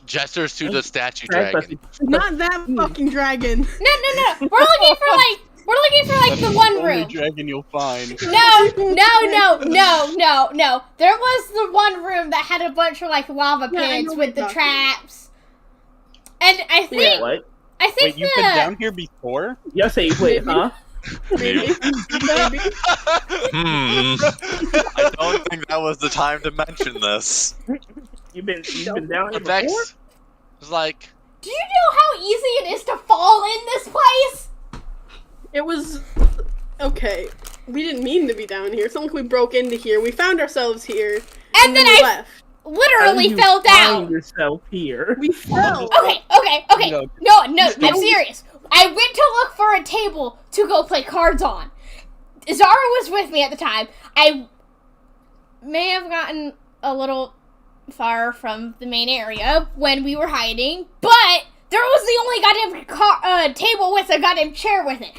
Gestures to the statue Right, dragon. Not that fucking dragon. No. We're looking for like the one Only room. dragon you'll find. No. There was the one room that had a bunch of like lava Yeah, I pits know with the what you're talking traps. And I think Yeah. What? I think Wait, you've been down here before? Yes, hey, wait, huh? Maybe. Maybe. I don't think that was the time to mention this. You've been down here before? Vex was like, do you know how easy it is to fall in this place? It was okay. We didn't mean to be down here. It's not like we broke into here. We found ourselves here, And then we I left. literally How did you fell down. find yourself here. We fell. Okay. No. No, I'm serious. I went to look for a table to go play cards on. Zara was with me at the time. I may have gotten a little far from the main area when we were hiding, but there was the only goddamn table with a goddamn chair with it.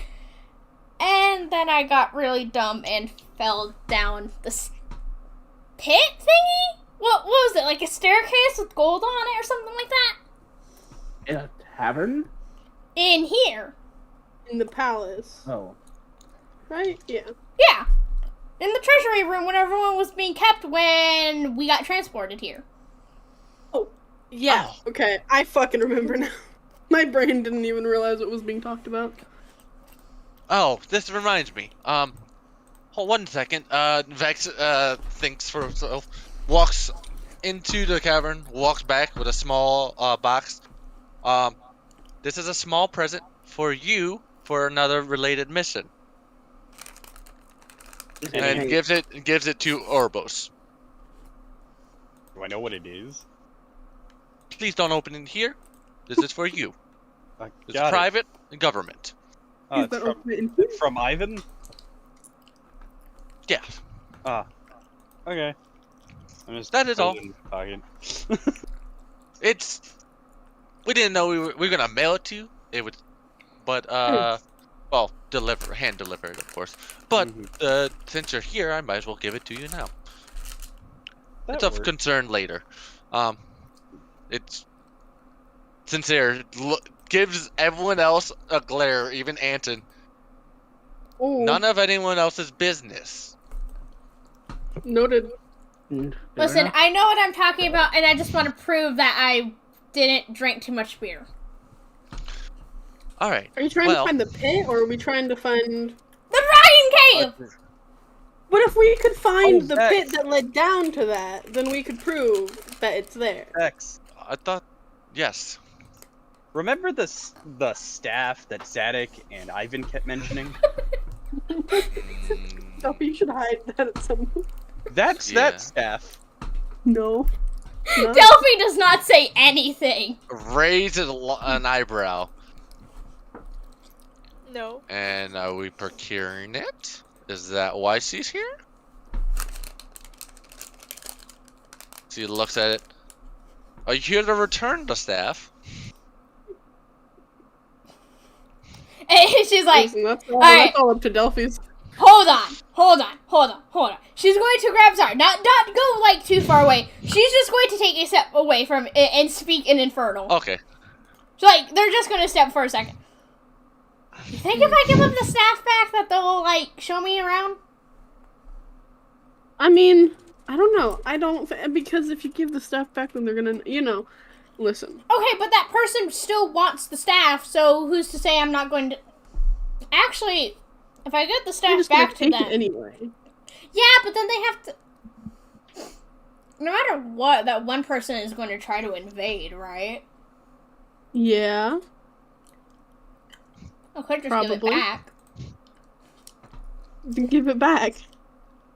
And then I got really dumb and fell down the pit thingy? What was it? Like a staircase with gold on it or something like that? In a tavern? In here. In the palace. Oh. Right? Yeah. Yeah. In the treasury room when everyone was being kept when we got transported here. Yeah. Oh. Okay. I fucking remember now. My brain didn't even realize what was being talked about. oh, this reminds me. Hold 1 second. Vex thinks for himself, walks into the cavern, walks back with a small box. This is a small present for you for another related mission, and gives it to Orbos. Do I know what it is? Please don't open it here. This is for you. It's Got it. private and government. Is It's that from, open in here? from Ivan? Yeah, Okay. I'm just That is all. putting it in the pocket. it's. We didn't know we were gonna mail it to you. It would, but well, hand deliver it, of course. But Mhm. since you're here, I might as well give it to you now. That It's of works. concern later. It's sincere. Gives everyone else a glare, even Anton. Oh, None of anyone else's business. noted. Fair Listen, enough. I know what I'm talking about, and I just want to prove that I didn't drink too much beer. All right. Are you trying Well- to find the pit, or are we trying to find... The Dragon Cave! What if we could find Oh, the Vex. pit that led down to that? Then we could prove that it's there. X. I thought, yes. Remember the staff that Zadok and Ivan kept mentioning? So you should hide that at some point. That's Yeah. that staff. No. No. Delphi does not say anything. Raise an eyebrow. No. And are we procuring it? Is that why she's here? She looks at it. Are you here to return the staff? And she's like, Listen, that's right. that's all up to Delphi's. hold on. She's going to grab Zara. Not go like too far away. She's just going to take a step away from it and speak in Infernal. Okay. So like they're just going to step for a second. You think if I give them the staff back that they'll like show me around? I mean, I don't know. Because if you give the staff back, then they're gonna, listen. Okay, but that person still wants the staff, so who's to say I'm not going to... Actually, if I get the You're staff just back gonna to take them... it anyway. Yeah, but then they have to... No matter what, that one person is going to try to invade, right? Yeah. I could just Probably. give it back. Then give it back.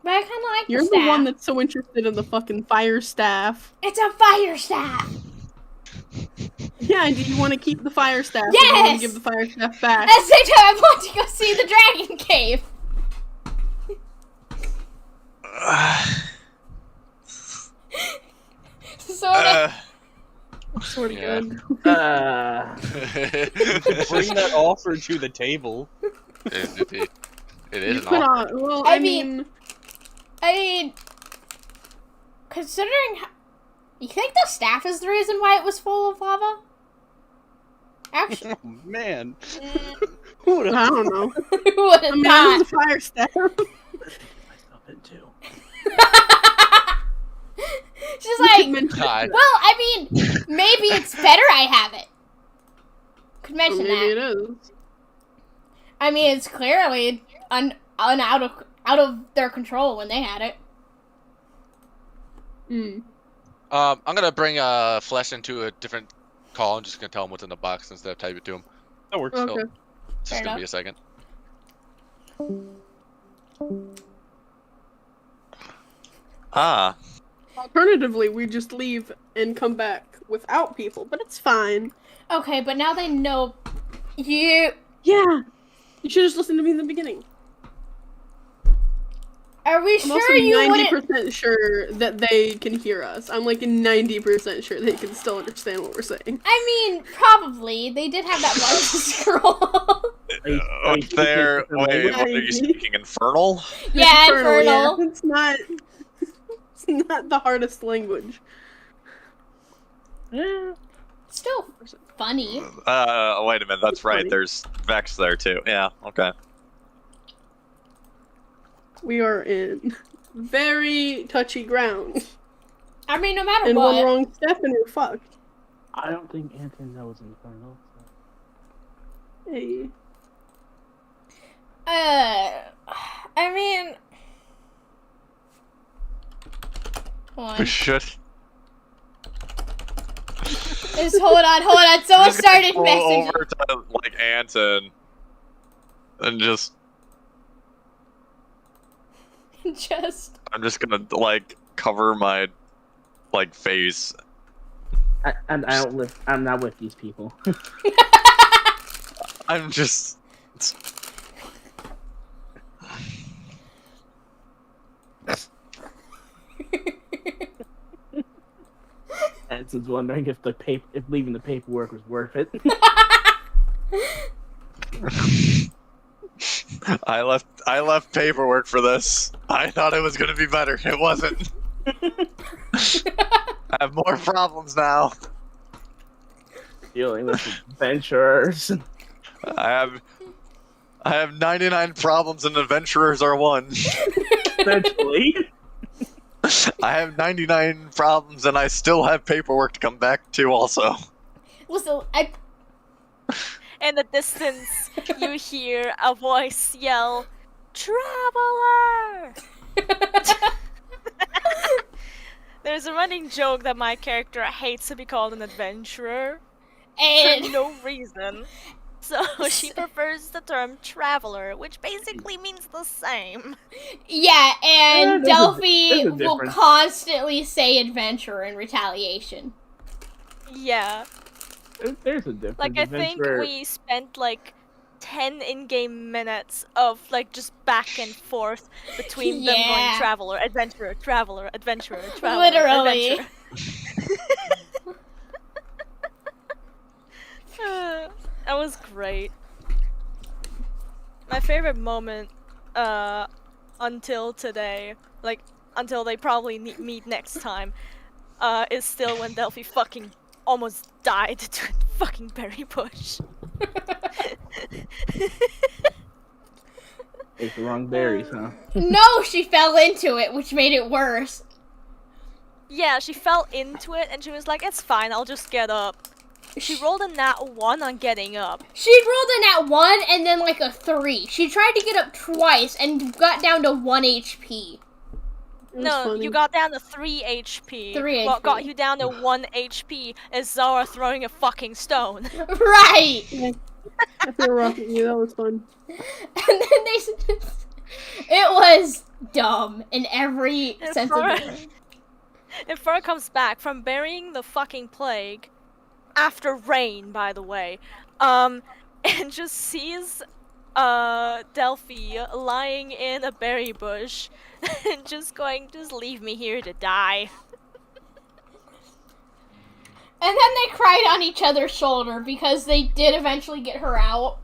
But I kind of like You're the staff. the one that's so interested in the fucking fire staff. It's a fire staff! Yeah, and do you want to keep the fire staff? Or do you want Yes! to give the fire staff back? At the same time, I want to go see the dragon cave! Sorta. Sort of Yeah. good. Bring that offer to the table. It You is an could, offer. well, I I mean- mean, Considering... You think the staff is the reason why it was full of lava? Actually, Oh man. Who would've- I don't know. who would I have mean, thought? I was a fire staff. myself in too. She's You like, could mention Hi. it. well, I mean, maybe it's better I have it. Could Or mention maybe that. it is. I mean, it's clearly out of their control when they had it. Mm. I'm gonna bring Flesh into a different call. I'm just gonna tell him what's in the box instead of type it to him. That works. Okay. It's Fair just gonna enough. be a second. Ah, Alternatively, we just leave and come back without people, but it's fine. Okay, but now they know you. Yeah. You should have just listened to me in the beginning. Are we I'm also sure you 90% wouldn't? sure that they can hear us. I'm like 90% sure they can still understand what we're saying. I mean, probably. They did have that one scroll. wait, there. Wait, what are you Maybe. speaking? Infernal? Yeah, Infernal, yeah. Infernal. It's not the hardest language. Still funny. Wait a minute. That's right. Funny. There's Vex there too. Yeah. Okay. We are in very touchy ground. I mean, no matter And what. one wrong step and we're fucked. I don't think Anthony knows Infernal. So. Hey. I mean. Hold on. Should. Just hold on. Someone started Go messaging. over to like Anton and just. Just. I'm just gonna like cover my like face. I don't live. I'm not with these people. I'm just. Anson's wondering if if leaving the paperwork was worth it. I left paperwork for this. I thought it was gonna be better. It wasn't. I have more problems now. Dealing with adventurers. I have 99 problems and adventurers are one. Essentially. I have 99 problems and I still have paperwork to come back to also. Listen, In the distance, you hear a voice yell, "Traveler!" There's a running joke that my character hates to be called an adventurer for and no reason. So she prefers the term traveler, which basically means the same. Yeah, and there's a Delphi will difference. constantly say adventurer in retaliation. Yeah. There's a difference. Like, I think Adventurer- we spent, like, 10 in-game minutes of, like, just back and forth between them going Yeah. traveler, adventurer, traveler, adventurer, traveler, Literally. adventurer. That was great. My favorite moment, until today, like, until they probably meet next time, is still when Delphi fucking almost died to a fucking berry bush. Ate the wrong berries, huh? No, she fell into it, which made it worse. Yeah, she fell into it and she was like, it's fine, I'll just get up. She rolled a nat 1 on getting up. She rolled a nat 1 and then like a 3. She tried to get up twice and got down to 1 HP. It was No, funny. you got down to 3 HP. 3 What HP. got you down to 1 HP is Zara throwing a fucking stone. Right! I feel rough at you. That was fun. And then it was dumb in every And sense of for- the word. If Fur comes back from burying the fucking plague, after rain, by the way, and just sees Delphi lying in a berry bush and just going, just leave me here to die. And then they cried on each other's shoulder because they did eventually get her out.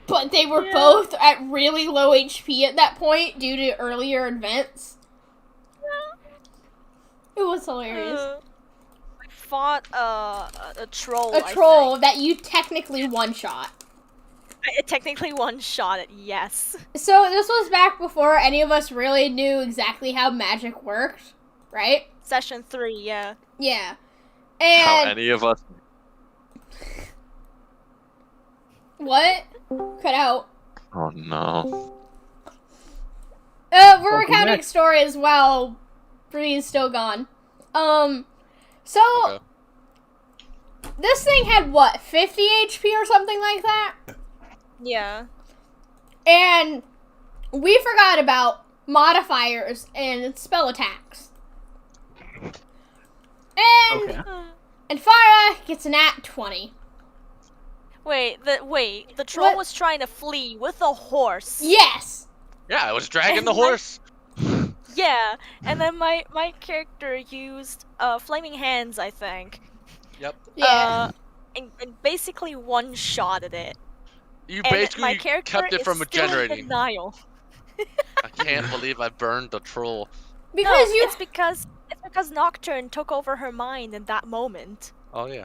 But they were both at really low HP at that point due to earlier events. It was hilarious. I fought a troll. A I troll think. that you technically one-shot. I technically one-shot it, yes. So this was back before any of us really knew exactly how magic worked, right? Session 3, yeah. Yeah. How And any of us. what? Cut out. Oh no. We're Welcome recounting back. story as well. Bree's still gone. So Okay. this thing had what, 50 HP or something like that? Yeah. And we forgot about modifiers and spell attacks. And Okay. and Farah gets an at 20. Wait, the troll What? was trying to flee with a horse. Yes. Yeah, I was dragging the And, like, horse. Yeah, and then my character used flaming hands, I think. Yep. Yeah. And basically one-shotted it. You And my basically character kept it is from still in regenerating. denial. I can't believe I burned the troll. Because No, you it's because Nocturne took over her mind in that moment. Oh yeah,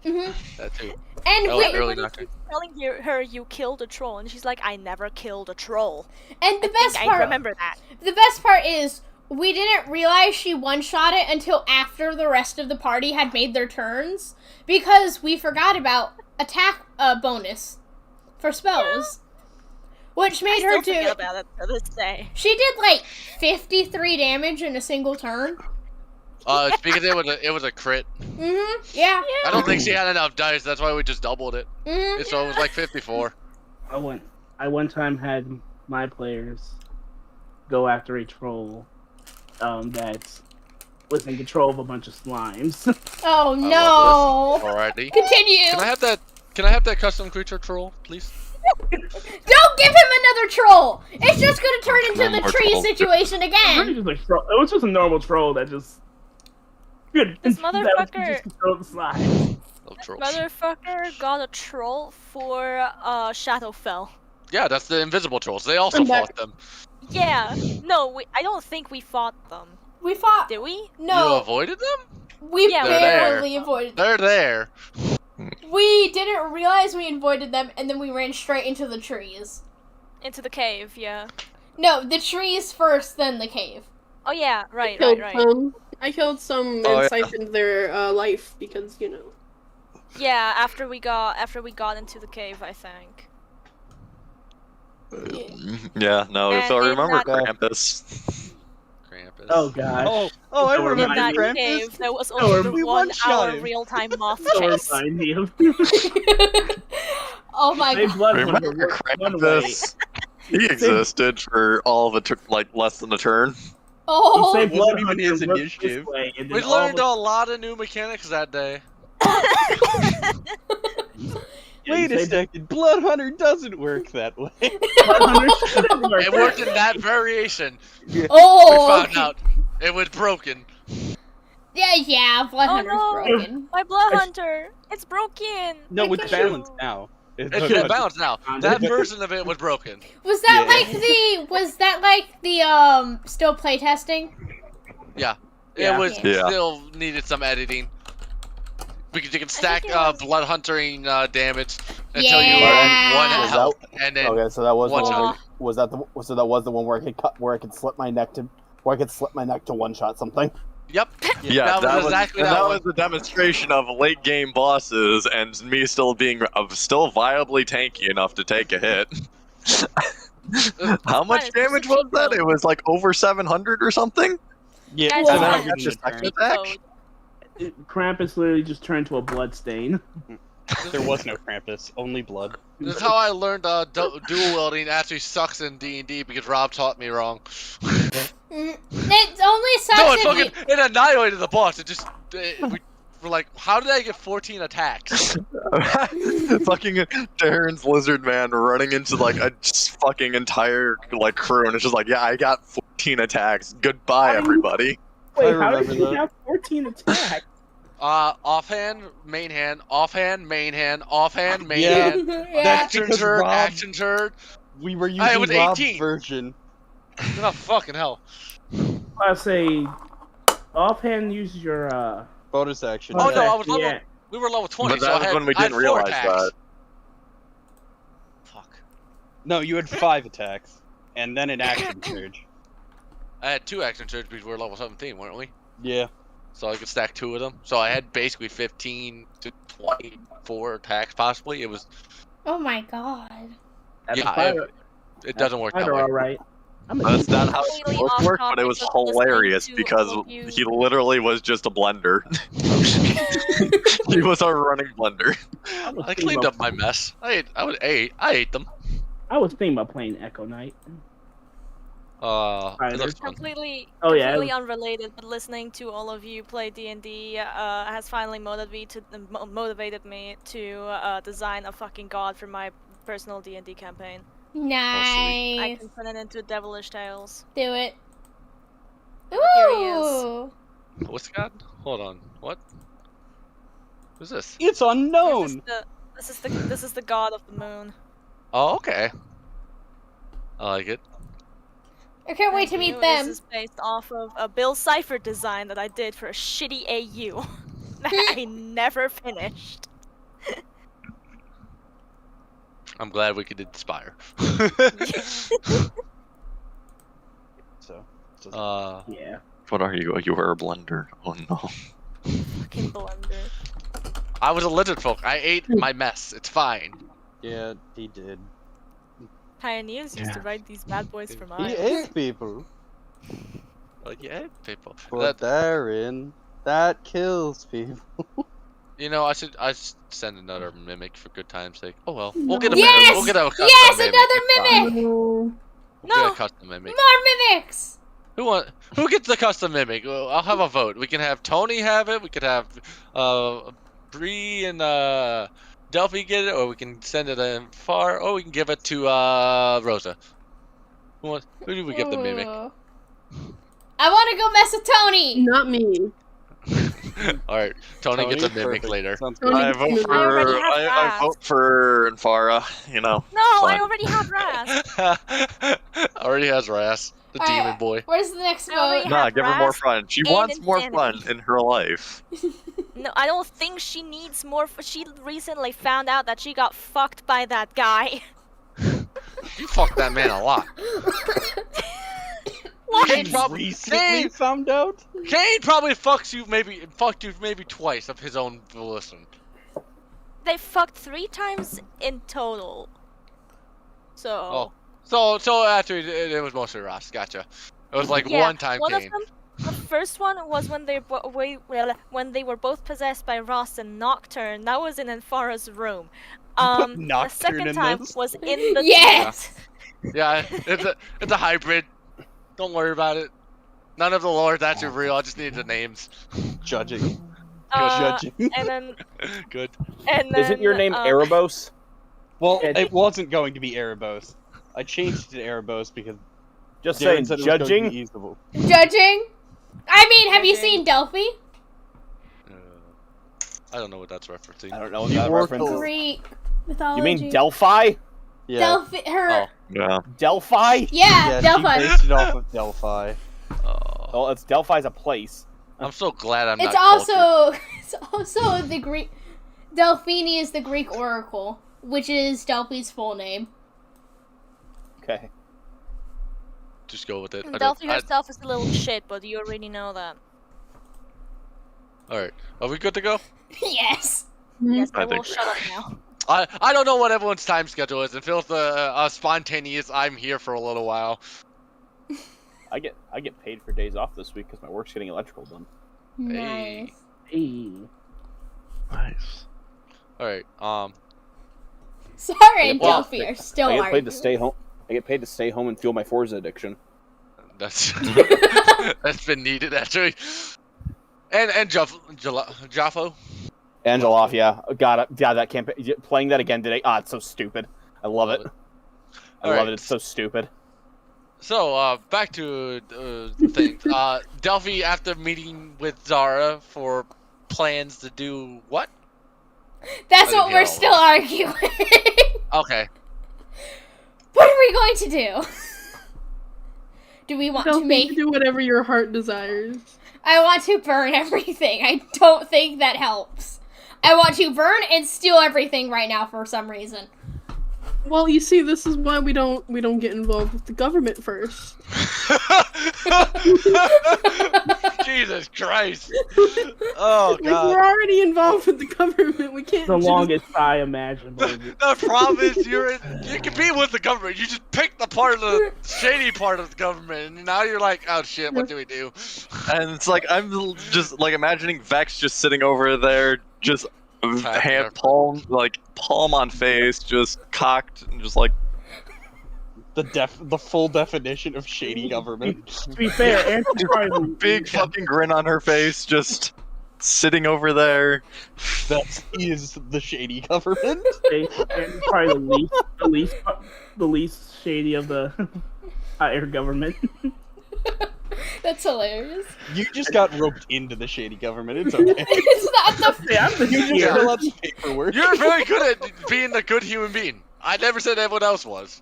Mhm. that too. And Oh, we, really Everybody not keeps telling her you killed a troll, and she's like, I never killed a troll. and the best I part remember that. the best part is we didn't realize she one-shot it until after the rest of the party had made their turns because we forgot about attack bonus for spells. Which made I her still forget do about it to this day. she did like 53 damage in a single turn. It's because it was a crit. Mhm. Yeah. I don't think she had enough dice. That's why we just doubled it. Mhm. So it was like 54. I one time had my players go after a troll that was in control of a bunch of slimes. Oh I love no. this. Alrighty. Continue. Can I have that custom creature troll, please? Don't give him another troll. It's just gonna turn into One the more tree troll. situation Really again. just a troll. It was just a normal troll that just. Good. This that motherfucker- just controlled the slime. Love trolls. Motherfucker got a troll for Shadowfell. Yeah, that's the invisible trolls. They also I'm back. fought them. Yeah, no, I don't think we fought them. We fought. Did we? You No, avoided them? we Yeah, They're barely avoided them. They're there. We didn't realize we avoided them, and then we ran straight into the trees. Into the cave, yeah. No, the trees first, then the cave. Oh yeah, right. I killed some Oh, and yeah. siphoned their life because Yeah, after we got into the cave, I think. Yeah, no, And if I in remember that- Krampus. Krampus. Oh gosh. I Don't remember In remind that me. Krampus. cave, there was Don't also the we 1 one-shot hour him. real-time moth Don't chase. remind me of. Oh my Say god. blood Remember hunter, run away. Krampus? He existed for all of like less than a turn. Oh. Say It blood wasn't even hunter, his look this initiative. way, and We then all learned of a lot of new mechanics that day. Wait a say second, Blood Hunter doesn't work that way. blood hunter shouldn't work. It worked in that variation. Oh. We found okay. out it was broken. Yeah, Blood Oh, Hunter's no. broken. My blood hunter. It's broken. No, I it's can't- balanced now. It's Okay. balanced now. That version of it was broken. Was that Yeah. like the still playtesting? Yeah. It was Yeah. still needed some editing. Because you can stack it was- blood hunting damage until you Yeah. are one Was health, and then Okay, so that was one the one. shot. Was that the one where I could slip my neck to one shot something? Yep. Yeah, that was exactly and that that one. was the demonstration of late game bosses and me still being still viably tanky enough to take a hit. How much It's damage a was cheat that? code. It was like over 700 or something. Yeah, Guys, And then I it's got your second attack. Krampus literally just turned to a blood stain. there was no Krampus, only blood. This is how I learned dual wielding actually sucks in D&D because Rob taught me wrong. It only sucks No, it if fucking it annihilated the boss. It just we were like, how did I get 14 attacks? Fucking Darren's lizard man running into like a fucking entire like crew, and it's just like, yeah, I got 14 attacks. Goodbye, everybody. Wait, I how did remember you that. have 14 attacks? Offhand, main hand, offhand, main hand, offhand, main Yeah. hand, yeah. action because turn, Rob- action turn. We were Hey, it using was Rob's 18. version. Oh fucking hell! I say, offhand, use your Bonus action. Oh no, I was level. Yeah. We were level 20, But so that I was had, when we I had didn't 4 realize attacks. that. Fuck. No, you had 5 attacks, and then an action surge. I had 2 action turns because we were level 17, weren't we? Yeah. So I could stack 2 of them. So I had basically 15 to 24 attacks, possibly. It was. Oh my god. That's Yeah, a fighter. It doesn't work that Fighter, way. all right. I'm a That's not how Completely it off worked, but it topic, was but listening hilarious to because all of you- he literally was just a blender. He was our running blender. I cleaned up my mess. I ate them. I was thinking about playing Echo Knight. It looks fun. Completely, Oh, yeah. completely unrelated, but listening to all of you play D&D has finally motivated me to design a fucking god for my personal D&D campaign. I Nice. can turn it into Devilish Tails. Do it. Here he is. Ooh. What's God? Hold on. What? Who's this? It's unknown! This is the god of the moon. Oh, okay. I like it. I can't wait to Thank meet you. them. This is based off of a Bill Cipher design that I did for a shitty AU that I never finished. I'm glad we could inspire. So, Yeah. What are you? You were a blender. Oh no. Fucking blender. I was a lizard folk. I ate my mess. It's fine. yeah, he did. Pioneers used to write these bad boys for He mine. ate people. But yeah, people. But Darren, that kills people. You know, I should send another mimic for good time's sake. Oh well, we'll get a Yes! mimic. We'll get a custom Yes, mimic. another It's fine. mimic! We'll No. get a custom mimic. More mimics! Who gets the custom mimic? Well, I'll have a vote. We can have Tony have it. We could have Bree and Delphi get it, or we can send it in far, or we can give it to Rosa. Who do we give the mimic? Ooh. I want to go mess with Tony! Not me. All right, Tony gets a Tony, mimic perfect. later. Sounds Tony good. I vote I for already have I that. vote for Infara. You know. No, I Fine. already have Raz. Already has Ras, the Alright. demon boy. Where's the next I already vote? Nah, have give her more Raz fun. She and wants more fun insanity. in her life. No, I don't think she needs more. She recently found out that she got fucked by that guy. You fucked that man a lot. Kane probably Recently found out? Kane probably fucked you maybe twice of his own volition. They fucked 3 times in total. So. Oh. So actually it was mostly Ross. Gotcha. It was like Yeah, one time one Kane. of them. The first one was when when they were both possessed by Ross and Nocturne. That was in Enfara's room. Put The Nocturne second in time this. was in the Yes. Yeah, it's a hybrid. Don't worry about it. None of the lore that's real. I just need the names. Judging. and Judging. then Good. Isn't your name Erebos? Well, it wasn't going to be Erebos. I changed it to Erebos because Just Darren saying, said it was going to judging. be usable. Judging. I mean, have you Judging. seen Delphi? I don't know what that's referencing. I don't know what The that Oracle. reference is. Greek mythology. You mean Delphi? Yeah. Delphi? Her. Oh. Yeah. Delphi? Yeah, Yeah, Delphi. she based it off of Delphi. Well, it's Delphi's a place. I'm so glad I'm It's not cultured. also the Greek. Delphini is the Greek oracle, which is Delphi's full name. Okay. Just go with it. Delphi herself is a little shit, but you already know that. Alright. Are we good to go? Yes. Yes, I I will think- shut up now. I don't know what everyone's time schedule is. It feels spontaneous. I'm here for a little while. I get paid for days off this week because my work's getting electrical done. Nice. Hey. Nice. Alright. Sorry, and Well, Delphi are still I get paid arguing. to stay home. I get paid to stay home and fuel my Forza addiction. That's that's been needed actually. And Jaffo. Angeloff, yeah. God, that campaign. Playing that again today. Ah, it's so stupid. I love it. I love it. It's so stupid. So, back to things. Delphi, after meeting with Zara for plans to do what? That's I what didn't we're hear still arguing. Okay. What are we going to do? Do we want to Delphi, make... do whatever your heart desires. I want to burn everything. I don't think that helps. I want to burn and steal everything right now for some reason. Well, you see, this is why we don't get involved with the government first. Jesus Christ. Oh, Like, God. we're already involved with the government. We can't. The just- longest sigh imaginable. The problem is you can be with the government. You just pick the part of the shady part of the government, and now you're like, oh shit, what do we do? And it's like I'm just like imagining Vex just sitting over there, just hand palm on face, just cocked and just like The full definition of shady government. To be fair, Anthony's probably big fucking grin on her face, just sitting over there. That is the shady government. Anthony's probably the least shady of the entire government. That's hilarious. You just got roped into the shady government. It's okay. It's not the... Yeah, I'm the You just here. fill out the paperwork. You're very good at being a good human being. I never said everyone else was.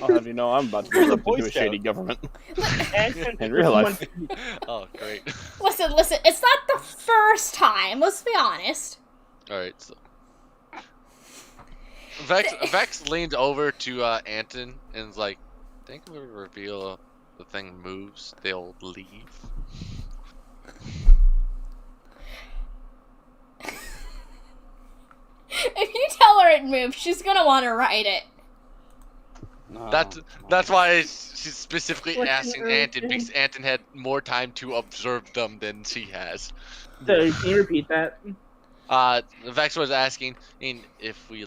I'll have you know I'm about to You're go the into Boy a shady Scout. government. Anthony, In real life. Oh, great. Listen, it's not the first time, let's be honest. Alright, so. Vex leaned over to Anton and is like, think if we reveal the thing moves, they'll leave. If you tell her it moves, she's gonna want to write it. No. That's why she's specifically What's asking an Anton, urchin? because Anton had more time to observe them than she has. So, can you repeat that? Vex was asking, if we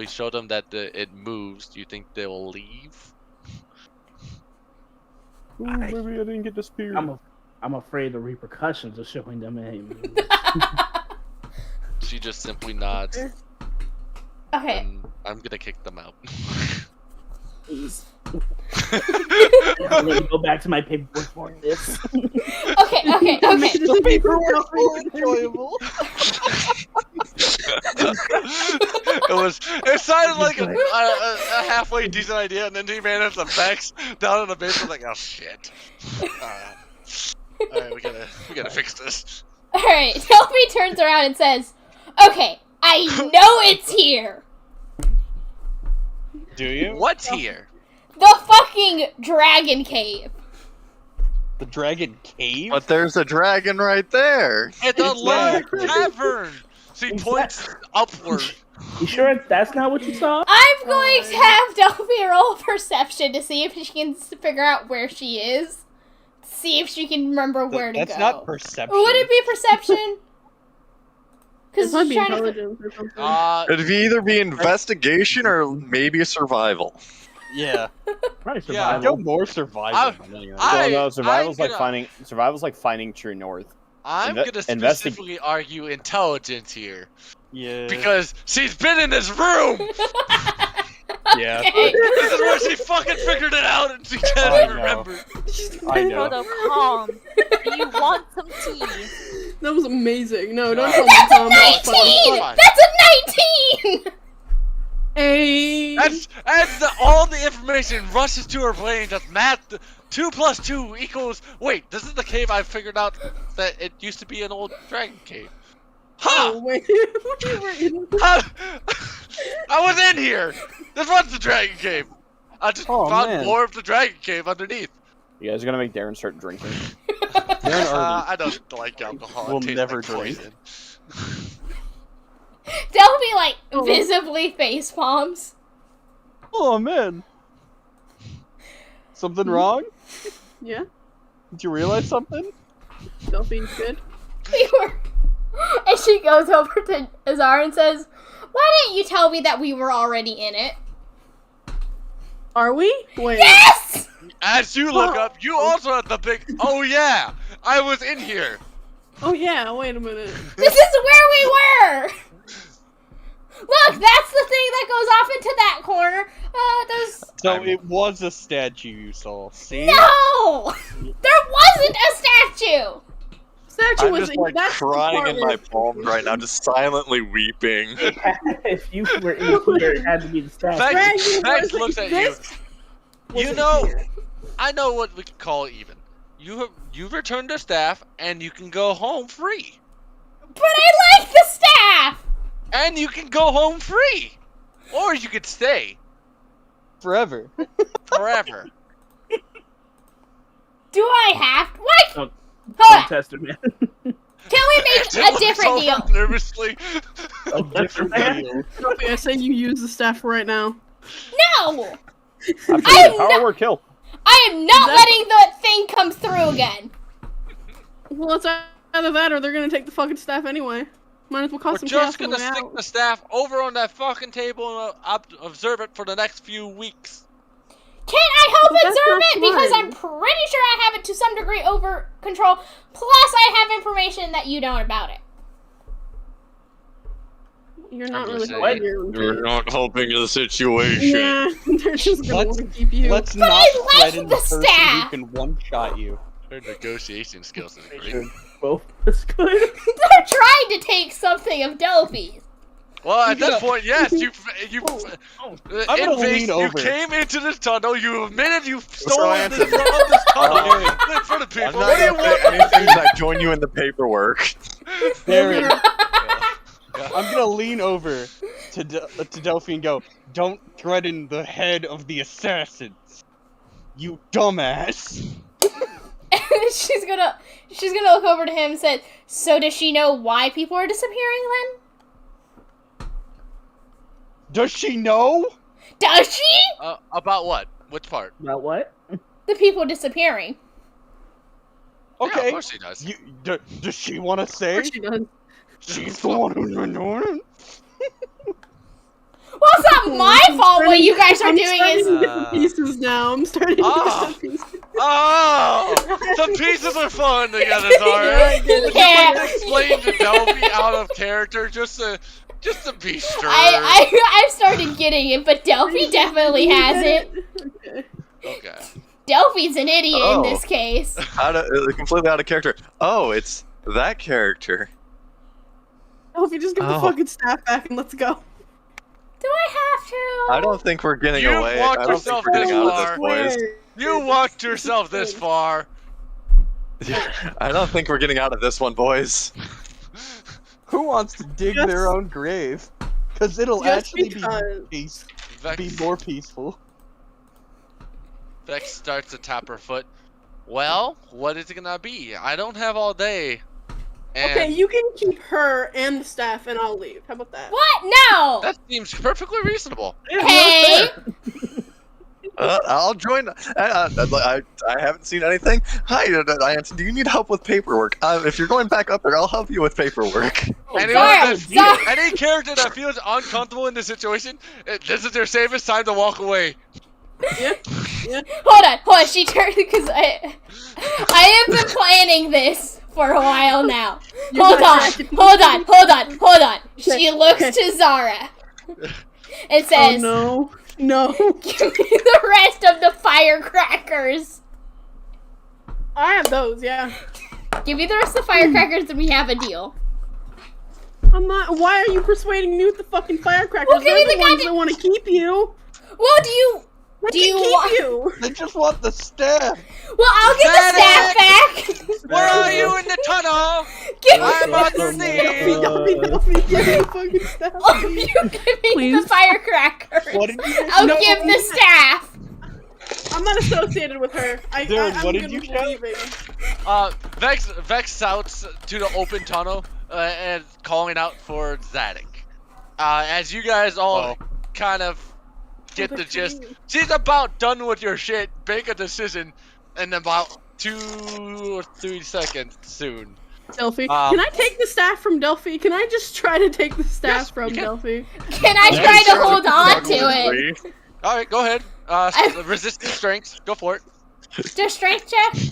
show them that it moves, do you think they will leave? Ooh, maybe I didn't get disappeared. I'm afraid the repercussions of showing them a She just simply nods, Okay. and I'm gonna kick them out. Please. I'm gonna go back to my paperwork for this. Okay. The paperwork more enjoyable. It sounded like a halfway decent idea, and then he ran into Vex down in the basement like, oh shit. Alright, we gotta fix this. Alright, Delphi turns around and says, okay, I know it's here. Do you? What's here? The fucking dragon cave. The dragon cave? But there's a dragon right there. It's a large Exactly. cavern! She points upward. You sure that's not what you saw? I'm going to have Delphi roll perception to see if she can figure out where she is. See if she can remember where to That's go. not perception. Would it be perception? It might be trying to- intelligence or something. It'd either be investigation or maybe a survival. Yeah. Probably Yeah, I'd survival. go more survival. than anything. Well, no, I'm survival's like gonna- finding true north. I'm Inve- gonna investi- specifically argue intelligence here Yeah. because she's been in this room. Yeah. Okay. This is where she fucking figured it out and she I can't know. remember. I know. Frodo, calm. Do you want some tea? That was amazing. No, don't tell me Tom. That was funny. 19! fine. That's a 19! Hey. As all the information rushes to her brain, just math. 2 + 2 equals. Wait, this is the cave I figured out that it used to be an old dragon cave. Oh, Huh! wait. We were in- I was in here. This was the dragon cave. I just Oh, found man. more of the dragon cave underneath. You guys are gonna make Darren start drinking. Darren already- I don't like alcohol. We'll It tastes never like drink. poison. Delphi, like, Oh. visibly face palms. Oh man. Something wrong? Yeah, Did you realize something? Delphine's good. We were... And she goes over to Azar and says, "Why didn't you tell me that we were already in it?" Are we? Wait. Yes! As you look up, you also have the big. Oh yeah, I was in here. Oh yeah, wait a minute. This is where we were! Look, that's the thing that goes off into that corner. Those... So it was a statue you saw. See? No! There wasn't a statue! Statue I'm was just like that's the crying part in my where- palms right now, just silently weeping. If you were in here, it had to be the staff. Thank- Dragon Max wasn't looks at you. this? You Wasn't know, here. I know what we can call even. You returned the staff, and you can go home free. But I like the staff! And you can go home free, or you could stay Forever. forever. Do I have... What? Oh, Hold on. Tester man. Can we make a different deal? Nervously. A different man. Delphi, I say you use the staff right now. No! Absolutely. I'm Power not- word kill. I am not letting the thing come through again. Well, it's either that or they're gonna take the fucking staff anyway. Might as well We're cause some chaos just on the gonna way stick out. the staff over on that fucking table and observe it for the next few weeks. Can I help But that's observe not it? Because fun. I'm pretty sure I have it to some degree over control. Plus, I have information that you don't about it. You're not I'm really just helping saying. your own You're kid. not helping the situation. Yeah, they're just gonna Let's- want to keep you. Let's But not I like threaten the the person staff. who can one-shot you. Their negotiation skills is great. Sure, both is good. They're trying to take something of Delphi's. Well, at You this gotta- point, yes, you I'm gonna lean you over. came into this tunnel. You admitted you So stole Anthony- this from this tunnel Alright. in front of I'm people. not What do you gonna say want? anything that join you in the paperwork. Darren, I'm gonna lean over to Delphi and go, "Don't threaten the head of the assassins, you dumbass." And she's gonna look over to him and say, "So does she know why people are disappearing then? Does she know? Does she? About what? Which part? About what? The people disappearing. Yeah, Okay. of course she does. Does she want to Of say course she does. she's the one who's been doing it? Well, it's not my fault what you guys are I'm doing starting is... to get the pieces now. I'm starting to Ah. get the pieces. Oh, the pieces are fun together, Zara. I get it. Would you like to explain to Delphi out of character just to be sure? I've started getting it, but Delphi definitely hasn't. Okay. Okay. Delphi's an idiot in Oh. this case. Completely out of character. Oh, it's that character. Oh, if you just give the Oh. fucking staff back and let's go. Do I have to? I don't think we're getting You away. walked I don't yourself think we're getting this out of this, boys. You walked yourself this far. I don't think we're getting out of this one, boys. Who wants to dig Just- their own grave? Because it'll Just actually because. be more peaceful. Vex starts to tap her foot. Well, what is it gonna be? I don't have all day. And Okay, you can keep her and the staff, and I'll leave. How about that? What? No! that seems perfectly reasonable. Yeah, Hey! that's fair. I'll join. I haven't seen anything. Hi, Anson. Do you need help with paperwork? If you're going back up there, I'll help you with paperwork. Any character that feels uncomfortable in this situation, this is their safest time to walk away. Yeah. Hold on. She turned because I have been planning this for a while now. Hold on. She looks to Zara and says, "Oh no, give me the rest of the firecrackers." I have those. Yeah. Give me the rest of the firecrackers, and we have a deal. I'm not. Why are you persuading me with the fucking firecrackers? Well, give me They're the the ones goddamn- that want to keep you. Well, do you keep want? you? They just want the staff. Well, I'll get the staff back. Where are you in the tunnel? Give me I'm underneath. Duffy, give me the fucking stuff. Oh, you give me Please. the firecrackers. What did you I'll No. give the staff. I'm not associated with her. I'm what did good you with shout? leaving. Vex shouts to the open tunnel and calling out for Zadok. As you guys all kind of get the gist, she's about done with your shit. Make a decision in about 2 or 3 seconds soon. Delphi, can I take the staff from Delphi? Can I just try to take the staff Yes, from you can. Delphi? Can I try to hold on to it? All right, go ahead. Resistance strength. Go for it. Just strength check.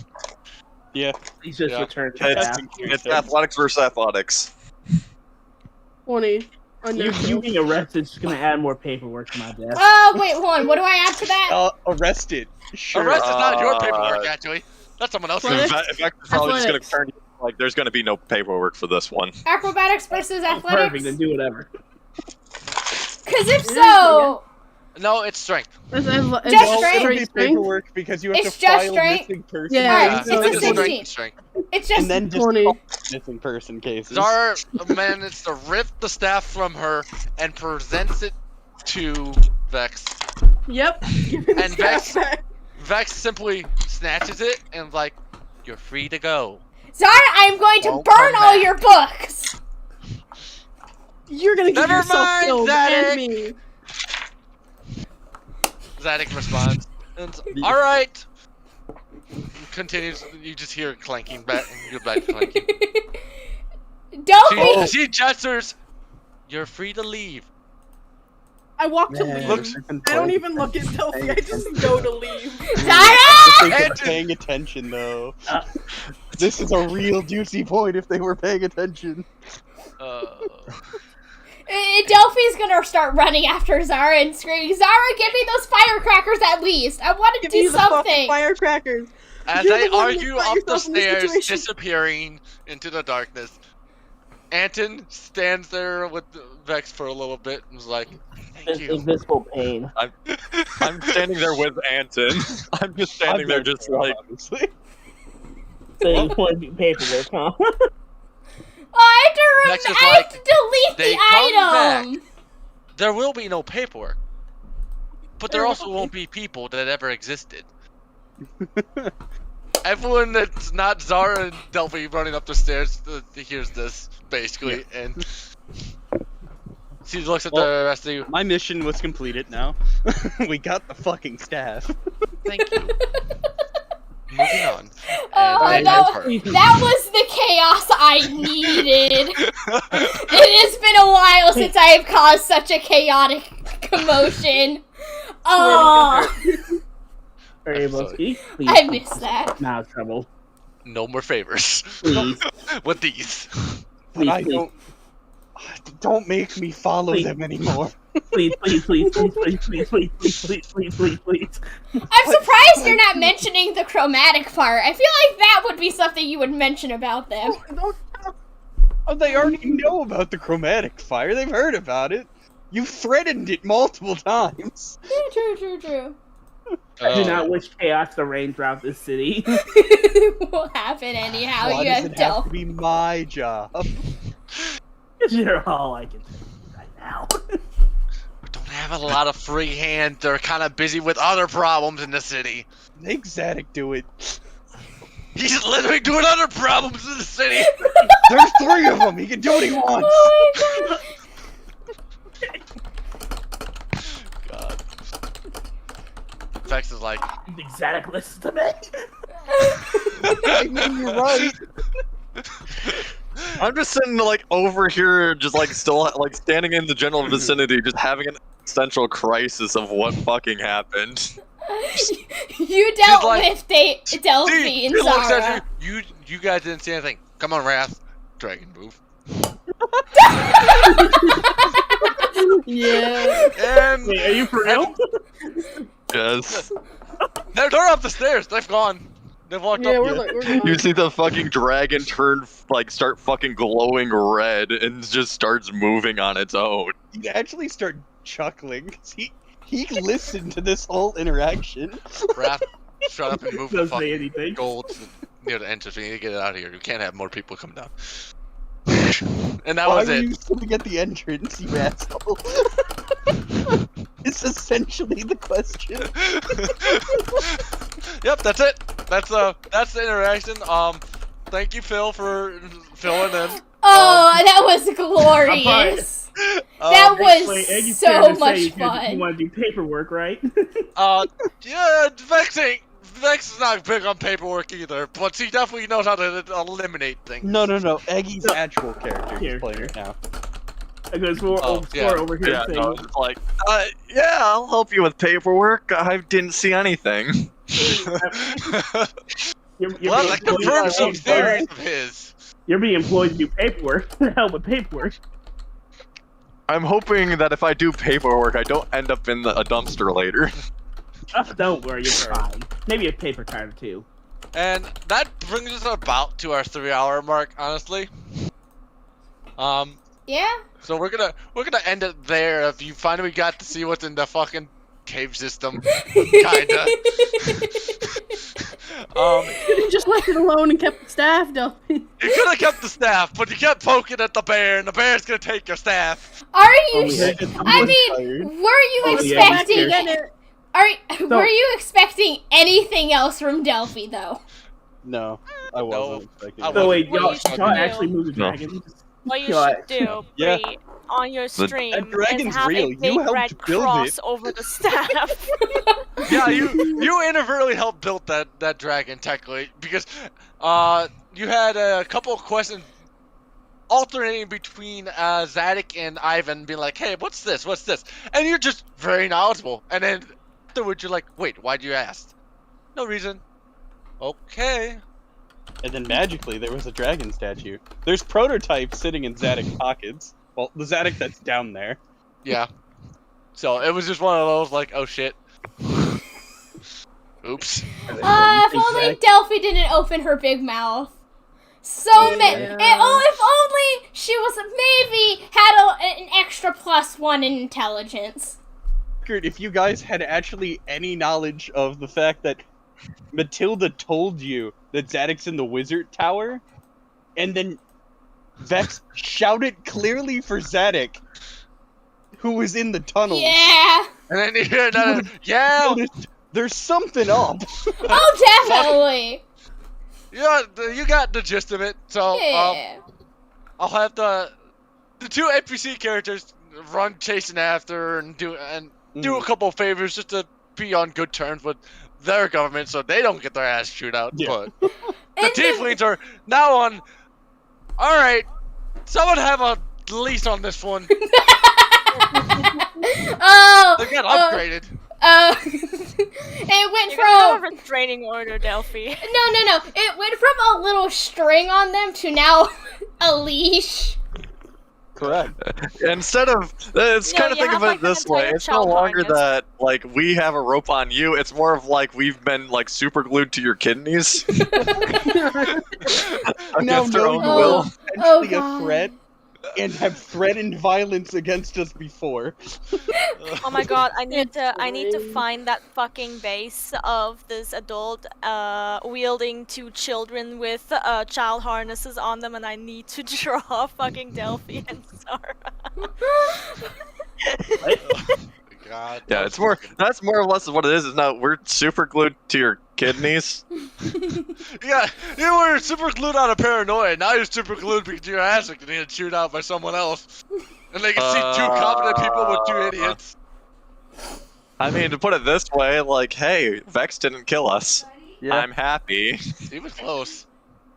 Yeah. He's just Yeah. returned to staff. It's athletics versus athletics. 20. You being arrested is gonna add more paperwork to my desk. Oh, wait, hold on. What do I add to that? Arrested. Sure. Arrest is not your paperwork, actually. That's someone else's. What? Vex is probably just gonna Athletics. turn like there's gonna be no paperwork for this one. Acrobatics versus Perfect, athletics? then do whatever. Because if so... No, it's strength. Just It'll strength. be paperwork because you have It's to just file strength. missing person Yeah, cases. it's a just 16. strength. It's just... And then just 20. file missing person cases. Zara managed to rip the staff from her and presents it to Vex. Yep. Give me the And staff Vex- back. Vex simply snatches it and is like, "You're free to go." Zara, I'm going to Won't burn come all back. your books! You're gonna get Never yourself mind, killed Zadok. and me. Zadok responds, "All right." Continues. You just hear it clanking back. You're back to clanking. Delphi! She gestures. "You're free to leave." I walk to Man, leave. I don't even look at Delphi. I just go to leave. Zara! If they were Anton. paying attention, though. This is a real juicy point if they were paying attention. Delphi's gonna start running after Zara and screaming, "Zara, give me those firecrackers at least! I want to Give me do the fucking something!" firecrackers. As You're they the one that argue got up the yourself in this stairs, situation. disappearing into the darkness, Anton stands there with Vex for a little bit and was like, "Thank This you." invisible pain. I'm standing there with Anton. I'm just standing there, just like honestly. So you want to do paperwork, huh? I Vex is have like, to delete "They the come item! There will be no paperwork, but there also won't be people that ever existed. Everyone that's not Zara and Delphi running up the stairs hears this, basically, and she looks at the rest of you. My mission was completed now. We got the fucking staff. Thank you. Moving on. Oh, And that was the chaos I needed. It has been a while since I have caused such a chaotic commotion. Oh, Are you able to speak? Please. I missed that. Now trouble. No more favors Please. with these. But I Please, don't make me follow Please. them anymore. please, please, please, please, please, please, please, please, please, please, please. I'm surprised you're not mentioning the chromatic part. I feel like that would be something you would mention about them. Oh, they already know about the chromatic fire. They've heard about it. You threatened it multiple times. True. I do not wish chaos to reign throughout this city. Will happen anyhow. Why You does have it have Delphi. to be my job? You're all I can tell you right now. We don't have a lot of free hands. They're kind of busy with other problems in the city. Make Zadok do it. He's literally doing other problems in the city. There's 3 of them. He can do what he wants. Oh my god. God. Vex is like, You think Zadok listens to me? I mean, you're right. I'm just sitting like over here, just like still like standing in the general vicinity, just having an existential crisis of what fucking happened. You dealt like, with Delphi "See," and he looks Zara. at you guys didn't see anything. Come on, Wrath. Dragon move. Yeah. And Wait, are you for real? Yes. they're up the stairs. They've gone. They've walked Yeah, up. we're You gone. see the fucking dragon start fucking glowing red and just starts moving on its own. He'd actually start chuckling 'cause he listened to this whole interaction. Wrath, shut up and move the Doesn't say fucking anything. gold near the entrance. We need to get it out of here. We can't have more people come down. And that Why was were it. you sitting at the entrance, you asshole? It's essentially the question. Yep, that's it. That's the interaction. Thank you, Phil, for filling in. Oh, that was glorious. That Wait, Eggie's was so trying to much say fun. You want to do paperwork, right? Yeah, Vex is not big on paperwork either, but he definitely knows how to eliminate things. No. Eggie's actual character he's playing right now. I go score over here Yeah, saying, no, it's like, yeah, I'll help you with paperwork. I didn't see anything. you're Well, that being confirms some employed- theories of his. You're being employed to do paperwork. The hell with paperwork. I'm hoping that if I do paperwork, I don't end up in a dumpster later. Oh, don't worry, you're fine. Maybe a paper card or two. And that brings us about to our 3-hour mark, honestly. Yeah. So we're gonna end it there. If you finally got to see what's in the fucking cave system, kinda. You just left it alone and kept the staff, Delphi. You could have kept the staff, but you kept poking at the bear, and the bear's gonna take your staff. Are you? Oh, yeah. I mean, were you Oh, yeah, expecting? Were you expecting anything else from Delphi though? No, I wasn't expecting I that. So wait, What y'all, you should y'all do- actually move the No. dragon? What you God. should do, Yeah. Bree, on your stream that dragon's is have real. a You big helped red build cross it. over the staff. Yeah, you inadvertently helped build that dragon technically because you had a couple of questions alternating between Zadok and Ivan being like, hey, what's this? And you're just very knowledgeable. And then afterwards you're like, wait, why'd you ask? No reason. Okay. And then magically, there was a dragon statue. There's prototypes sitting in Zadok's pockets. Well, the Zadok that's down there. Yeah. So it was just one of those like, oh shit. Oops. If only Delphi didn't open her big mouth. Yeah. If only she was maybe had an extra +1 in intelligence. If you guys had actually any knowledge of the fact that Matilda told you that Zadok's in the wizard tower, and then Vex shouted clearly for Zadok, who was in the tunnel. Yeah. And then you hear another, yeah. There's something up. Oh, definitely. Yeah, you got the gist of it. So Yeah. I'll have the two NPC characters run chasing after her and do a couple of favors just to be on good terms with their government so they don't get their ass chewed out. Yeah. But the tieflings are now on. All right, someone have a lease on this one. Oh. They got upgraded. It went You're gonna have from a restraining order, Delphi. no. It went from a little string on them to now a leash. Correct. Instead of, it's No, kind of you think of have, it like, an this way. entire It's no child longer harness. that like we have a rope on you. It's more of like we've been like super glued to your kidneys. Now Against our own no, will. Oh, Actually a God. threat, and have threatened violence against us before. Oh my god, I need It's to great. find that fucking base of this adult wielding two children with child harnesses on them, and I need to draw fucking Delphi and Zara. God. Yeah, it's more. That's more or less what it is. Is now we're super glued to your kidneys. Yeah, you were super glued out of paranoia. Now you're super glued because your ass is getting chewed out by someone else. And they can see two competent people with two idiots. I mean, to put it this way, like, hey, Vex didn't kill us. Yeah. I'm happy. He was close.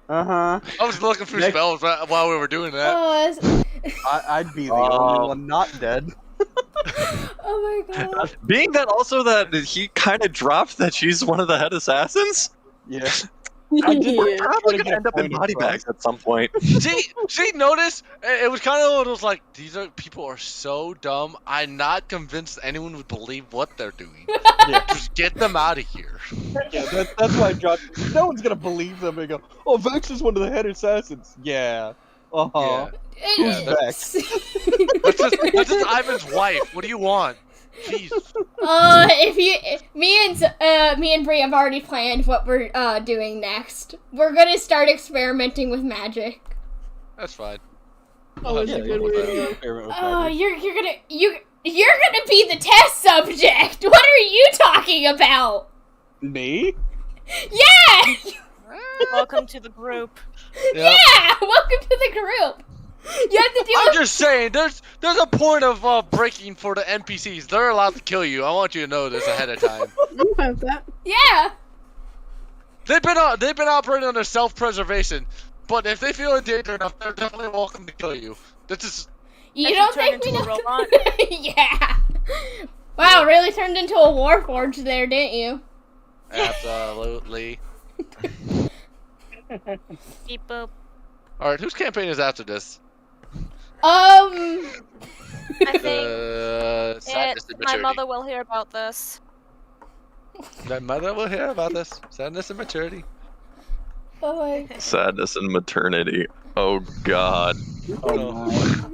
Uh-huh. I was looking through Next- spells while we were doing that. Oh, I'd be the only one not dead. oh my god. Being that also that he kind of dropped that she's one of the head assassins, Yeah. Yeah. probably Gotta get gonna a end up in point body across. bags at some point. See, notice it was kind of one of those like people are so dumb. I'm not convinced anyone would believe what they're doing. Yeah. Just get them out of here. Yeah, that's why Josh. No one's gonna believe them and go, "Oh, Vex is one of the head assassins." Yeah. Uh huh. Yeah, Vex? That's just Ivan's wife. What do you want? Jeez. Me and Bree have already planned what we're doing next. We're gonna start experimenting with magic. That's fine. Oh, it's a good way to go. Oh, you're gonna be the test subject. What are you talking about? Me? Yeah, Welcome to the group. Yep. yeah. Welcome to the group. You have to deal I'm with. just saying, there's a point of breaking for the NPCs. They're allowed to kill you. I want you to know this ahead of time. I'm fine with that. Yeah. They've been operating under self-preservation, but if they feel in danger enough, they're definitely welcome to kill you. This is You If you don't turn think we into a know? robot. Yeah. Wow, really turned into a warforged there, didn't you? absolutely. Beep boop. All right, whose campaign is after this? I think Sadness and my maturity. mother will hear about this. My mother will hear about this. Sadness and maturity. Oh my. Sadness and maternity. Oh God. Oh my.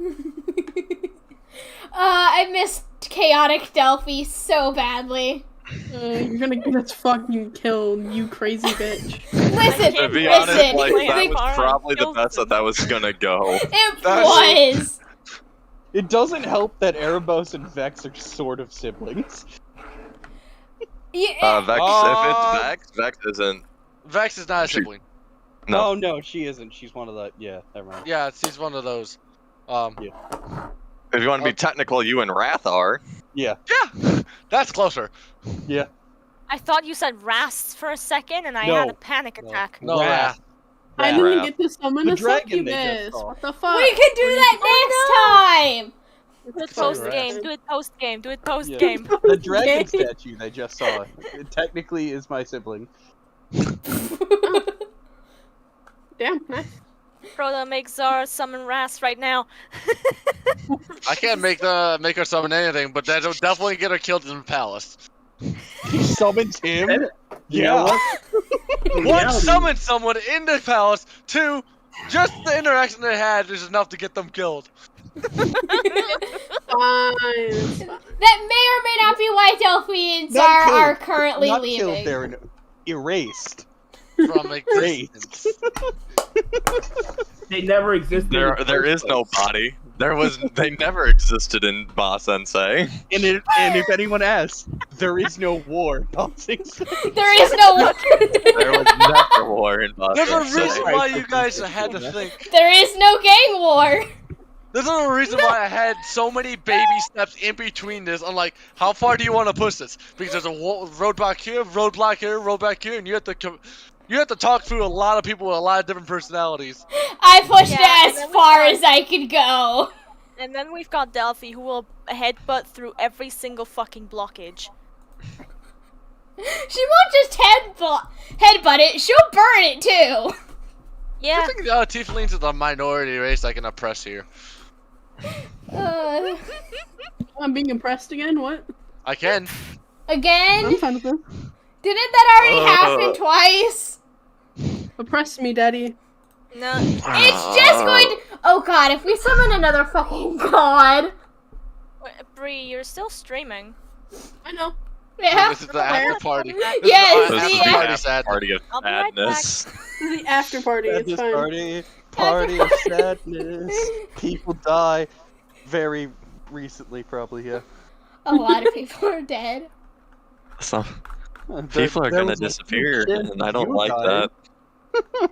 I missed chaotic Delphi so badly. You're gonna get us fucking killed, you crazy bitch. Listen, To be listen. honest, like Wait, that wait, was Farah probably the kills best them. that was gonna go. It That's- was. It doesn't help that Erebos and Vex are sort of siblings. Yeah. Vex, Uh, if it's Vex isn't. Vex is not a sibling. No. Oh no, she isn't. She's one of the. Yeah, never mind. Yeah, she's one of those. If you want to be technical, you and Wrath are. Yeah. Yeah, that's closer. Yeah. I thought you said Rast for a second, and I No. had a panic No. attack. No, Wrath. I Yeah. didn't Wrath. get to summon The a dragon they just succubus. saw. What the fuck? We can do that next time. Do it Sorry, post game. Rast. Do it post game. Do it post Yeah. game. The dragon Okay. statue they just saw. It technically is my sibling. Damn, nice. Frodo, make Zara summon Rast right now. I can't make her summon anything, but that'll definitely get her killed in the palace. He summons him. You know Yeah. what? In One, reality- summon someone in the palace. Two, just the interaction they had is enough to get them killed. Fine. It's fine. That may or may not be why Delphi and Not Zara killed. are currently Not leaving. killed. They're erased. From Erased. They never existed. in the There first is no place. body. They never existed in Ba Sensei. And if anyone asks, there is no war. There is no war. There was never war in Ba There's a Sensei. reason why you guys had to think. There is no gang war. There's a reason why I had so many baby steps in between this. I'm like, how far do you want to push this? Because there's a roadblock here, roadblock here, and you have to talk through a lot of people with a lot of different personalities. I pushed Yeah, it and as then we far got- as I could go. And then we've got Delphi, who will headbutt through every single fucking blockage. She won't just headbutt it. She'll burn it too. Yeah. I think Tieflings is a minority race I can oppress here. I'm being impressed again. What? I can. Again? I'm fine with that. Didn't that already happen twice? Oppress me, daddy. No. It's just going to. Oh god, if we summon another fucking god. Wait, Bree, you're still streaming. I know. Yeah. This is the after party. Yes, This is the the after party After sad. party of I'll be right sadness. The after party. It's Sadness fine. party of sadness. People die very recently, probably. Yeah. A lot of people are dead. So, There- people are there gonna was a disappear, kid and I don't you like died. that.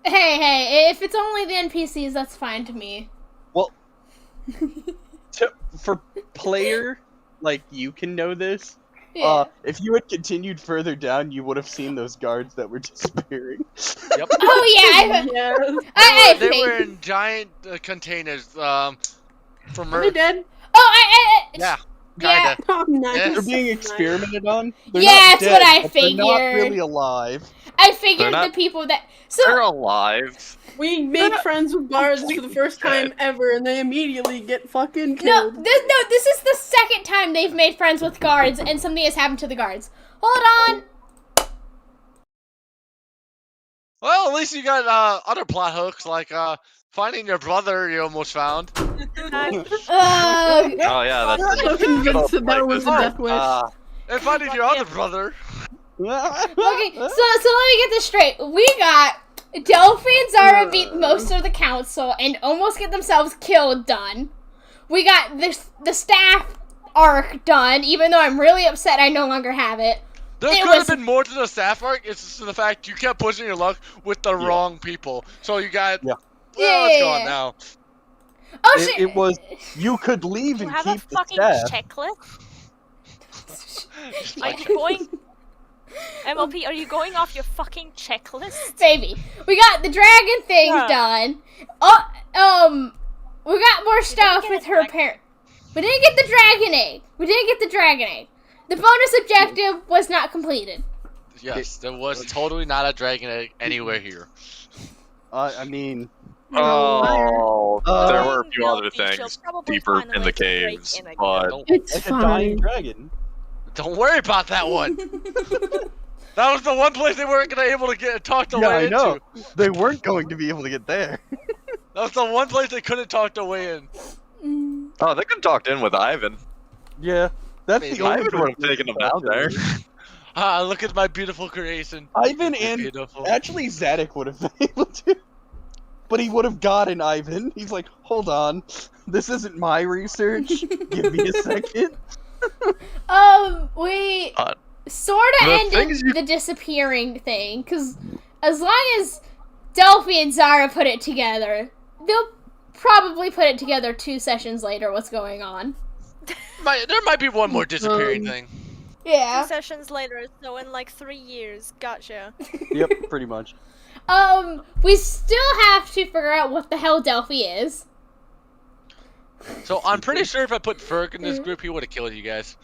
Hey, if it's only the NPCs, that's fine to me. Well, For player, like you can know this. Yeah. If you had continued further down, you would have seen those guards that were disappearing. Yep. Oh yeah, Yes. They were in giant containers. For Are they murder. dead? Yeah. Yeah. Kinda. Oh, nice. Yeah. They're being experimented on. They're Yeah, not that's dead, what I but they're not figured. really alive. I figured They're not- the people that They're so alive. We make friends with guards for the first time ever, and they immediately get fucking no, killed. this is the second time they've made friends with guards, and something has happened to the guards. Hold on. Well, at least you got other plot hooks like finding your brother you almost found. Oh yeah, I'm so convinced that that was a death wish. And finding your other brother. Okay, so let me get this straight. We got Delphi and Zara beat most of the council and almost get themselves killed done. We got the staff arc done, even though I'm really upset I no longer have it. There It could have was- been more to the staff arc. It's just the fact you kept pushing your luck with the wrong people. So you got. Yeah. Well, it's gone Yeah. now. Oh shit! It was you could leave You and have a keep the fucking staff. checklist? Just Are like- you going? MLP, are you going off your fucking checklist? Baby, we got the dragon thing Yeah. done. We got more stuff get with a her dragon- parent. We didn't get the dragon egg. The bonus objective was not completed. Yes, there was totally not a dragon egg anywhere here. I mean, Oh, there were a Knowing few other Delphi, she'll things probably deeper find a in way the to break caves, in again. but Don't, It's like a dying fine. dragon. don't worry about that one. That was the one place they weren't gonna able to talk their Yeah, way I know. into. They weren't going to be able to get there. That was the one place they couldn't talk their way in. oh, they could have talked in with Ivan. Yeah, that's Maybe. the only Ivan would have place taken them they out there. Ah, look at my beautiful creation. Ivan It's and beautiful. actually Zadok would have been able to, but he would have gotten Ivan. He's like, hold on, this isn't my research. Give me a second. We Uh, sort of the ended things you- the disappearing thing, because as long as Delphi and Zara put it together, they'll probably put it together 2 sessions later what's going on. There might be one more disappearing thing. 2 Yeah. sessions later, so in like 3 years. Gotcha. Yep, pretty much. We still have to figure out what the hell Delphi is. So I'm pretty sure if I put Ferg in this group, he would have killed you guys.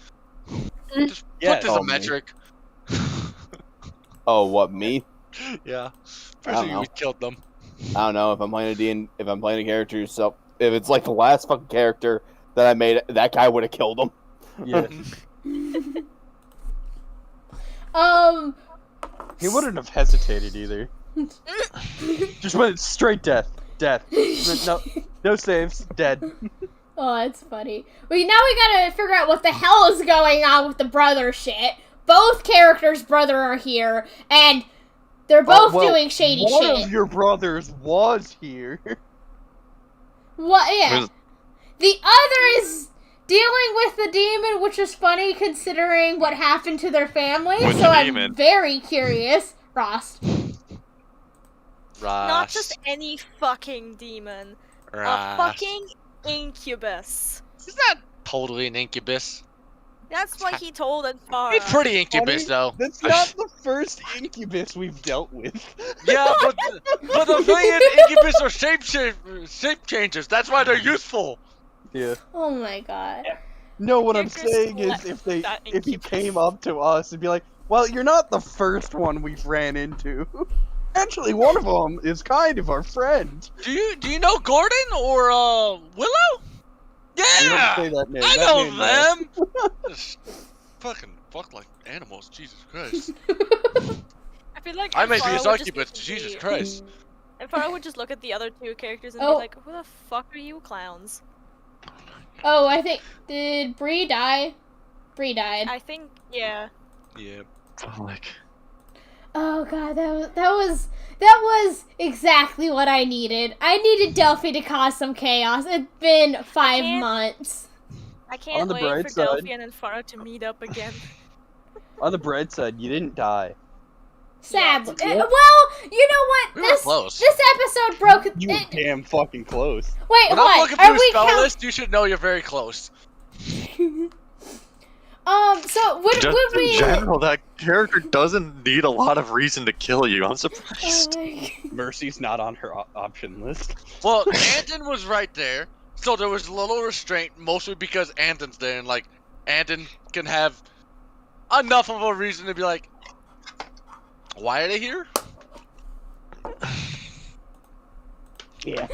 Just Yeah, put this a me. metric. Oh, what, me? Yeah. I Pretty don't sure you know. would kill them. I don't know if I'm playing if I'm playing a character, so if it's like the last fucking character that I made, that guy would have killed him. Yeah, he wouldn't have hesitated either. Just went straight death. No saves. Dead. Oh, that's funny. Now we gotta figure out what the hell is going on with the brother shit. Both characters' brother are here, and they're both well, doing shady One shit. of your brothers was here. What? Yeah. Was- The other is dealing with the demon, which is funny considering what happened to their family. Which so I'm demon? very curious. Rost. Not just any fucking demon. A fucking incubus. He's not totally an incubus. That's what he told Anfara. He's pretty incubus, Funny? though. That's not the first incubus we've dealt with. Yeah, but the thing is, incubus are shape changers. That's why they're useful. Yeah. Oh my god. No, what I'm You're just saying is left if that he incubus. came up to us and be like, well, you're not the first one we've ran into. Actually, one of them is kind of our friend. Do you know Gordon or Willow? You don't Yeah, say that name. I That know name, them. Just fucking fuck like animals. Jesus Christ. I feel like I may be a Anfara would sucky, just but be- Jesus Christ. Anfara would just look at the other 2 characters and Oh. be like, "Who the fuck are you clowns?" Oh, I think did Bree die? Bree died. I think, yeah. Yeah. like, Oh god, that was exactly what I needed. I needed Delphi to cause some chaos. It's been 5 can't- months. I can't On the wait bright for side- Delphi and Anfara to meet up again. On the bright side, you didn't die. Sadly. Yeah. Well, you know what? We were close. This episode broke. You were damn fucking close. Wait, When I'm what? looking Are through the we spell count? list, you should know you're very close. So would Just in we? general, that character doesn't need a lot of reason to kill you. I'm surprised. Mercy's not on her option list. Well, Anton was right there, so there was a little restraint, mostly because Anton's there, and like, Anton can have enough of a reason to be like, why are they here? Yeah.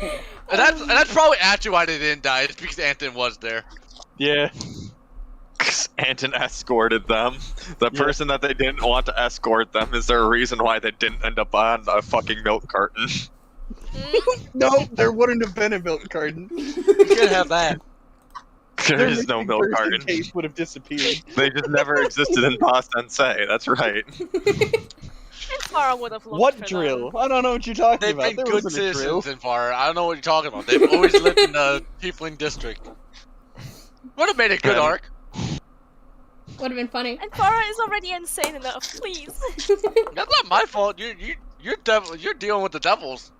And that's probably actually why they didn't die. It's because Anton was there. Yeah. Anton escorted them. The person that they didn't want to escort them, is there a reason why they didn't end up on a fucking milk carton? No, there wouldn't have been a milk carton. You can't have that. There Their is no missing milk person carton. case would have disappeared. They just never existed in Boss Sensei. That's right. And Farah would have looked What for drill? them. I don't know what you're talking They've about. been There good wasn't a drill. citizens in Far. I don't know what you're talking about. They've always lived in the Tiefling district. Would have made a good Yeah. arc. Would have been funny. And Farah is already insane enough, please. That's not my fault. You're dealing with the devils.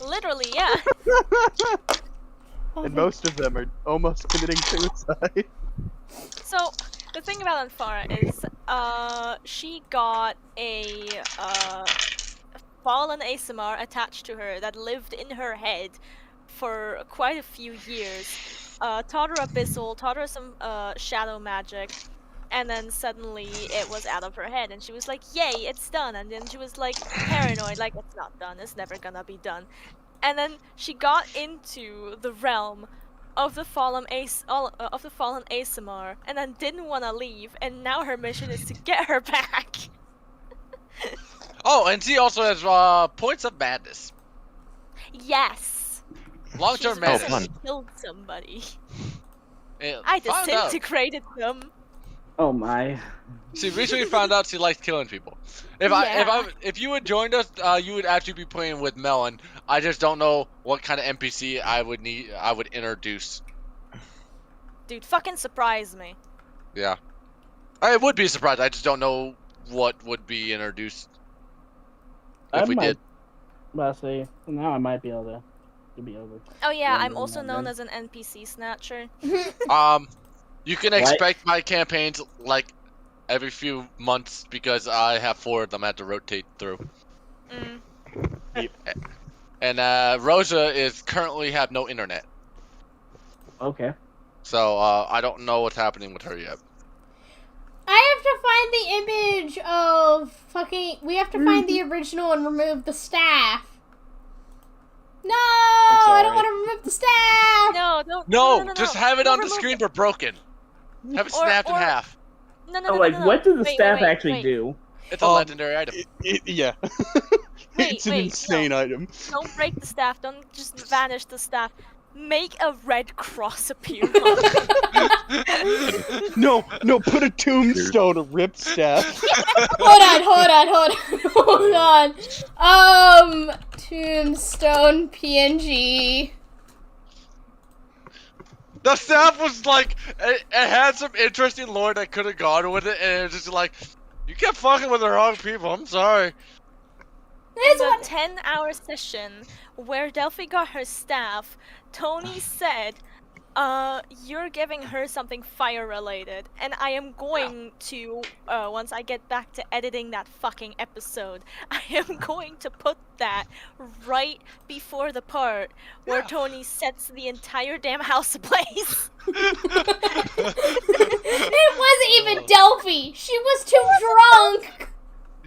Literally, yeah. And most of them are almost committing suicide. So, the thing about Anfara is, she got a, fallen ASMR attached to her that lived in her head for quite a few years. Taught her Abyssal, taught her some, shadow magic, and then suddenly it was out of her head, and she was like, yay, it's done, and then she was like, paranoid, like, it's not done, it's never gonna be done. And then she got into the realm of the fallen ASMR, and then didn't want to leave, and now her mission is to get her back. Oh, and she also has points of madness. Yes. Long-term She's madness. recently killed somebody. Yeah, I found out. disintegrated them. Oh my. She recently found out she likes killing people. If you had joined us, you would actually be playing with Melon. I just don't know what kind of NPC I would introduce. Dude, fucking surprise me. Yeah, I would be surprised. I just don't know what would be introduced if we did. Well, see, now I might be able to be over. Oh yeah, Yeah, I'm also yeah, known yeah. as an NPC snatcher. You can expect my campaigns like every few months because I have 4 of them I have to rotate through. Mm. And Rosa is currently have no internet, Okay. so I don't know what's happening with her yet. I have to find the image of fucking. We have to find the original and remove the staff. No, I don't sorry. want to remove the staff. No, don't. No, just have it Don't on the remove screen it. but broken. Have it Or- snapped in or- half. No, no, So, no, like, no, no. what does the Wait, staff wait, actually wait. do? It's a legendary item. Yeah. Wait, It's an wait, insane item. Don't break the staff. Don't just vanish the staff. Make a red cross appear. on it. No, put a tombstone, a ripped staff. Hold on. Tombstone PNG. The staff was like, it had some interesting lore that could have gone with it, and it was just like, you kept fucking with the wrong people. I'm sorry. This In a one. 10-hour session where Delphi got her staff, Tony said, you're giving her something fire related, and I am going to, once I get back to editing that fucking episode, I am going to put that right before the part where Tony sets the entire damn house ablaze. It wasn't even Delphi. She was too drunk.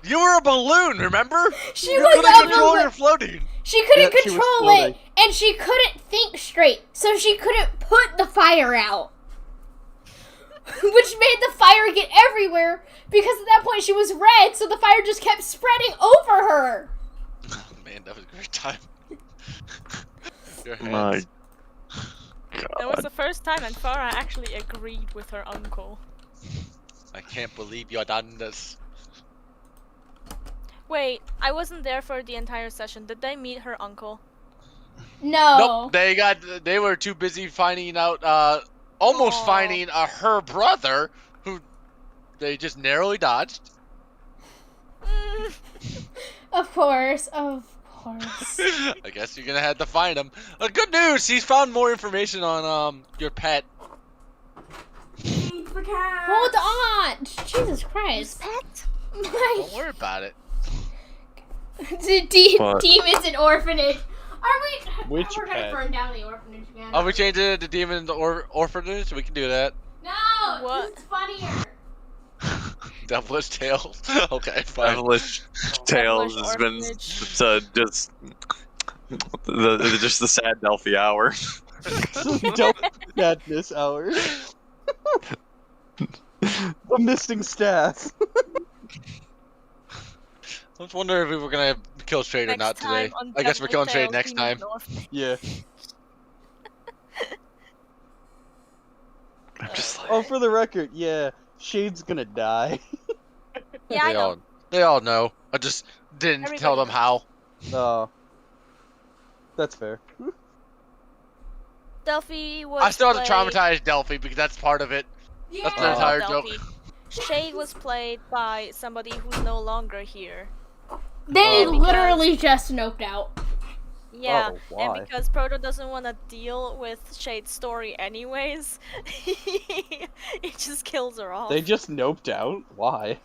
You were a balloon, remember? She You was couldn't a control balloon. your floating. She couldn't Yeah, she was control floating. it, and she couldn't think straight, so she couldn't put the fire out. Which made the fire get everywhere, because at that point she was red, so the fire just kept spreading over her. Man, that was a great time. Your My hands. That was the first time Anfara actually agreed with her uncle. I can't believe you done this. Wait, I wasn't there for the entire session. Did they meet her uncle? No. Nope, they were too busy finding out, almost Aw. finding her brother, who they just narrowly dodged. Of course, of course. I guess you're gonna have to find him. Good news, he's found more information on your pet. Feed the cat. Hold on! Jesus Christ. Pet? Don't worry about it. Demons and orphanage. Are we? Which we're gonna pet? burn down the orphanage again. Oh, we changed it to demon orphanage. We can do that. No, What? this is funnier. Devilish Tails. Okay, fine. Devilish Tails has been just the sad Delphi hour. Madness hour. The missing staff. I was wondering if we were gonna kill Trade or not today. I guess we're killing Trade next time. Yeah. I'm just like, Oh, for the record, yeah, Shade's gonna die. Yeah, I know. They all know. I just didn't tell them how. Oh. That's fair. Delphi was I still have to played- traumatize Delphi because that's part of it. Yeah. That's the entire Delphi. joke. Shade was played by somebody who's no longer here. They Oh. literally just noped out. Yeah, Oh, why? and because Proto doesn't want to deal with Shade's story anyways, he just kills her off. They just noped out? Why?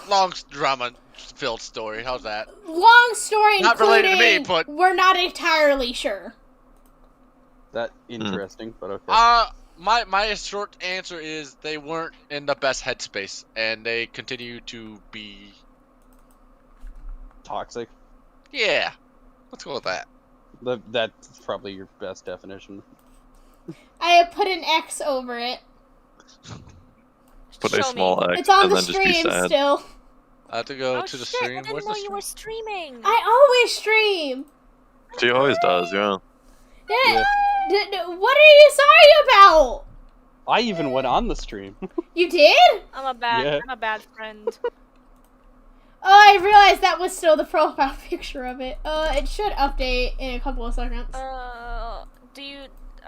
Long drama-filled story. How's that? Long story, Not related to me, including but- we're not entirely sure. That interesting, but okay. My short answer is they weren't in the best headspace, and they continue to be. Toxic. Yeah, let's go with that. That's probably your best definition. I have put an X over it. put a Show me. small X It's on and the then just be stream sad. still. I have to go Oh to the shit, stream. I didn't Where's know the you were stream? streaming. I always stream. She always does, yeah. What are you sorry about? I even went on the stream. You did? I'm a bad friend. Oh, I realized that was still the profile picture of it. It should update in a couple of seconds. Are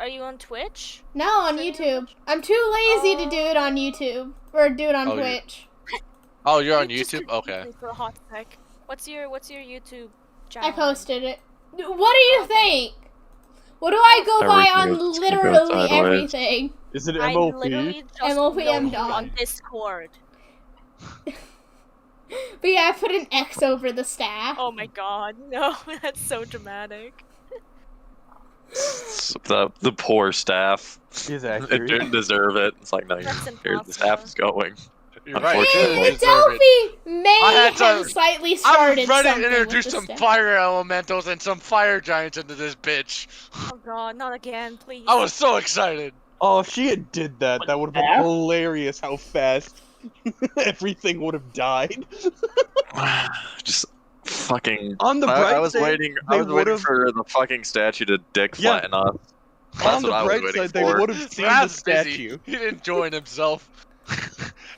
you on Twitch? No, on YouTube. I'm too lazy to do it on YouTube or do it on Oh, you- Twitch. Oh, you're on You just YouTube? confused Okay. me for a hot sec. What's your YouTube channel? I posted it. What do you think? What do I go by on Everything is literally sideways. everything? Is it I MOP? literally just MOPM know you on dog. Discord. But yeah, I put an X over the staff. Oh my god, no, that's so dramatic. The poor staff. Is It accurate. didn't deserve it. It's like, no, That's here the staff is going. You're right. Unfortunately. you deserve it. Delphi may I had have to- slightly I'm started ready something to introduce with the some staff. fire elementals and some fire giants into this bitch. Oh god, not again, please. I was so excited. Oh, if she had did that, that would have been Staff? hilarious how fast everything would have died. Just fucking. On the bright I was side, waiting. they I was waiting would've- for the fucking statue to dick Yeah. flatten us. On That's the what I was bright waiting side, they for. would have seen the Brad's busy. statue. He didn't join himself.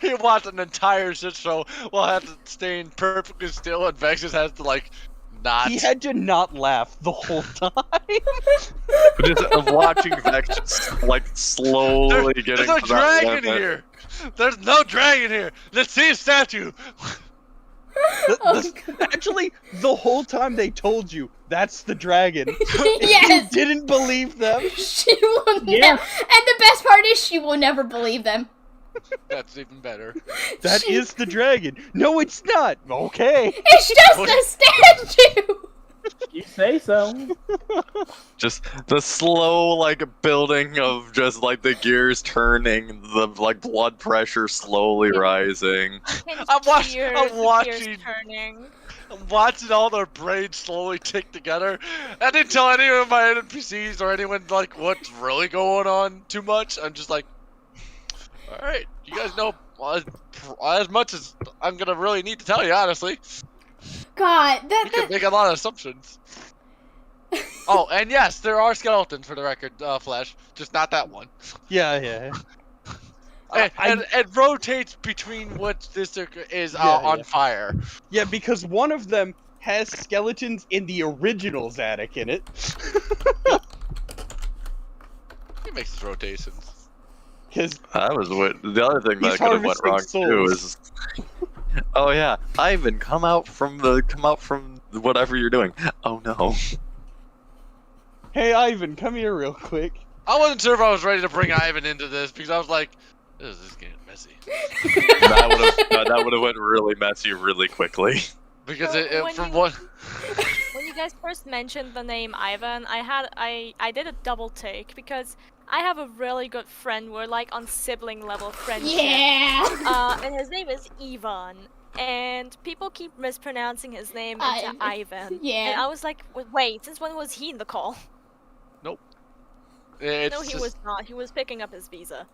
He watched an entire shit show while had to staying perfectly still, and Vex just has to like not. He had to not laugh the whole time. Just watching Vex just like slowly getting There's no to that dragon limit. here. There's no dragon here. Let's see a statue. Actually, the whole time they told you that's the dragon. Yes! You didn't believe them. She will Yeah. never. And the best part is she will never believe them. That's even better. That She- is the dragon. No, it's not. Okay. It's just a statue! You say so. Just the slow like building of just like the gears turning, the like blood pressure slowly rising. I'm watching- Turning. I'm watching all their brains slowly tick together. I didn't tell any of my NPCs or anyone like what's really going on too much. I'm just like, all right, you guys know as much as I'm gonna really need to tell you. Honestly, God, you can make a lot of assumptions. Oh, and yes, there are skeletons for the record, Flash. Just not that one. Yeah. And it rotates between what district is Yeah, on yeah. fire. Yeah, because one of them has skeletons in the original Zadok in it. He makes his rotations. Because That was what the other thing He's that could have went harvesting wrong too souls. is Oh yeah, Ivan, come out from whatever you're doing. Oh no. Hey, Ivan, come here real quick. I wasn't sure if I was ready to bring Ivan into this because I was like, this is getting messy. That would have went really messy really quickly. Because when you guys first mentioned the name Ivan, I did a double take because I have a really good friend. We're like on sibling level friendship. Yeah. And his name is Ivan. And people keep mispronouncing his name into Ivan. Yeah. And I was like, wait, since when was he in the call? Nope. No, he was not. He was picking up his visa.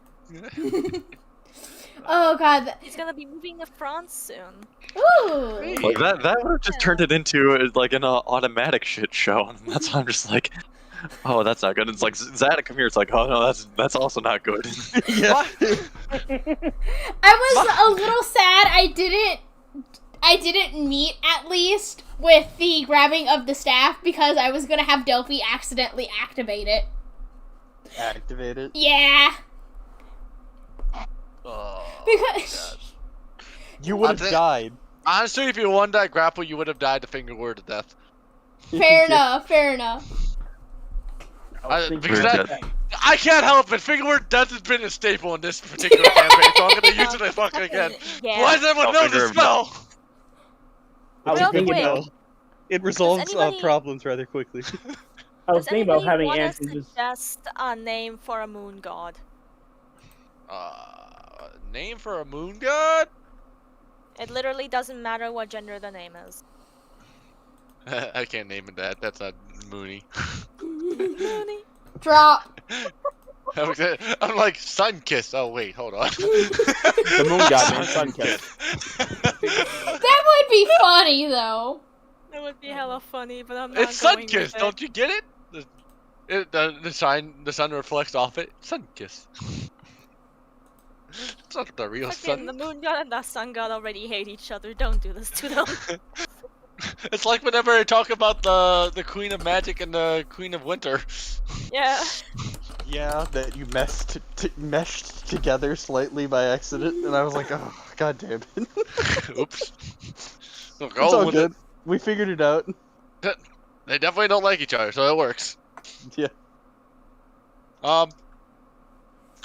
Oh god. He's gonna be moving to France soon. Ooh. Like that would have just turned it into like an automatic shit show. And that's why I'm just like, oh, that's not good. It's like Zadok, come here. It's like, oh no, that's also not good. Yeah. I was a little sad I didn't meet at least with the grabbing of the staff because I was gonna have Delphi accidentally activate it. Activate it. Yeah. Oh, Because You would have died. honestly, if you won that grapple, you would have died the finger word to death. fair enough. Because I can't help it. Finger word death has been a staple in this particular campaign, so I'm gonna use it fucking again. Yeah. Why does everyone know the spell? I was Real thinking quick. about. It resolves anybody- problems rather quickly. I was Does thinking about anybody having wanna answers. suggest a name for a moon god? Name for a moon god? It literally doesn't matter what gender the name is. I can't name it that. That's not Mooney. Drop. I'm like sun kiss. Oh wait, hold on. The moon god named Sunkiss. That would be funny though. It would be hella funny, but I'm not It's sun going kiss. with it. Don't you get it? The sun reflects off it. Sun kiss. It's not the real Fucking sun. the moon god and the sun god already hate each other. Don't do this to them. It's like whenever I talk about the Queen of Magic and the Queen of Winter. Yeah. Yeah, that you meshed together slightly by accident, and I was like, oh, god damn it. Oops. Look, It's all good. We figured it out. They definitely don't like each other, so it works. Yeah.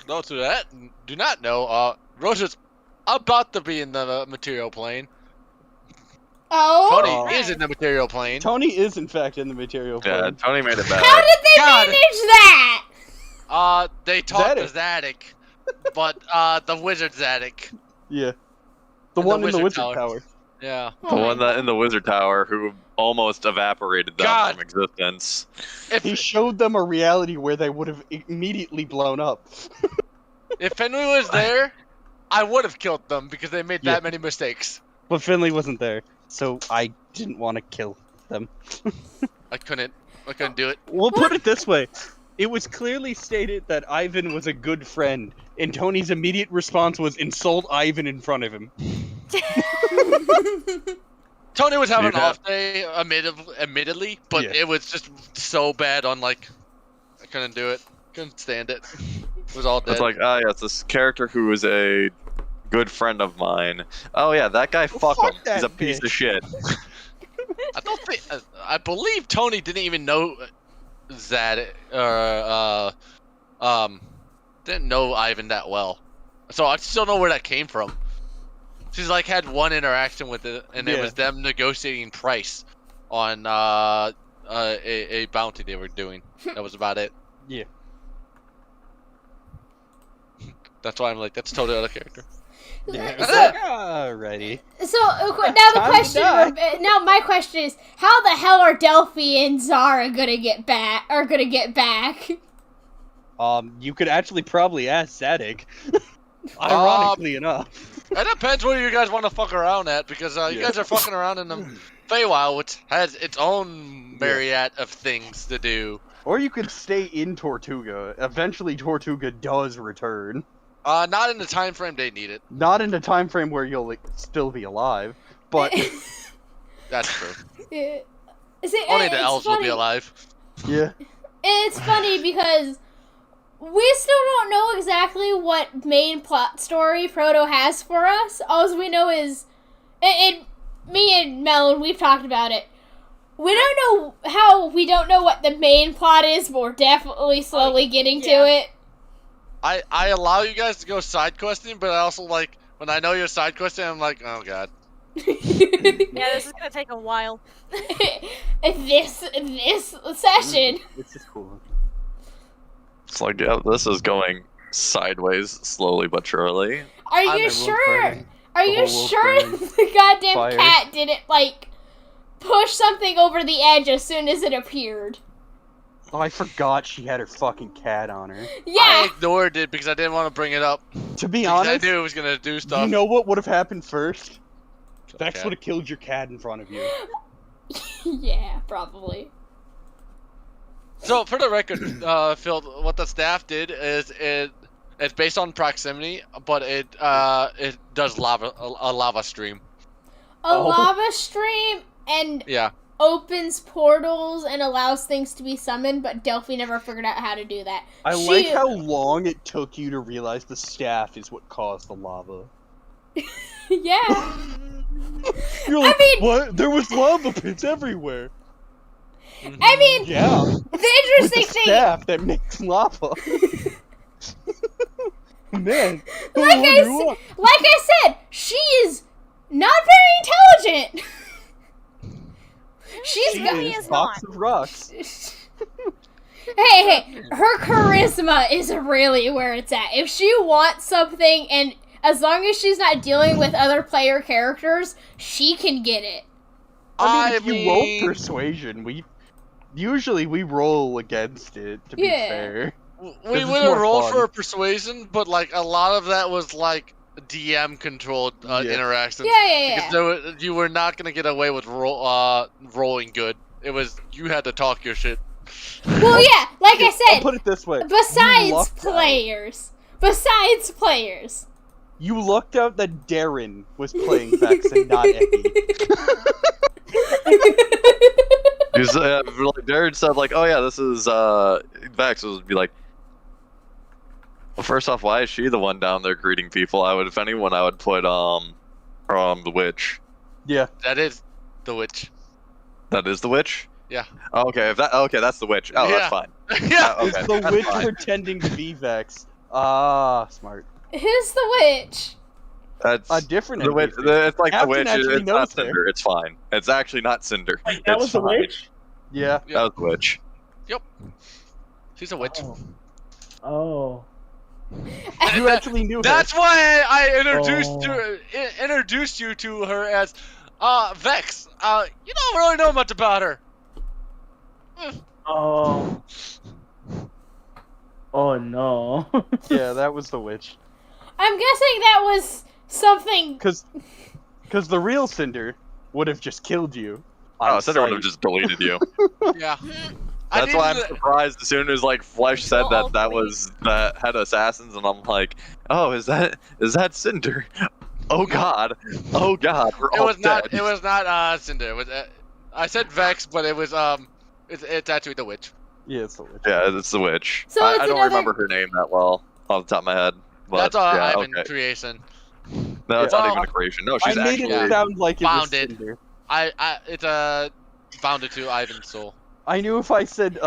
Those who do not know, Rosa's about to be in the material plane. Oh. Tony is in the material plane. Tony is, in fact, in the material Yeah, plane. Tony made it back. How did they God. manage that? They talked to Zadok. Zadok, but the wizard Zadok. Yeah. The In one the in the wizard wizard tower. Yeah. The one that in the wizard tower who almost evaporated them God. from existence. He showed them a reality where they would have immediately blown up. If Finley was there, I would have killed them because they made Yeah. that many mistakes. But Finley wasn't there, so I didn't want to kill them. I couldn't do it. We'll put it this way. It was clearly stated that Ivan was a good friend, and Tony's immediate response was insult Ivan in front of him. Tony was having an Yeah. off day, admittedly, but Yeah. it was just so bad on like, I couldn't do it. Couldn't stand it. It was all dead. It's like, yes, this character who is a good friend of mine. Oh yeah, that guy, fuck fuck him. that He's a piece of bitch. shit. I don't think. I believe Tony didn't even know didn't know Ivan that well. So I just don't know where that came from. She's like had one interaction with it, and it Yeah. was them negotiating price on a bounty they were doing. That was about it. Yeah. That's why I'm like, that's totally other character. Alrighty. So now the Time to question, die. now my question is, how the hell are Delphi and Zara gonna get back? You could actually probably ask Zadok. Ironically enough. It depends where you guys want to fuck around at, because you Yeah. guys are fucking around in the Feywild, which has its own myriad of things to do. Or you could stay in Tortuga. Eventually Tortuga does return. Not in the time frame they need it. Not in a time frame where you'll still be alive, but That's true. See, Only the it's elves will be funny. alive. yeah. It's funny because we still don't know exactly what main plot story Frodo has for us. All we know is Me and Melon, we've talked about it. We don't know how. We don't know what the main plot is, but we're definitely slowly getting to it. I allow you guys to go side questing, but I also like when I know you're side questing, I'm like, oh god. Yeah, this is gonna take a while. this session. This is cool. It's like, yeah, this is going sideways slowly but surely. Are you sure? Are you sure the goddamn cat didn't like push something over the edge as soon as it appeared? Oh, I forgot she had her fucking cat on her. Yeah. I ignored it because I didn't want to bring it up. To be honest, I knew it was gonna do stuff. you know what would have happened first? Vex Okay. would have killed your cat in front of you. Yeah, probably. So for the record, Phil, what the staff did is it's based on proximity, but it does a lava stream. A lava stream and Yeah. opens portals and allows things to be summoned, but Delphi never figured out how to do that. I like how long it took you to realize the staff is what caused the lava. Yeah. You're like, I mean- what? There was lava pits everywhere. I mean, Yeah, the with interesting the thing, staff that makes lava. Man, like I said, she is not very intelligent. She's she got. is box of rocks. Hey, her charisma is really where it's at. If she wants something, and as long as she's not dealing with other player characters, she can get it. I mean, if you roll persuasion, we roll against it. To be fair, We it's would have more rolled fun. for a persuasion, but like a lot of that was like DM controlled interactions. Yeah. Because you were not gonna get away with rolling good. It was you had to talk your shit. Well, yeah, like I I'll said, put it this way: besides players. you lucked out that Darren was playing Vex and not Eddie. Because like Darren said, like, oh yeah, this is Vex. It would be like, well, first off, why is she the one down there greeting people? I would, if anyone, I would put the witch. Yeah, That is the witch. That is the witch. Yeah. Oh, okay, that's the witch. Oh, Yeah. that's fine. Yeah. Okay, it's the that's witch fine. pretending to be Vex. Ah, smart. Who's the witch? That's A different the witch. NPC. It's like the Captain witch. actually It's not knows her. Cinder. It's fine. It's actually not Cinder. Wait, that It's was the fine. witch? Yeah. Yeah. That was the witch. Yep. She's a witch. Oh. You actually knew her. That's why I Oh. introduced you to her as Vex. You don't really know much about her. Oh. Oh no. Yeah, that was the witch. I'm guessing that was something. Because the real Cinder would have just killed you. Oh, on Cinder would sight. have just deleted you. Yeah. That's why I'm needed- surprised as soon as like Flesh said that had assassins, and I'm like, oh, is that Cinder? Oh god, we're It all was dead. not. It was not Cinder. It was. I said Vex, but it was It's actually the witch. Yeah, it's the witch. Yeah, it's the witch. So it's I don't another- remember her name that well off the top of my head. But, That's all yeah, Ivan okay. creation. No, it's Yeah. not Well, even a creation. No, I she's made actually. it sound like it was Founded. Cinder. It's bounded to Ivan's soul. I knew if I said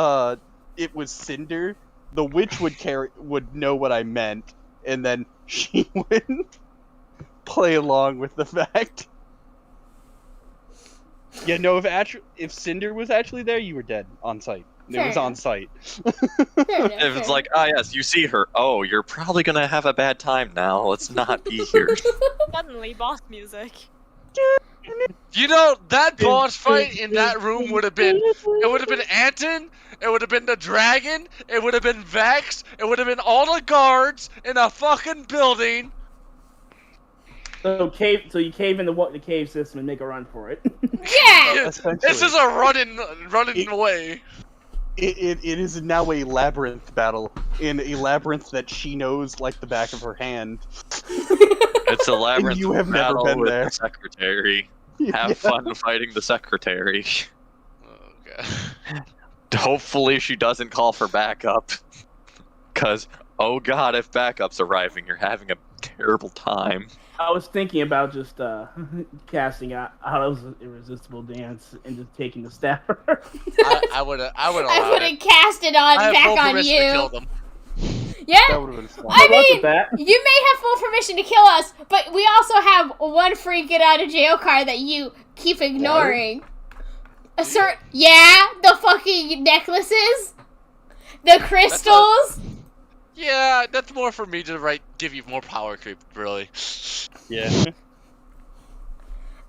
it was Cinder, the witch would know what I meant, and then she wouldn't play along with the fact. Yeah, no. If Cinder was actually there, you were dead on sight. It Fair was enough. on sight. Fair enough, If it's fair like, yes, you see her. Oh, you're probably gonna have a bad time now. Let's not be here. Suddenly, boss music. You know that boss fight in that room would have been. It would have been Anton. It would have been the dragon. It would have been Vex. It would have been all the guards in a fucking building. So you cave in the cave system and make a run for it. Yeah. Essentially, This is a running away. it is now a labyrinth battle in a labyrinth that she knows like the back of her hand. It's a labyrinth You have never battle been with there. the secretary. Have Yeah. fun fighting the secretary. Oh god. Hopefully she doesn't call for backup. Cause Oh god, if backup's arriving, you're having a terrible time. I was thinking about just casting out of Irresistible Dance and just taking the stabber. I would allow I it. wouldn't cast it on I have back full on permission to kill you. them. Yeah. That would have been fun. I Good luck mean, with that. you may have full permission to kill us, but we also have one free get out of jail card that you keep ignoring. Yeah, the fucking necklaces, the crystals. Yeah, that's more for me to give you more power creep, really. Yeah.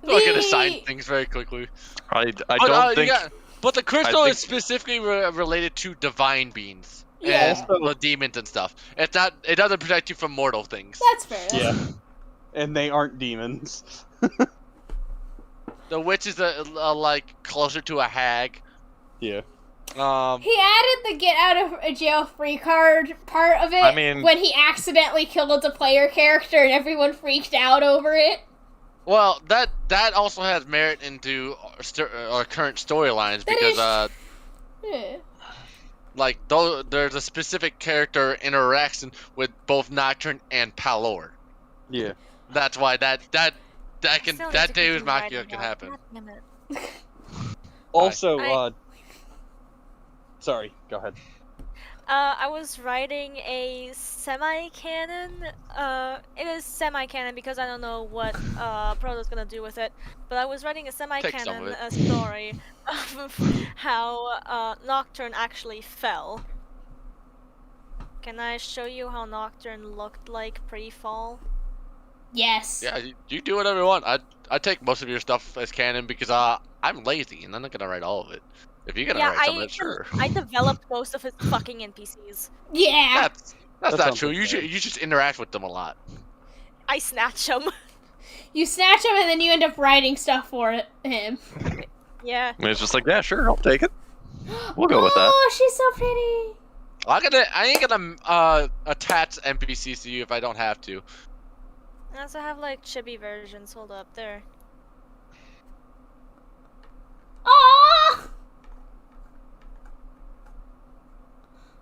So I can assign things very quickly. I don't think... But the crystal think- is specifically related to divine beings. Yeah. And the demons and stuff. It doesn't protect you from mortal things. That's fair. Yeah. And they aren't demons. The witch is like closer to a hag. Yeah. He added the get out of jail free card part of it I mean- when he accidentally killed a player character and everyone freaked out over it. Well, that also has merit into our current storylines because Yeah. like there's a specific character interaction with both Nocturne and Palor. Yeah. That's why that Still need to Deus continue Machina writing can that. happen. God damn it. Also, sorry, go ahead. I was writing a semi-canon. It is semi-canon because I don't know what Proto's gonna do with it. But I was writing a semi-canon it. story of how Nocturne actually fell. Can I show you how Nocturne looked like pre-fall? Yes. Yeah, you do whatever you want. I take most of your stuff as canon because I'm lazy and I'm not gonna write all of it. If you're gonna write some of it, sure. I developed most of his fucking NPCs. Yeah. That's not sounds true. like You just interact with them a lot. I snatch them. You snatch him and then you end up writing stuff for him. Yeah. I mean, it's just like, yeah, sure, I'll take it. We'll go with that. Oh, she's so pretty. I ain't gonna attach NPCs to you if I don't have to. I also have like chibi versions. Hold up, there. Aww.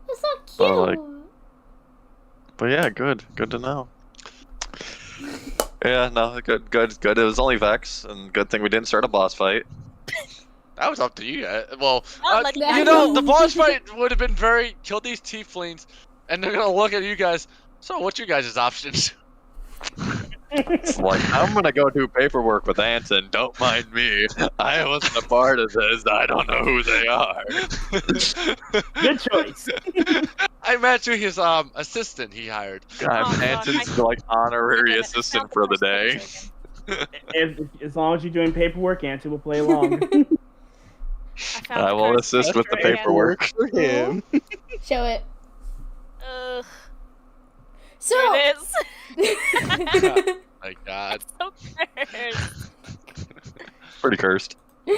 That's so cute. Well, like- But yeah, good to know. Yeah, no, good. It was only Vex, and good thing we didn't start a boss fight. That was up to you guys. Well, Not letting you you go. know, the boss fight would have been kill these tieflings, and they're gonna look at you guys. So, what's your guys' options? It's like, I'm gonna go do paperwork with Anton, don't mind me. I wasn't a part of this, I don't know who they are. Good choice. I matched you his assistant he hired. God, Oh, God, Anton's I- like honorary Wait a minute, assistant not for the first day. person. As long as you're doing paperwork, Anton will play along. found I the will card. assist with the Again. paperwork. For him. Show it. Ugh, So. there it is. My God. So cursed. Pretty cursed. Yeah.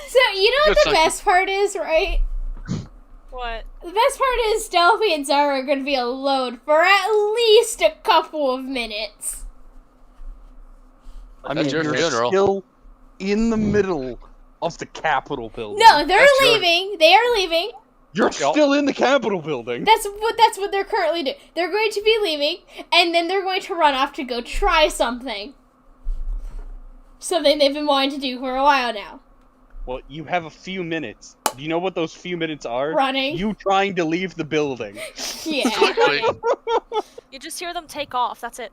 So you know what Good the sucky. best part is, right? What? The best part is Delphi and Zara are going to be alone for at least a couple of minutes. I That's mean, your you're funeral. still in the middle of the Capitol building. No, they're That's your- leaving. They are leaving. You're Yup. still in the Capitol building. That's what they're currently doing. They're going to be leaving, and then they're going to run off to go try something. Something they've been wanting to do for a while now. Well, you have a few minutes. Do you know what those few minutes are? Running. You trying to leave the building. Yeah. Quickly. You just hear them take off. That's it.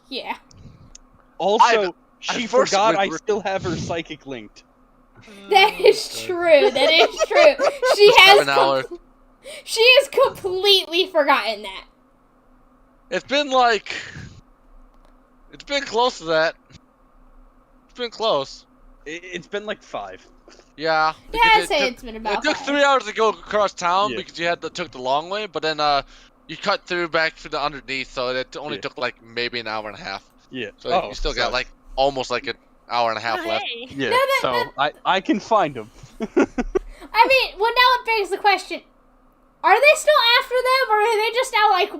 Yeah. Also, I she first forgot would- I still have her psychic linked. That is true. That is true. She 7 hours. She has completely forgotten that. It's been close to that. It's been close. It's been like 5. Yeah. Yeah, because I'd it say took- it's been It about took 5. 3 hours to go across town Yeah. because you took the long way, but then you cut through back to the underneath, so it only Yeah. took like maybe an hour and a half. Yeah. So you still got like almost like an hour and a half Oh, left. hey. Yeah. No, that- So I can find them. I mean, well, now it begs the question: are they still after them, or are they just now like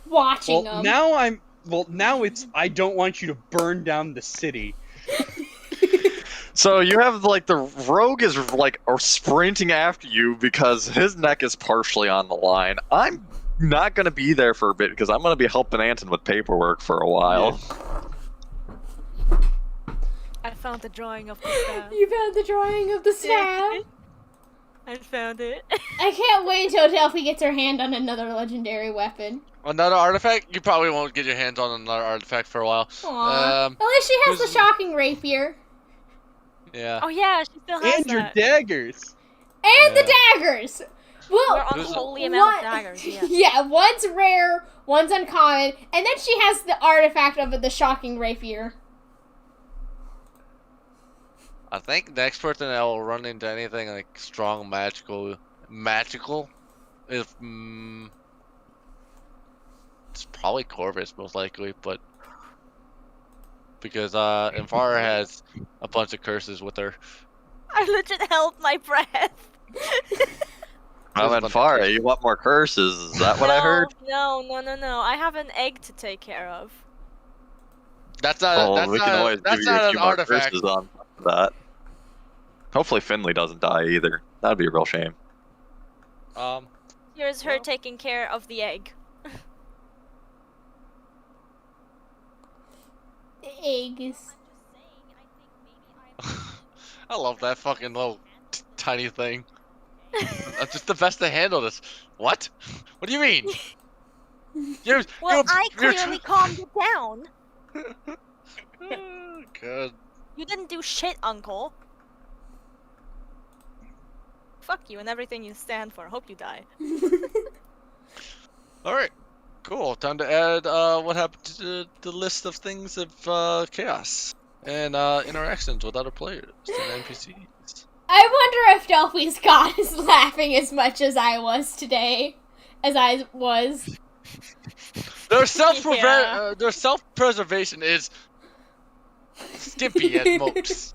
watching Well, them? now it's I don't want you to burn down the city. So you have like the rogue is like sprinting after you because his neck is partially on the line. I'm not gonna be there for a bit because I'm gonna be helping Anton with paperwork for a while. I found the drawing of the staff. You found the drawing of the staff. I found it. I can't wait until Delphi gets her hand on another legendary weapon. Another artifact? You probably won't get your hands on another artifact for a while. Aww. At least she has the shocking rapier. Yeah. Oh yeah, she still has And your that. daggers. And the daggers! Well, We're unholy amount of daggers, yeah. Yeah, one's rare, one's uncommon, and then she has the artifact of the shocking rapier. I think next person that will run into anything like strong magical is it's probably Corvus most likely, but because Infara has a bunch of curses with her. I legit held my breath. I'm Infara, you want more curses? Is that what I heard? No. I have an egg to take care of. That's not. We can always that's give you not a an few more artifact. curses on that. Hopefully Finley doesn't die either. That'd be a real shame. Here's her taking care of the egg. Eggs. I love that fucking little tiny thing. That's just the best to handle this. What? What do you mean? I clearly calmed it down. Good. You didn't do shit, Uncle. Fuck you and everything you stand for. Hope you die. Alright. Cool. Time to add what happened to the list of things of chaos and interactions with other players and NPCs. I wonder if Delphi's god is laughing as much as I was today. As I was. Their self-preservation is skimpy at most.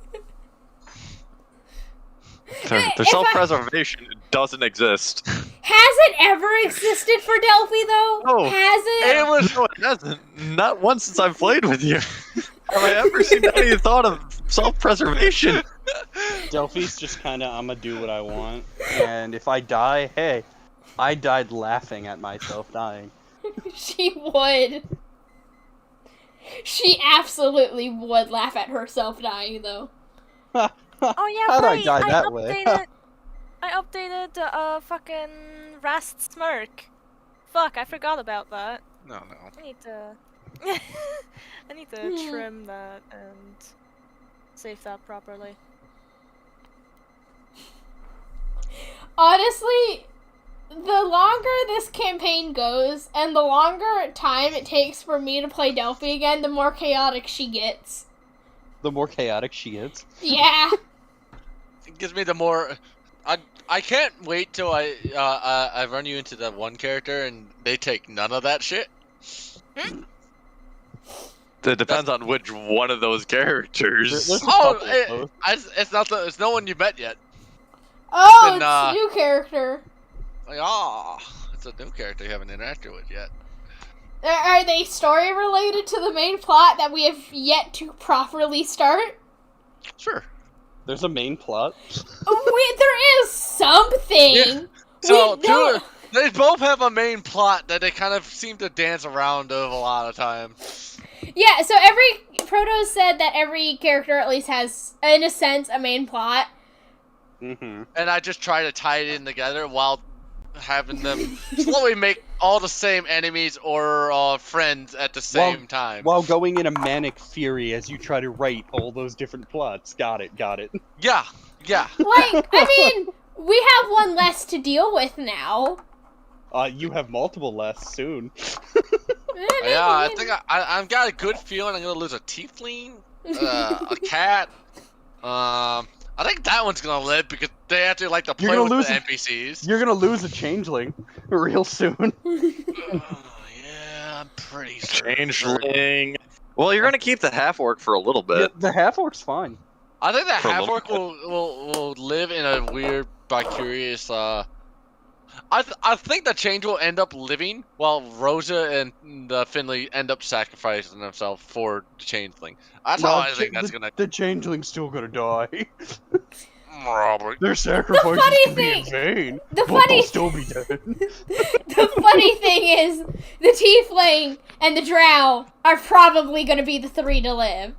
Their self-preservation doesn't exist. Has it ever existed for Delphi, though? No. Has it? No, it hasn't. Not once since I've played with you. Have I ever seen any thought of self-preservation? Delphi's just kind of, I'm gonna do what I want, and if I die, hey, I died laughing at myself dying. She would. She absolutely would laugh at herself dying, though. Oh yeah, How'd right. I die that way? I updated the fucking Rast smirk. Fuck, I forgot about that. No. I need to. I need to trim that and save that properly. Honestly, the longer this campaign goes, and the longer time it takes for me to play Delphi again, the more chaotic she gets. The more chaotic she gets. Yeah. It gives me the more. I can't wait till I run you into that one character and they take none of that shit. It depends on which one of those characters. There's a Oh, couple of those. it's no one you met yet. Oh, Then, it's a new character. Like, it's a new character you haven't interacted with yet. Are they story related to the main plot that we have yet to properly start? Sure. There's a main plot. There is something. Yeah. So they both have a main plot that they kind of seem to dance around of a lot of time. Yeah, so Proto said that every character at least has, in a sense, a main plot. Mm-hmm. And I just try to tie it in together while having them slowly make all the same enemies or friends at the same time. While going in a manic fury as you try to write all those different plots. Got it. Yeah. Like, I mean, we have one less to deal with now. You have multiple less soon. Yeah, I think I've got a good feeling I'm gonna lose a tiefling, a cat. I think that one's gonna live because they actually like to play with the NPCs. You're gonna lose a changeling real soon. Yeah, I'm pretty sure. Changeling. Well, you're gonna keep the half-orc for a little bit. Yeah, the half-orc's fine. I think the For a little half-orc will live in a weird, bi-curious, I think the change will end up living while Rosa and Finley end up sacrificing themselves for the changeling. That's how I think that's gonna. The changeling's still gonna die. Probably. Their sacrifices funny can be in thing- vain, the but funny- they'll still be dead. The funny thing is, the tiefling and the drow are probably gonna be the 3 to live.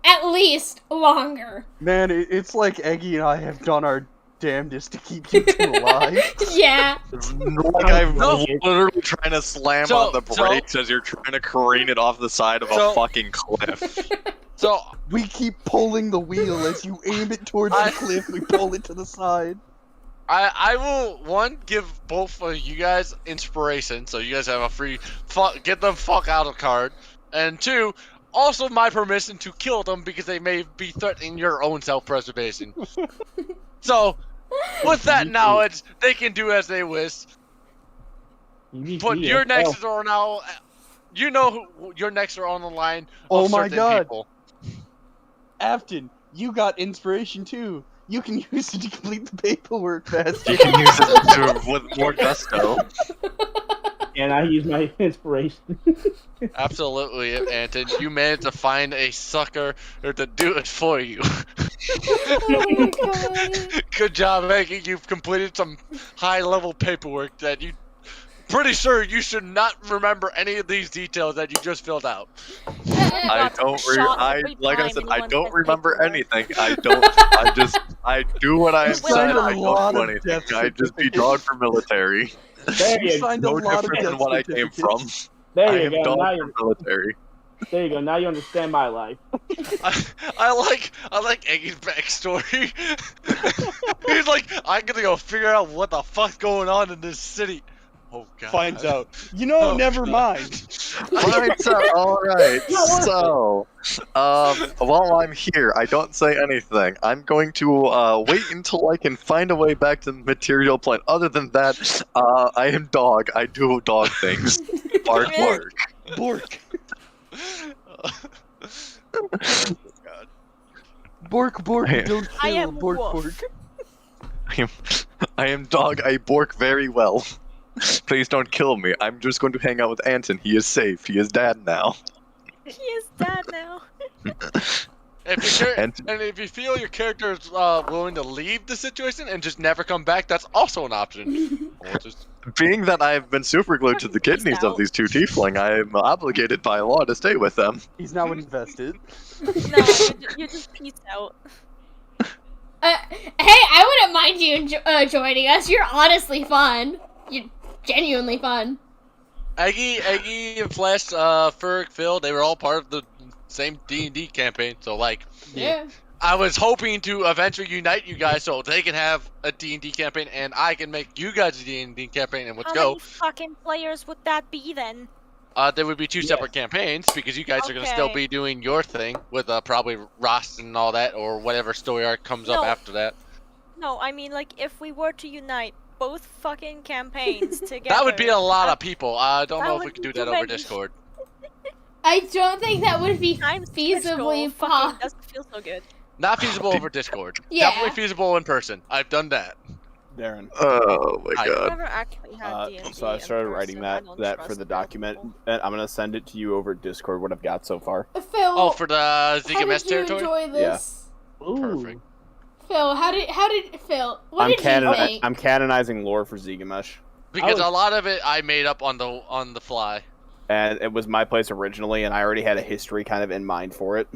At least longer. Man, it's like Eggy and I have done our damnedest to keep you two alive. Yeah. Like I'm No. literally trying to slam So- on the brakes as you're trying to careen it off the side of a So- fucking cliff. So We keep pulling the wheel as you aim it towards the cliff. We pull it to the side. I will give both of you guys inspiration, so you guys have a free get them fuck out of card, and 2, also my permission to kill them because they may be threatening your own self-preservation. So, with that knowledge, they can do as they wish. But your nexts are now, you know who your nexts are on the line. Oh Of my certain God. People. Afton, you got inspiration too. You can use it to complete the paperwork faster. You can use it with more gusto. And I use my inspiration. Absolutely, Anton. You managed to find a sucker or to do it for you. Oh my god. Good job, Maggie. You've completed some high-level paperwork that you. Pretty sure you should not remember any of these details that you just filled out. I don't. shot every Like I time said, I anyone don't says remember paperwork. anything. I don't. I do what I am signed said. a I lot don't do of anything. death I just be certificates. dog for military. There You you, signed No a lot of different than death what I came from. certificates. there I you am go. dog Now for you, military. there you go. Now you understand my life. I like Aggie's backstory. He's like, I'm gonna go figure out what the fuck's going on in this city. Oh god. Finds out. You know, Oh, never God. mind. Right, alright. So, while I'm here, I don't say anything. I'm going to wait until I can find a way back to the material plane. Other than that, I am dog. I do dog things. Bark, bark. Bork. Oh, god. Bork, bork, I- don't I kill. am Bork, wolf. bork. I am dog. I bork very well. Please don't kill me. I'm just going to hang out with Anton. He is safe. He is dad now. He is dead now. And- And if you feel your character is willing to leave the situation and just never come back, that's also an option. Or just Being that I've been super glued to the kidneys of these two tiefling, I am obligated by law to stay with them. He's now invested. No, you just peaced out. Hey, I wouldn't mind you joining us. You're honestly fun. You're genuinely fun. Aggie, and Flash, Ferg, Phil, they were all part of the same D&D campaign. So, like, Yeah. I was hoping to eventually unite you guys so they can have a D&D campaign and I can make you guys a D&D campaign and let's How go. many fucking players would that be then? There would be 2 separate campaigns because you guys are going to still Okay. be doing your thing with probably Ross and all that or whatever story arc comes up No. after that. No, I mean like if we were to unite both fucking campaigns together. That would be a lot of people. I don't that know if we would could be do that too over many. Discord. I don't think that would be Times feasibly fucking possible. doesn't feel so good. Not feasible over Discord. Yeah. Definitely feasible in person. I've done that. Darren. Oh my I- I've god. never actually had D&D So I started in writing person. I that don't for trust the other document, people. and I'm gonna send it to you over Discord. What I've got so far. Phil, Oh, for the how Zigames did you territory? enjoy this? Ooh. Perfect. Phil, how did Phil? What did you think? I'm canonizing lore for Zigamesh, Because was- a lot of it I made up on the fly. and it was my place originally, and I already had a history kind of in mind for it.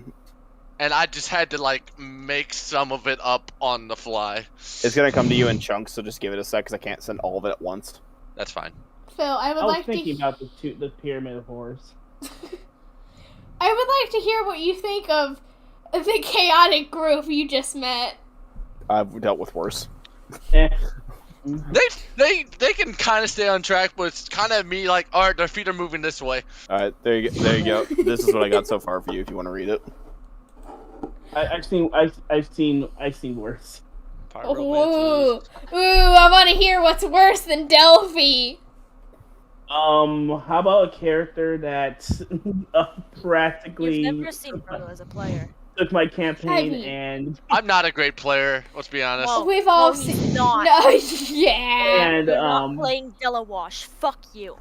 And I just had to like make some of it up on the fly. It's gonna come to you in chunks, so just give it a sec, because I can't send all of it at once. That's fine. Phil, I would I was like thinking to. about the pyramid of horrors. I would like to hear what you think of the chaotic group you just met. I've dealt with worse. Eh. They can kind of stay on track, but it's kind of me like, all right, their feet are moving this way. All right, there you go. This is what I got so far for you. If you want to read it. I've seen worse. Ooh, I want to hear what's worse than Delphi. How about a character that's practically You've never seen Frodo as a player. took my campaign mean- and I'm not a great player. Let's be honest. Well, We've all no, he's seen. not. No, yeah. and You're not playing Delawash. Fuck you.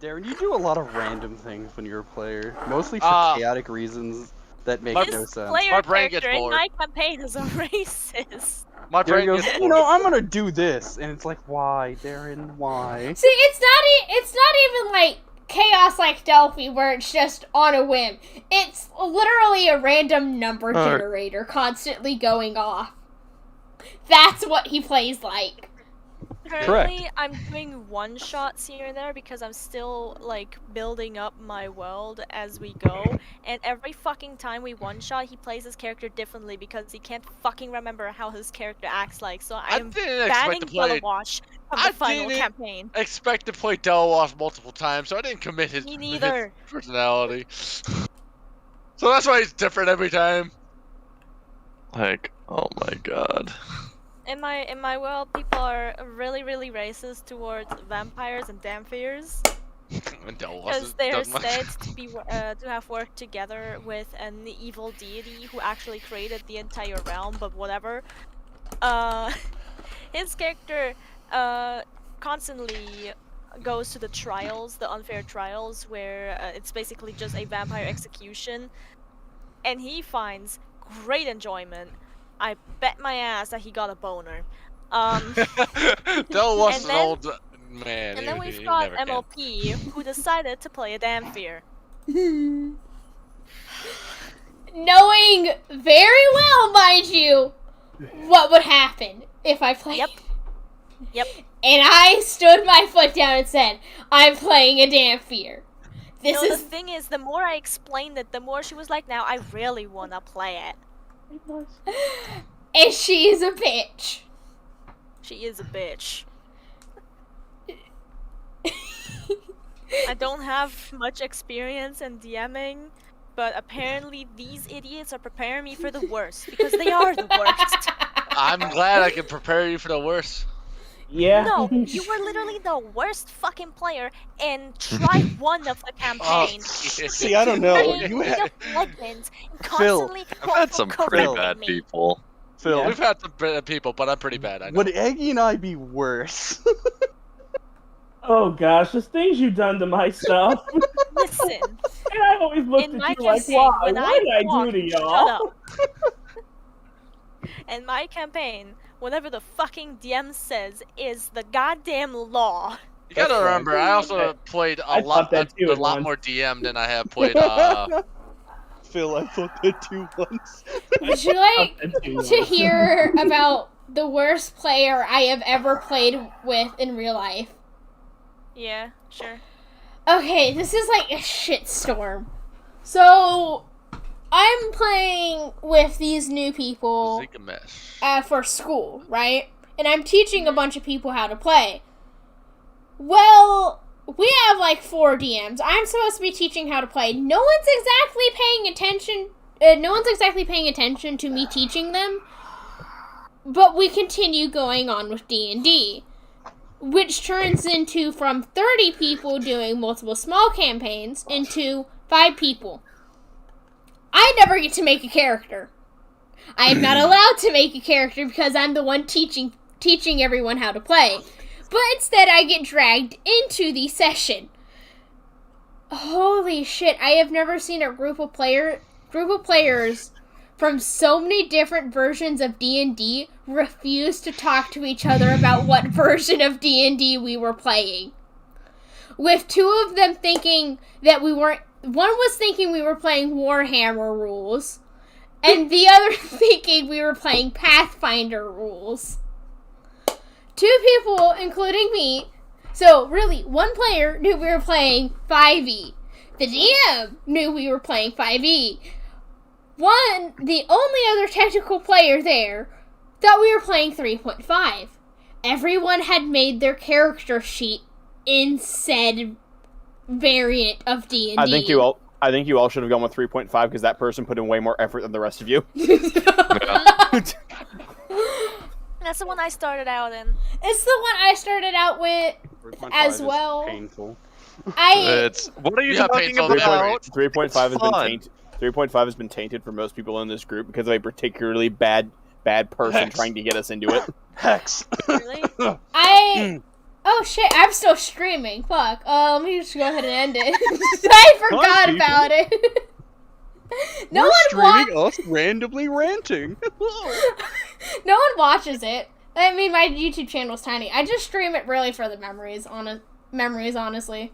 Darren, you do a lot of random things when you're a player, mostly for chaotic reasons that make My- no This sense. player My brain gets character in bored. my campaign is a racist. My Darren brain goes, gets you know, bored. I'm gonna do this, and it's like, why, Darren? Why? See, it's not even like chaos like Delphi, where it's just on a whim. It's literally a random number generator constantly going off. That's what he plays like. Currently, I'm doing one-shots here and there because I'm still, like, building up my world as we go. And every fucking time we one-shot, he plays his character differently because he can't fucking remember how his character acts like. So I am didn't expect banning to play. Delawash from I the final didn't campaign. Expect to play Delawash multiple times, so I didn't commit his, Me his neither. personality. So that's why he's different every time. Like, oh my god. In my world, people are really, really racist towards vampires and damphirs. And Delawash Because they're doesn't like- said to be to have worked together with an evil deity who actually created the entire realm, but whatever. His character constantly goes to the trials, the unfair trials, where it's basically just a vampire execution, and he finds great enjoyment. I bet my ass that he got a boner. Delawash is and an then- old man. And then he we've got never can. MLP, who decided to play a Damphir. Knowing very well, mind you, what would happen if I played. Yep. And I stood my foot down and said, I'm playing a Damphir. This No, the is. thing is, the more I explained it, the more she was like, now I really wanna play it. And she's a bitch. She is a bitch. I don't have much experience in DMing, but apparently these idiots are preparing me for the worst, because they are the worst. I'm glad I can prepare you for the worst. yeah. No, you were literally the worst fucking player in try one of the campaign. See, I don't know. Playing You League had of Legends, and Phil, constantly I've had some pretty correcting bad me. people. Phil. We've had some bad people, but I'm pretty bad. I know. Would Eggy and I be worse? Oh gosh, the things you've done to my stuff. Listen, And I always looked in at my you like, campaign, why? when What did I walked- do to shut y'all? up. In my campaign, whatever the fucking DM says is the goddamn law. You gotta That's right. remember, I also played I a lot, thought that too a at lot once. more DM than I have played. Phil, I thought that too once. Would you like That's too to much. hear about the worst player I have ever played with in real life? Yeah, sure. Okay, this is like a shitstorm. So, I'm playing with these new people Zikamesh. for school, right? And I'm teaching a bunch of people how to play. Well, we have like 4 DMs. I'm supposed to be teaching how to play. No one's exactly paying attention to me teaching them. But we continue going on with D&D, which turns into from 30 people doing multiple small campaigns into 5 people. I never get to make a character. I am not allowed to make a character because I'm the one teaching everyone how to play. But instead I get dragged into the session. Holy shit, I have never seen a group of players from so many different versions of D&D refuse to talk to each other about what version of D&D we were playing. With 2 of them thinking that we weren't... One was thinking we were playing Warhammer rules, and the other thinking we were playing Pathfinder rules. 2 people, including me, so really, 1 player knew we were playing 5e. The DM knew we were playing 5e. The only other technical player there thought we were playing 3.5. Everyone had made their character sheet in said variant of D&D. I think you all should have gone with 3.5 because that person put in way more effort than the rest of you. That's the one I started out in. It's the one I started out with 3.5 as is well. Painful. What are you Yeah, talking painful about? memories. 3.5 has been Fun. tainted. 3.5 has been tainted for most people in this group because of a particularly bad person Hex. trying to get us into it. Hex. Really? Oh shit, I'm still streaming. Fuck. Let me just go ahead and end it. I forgot people. about it. No We're one streaming us randomly ranting. No one watches it. I mean, my YouTube channel is tiny. I just stream it really for the memories, honestly.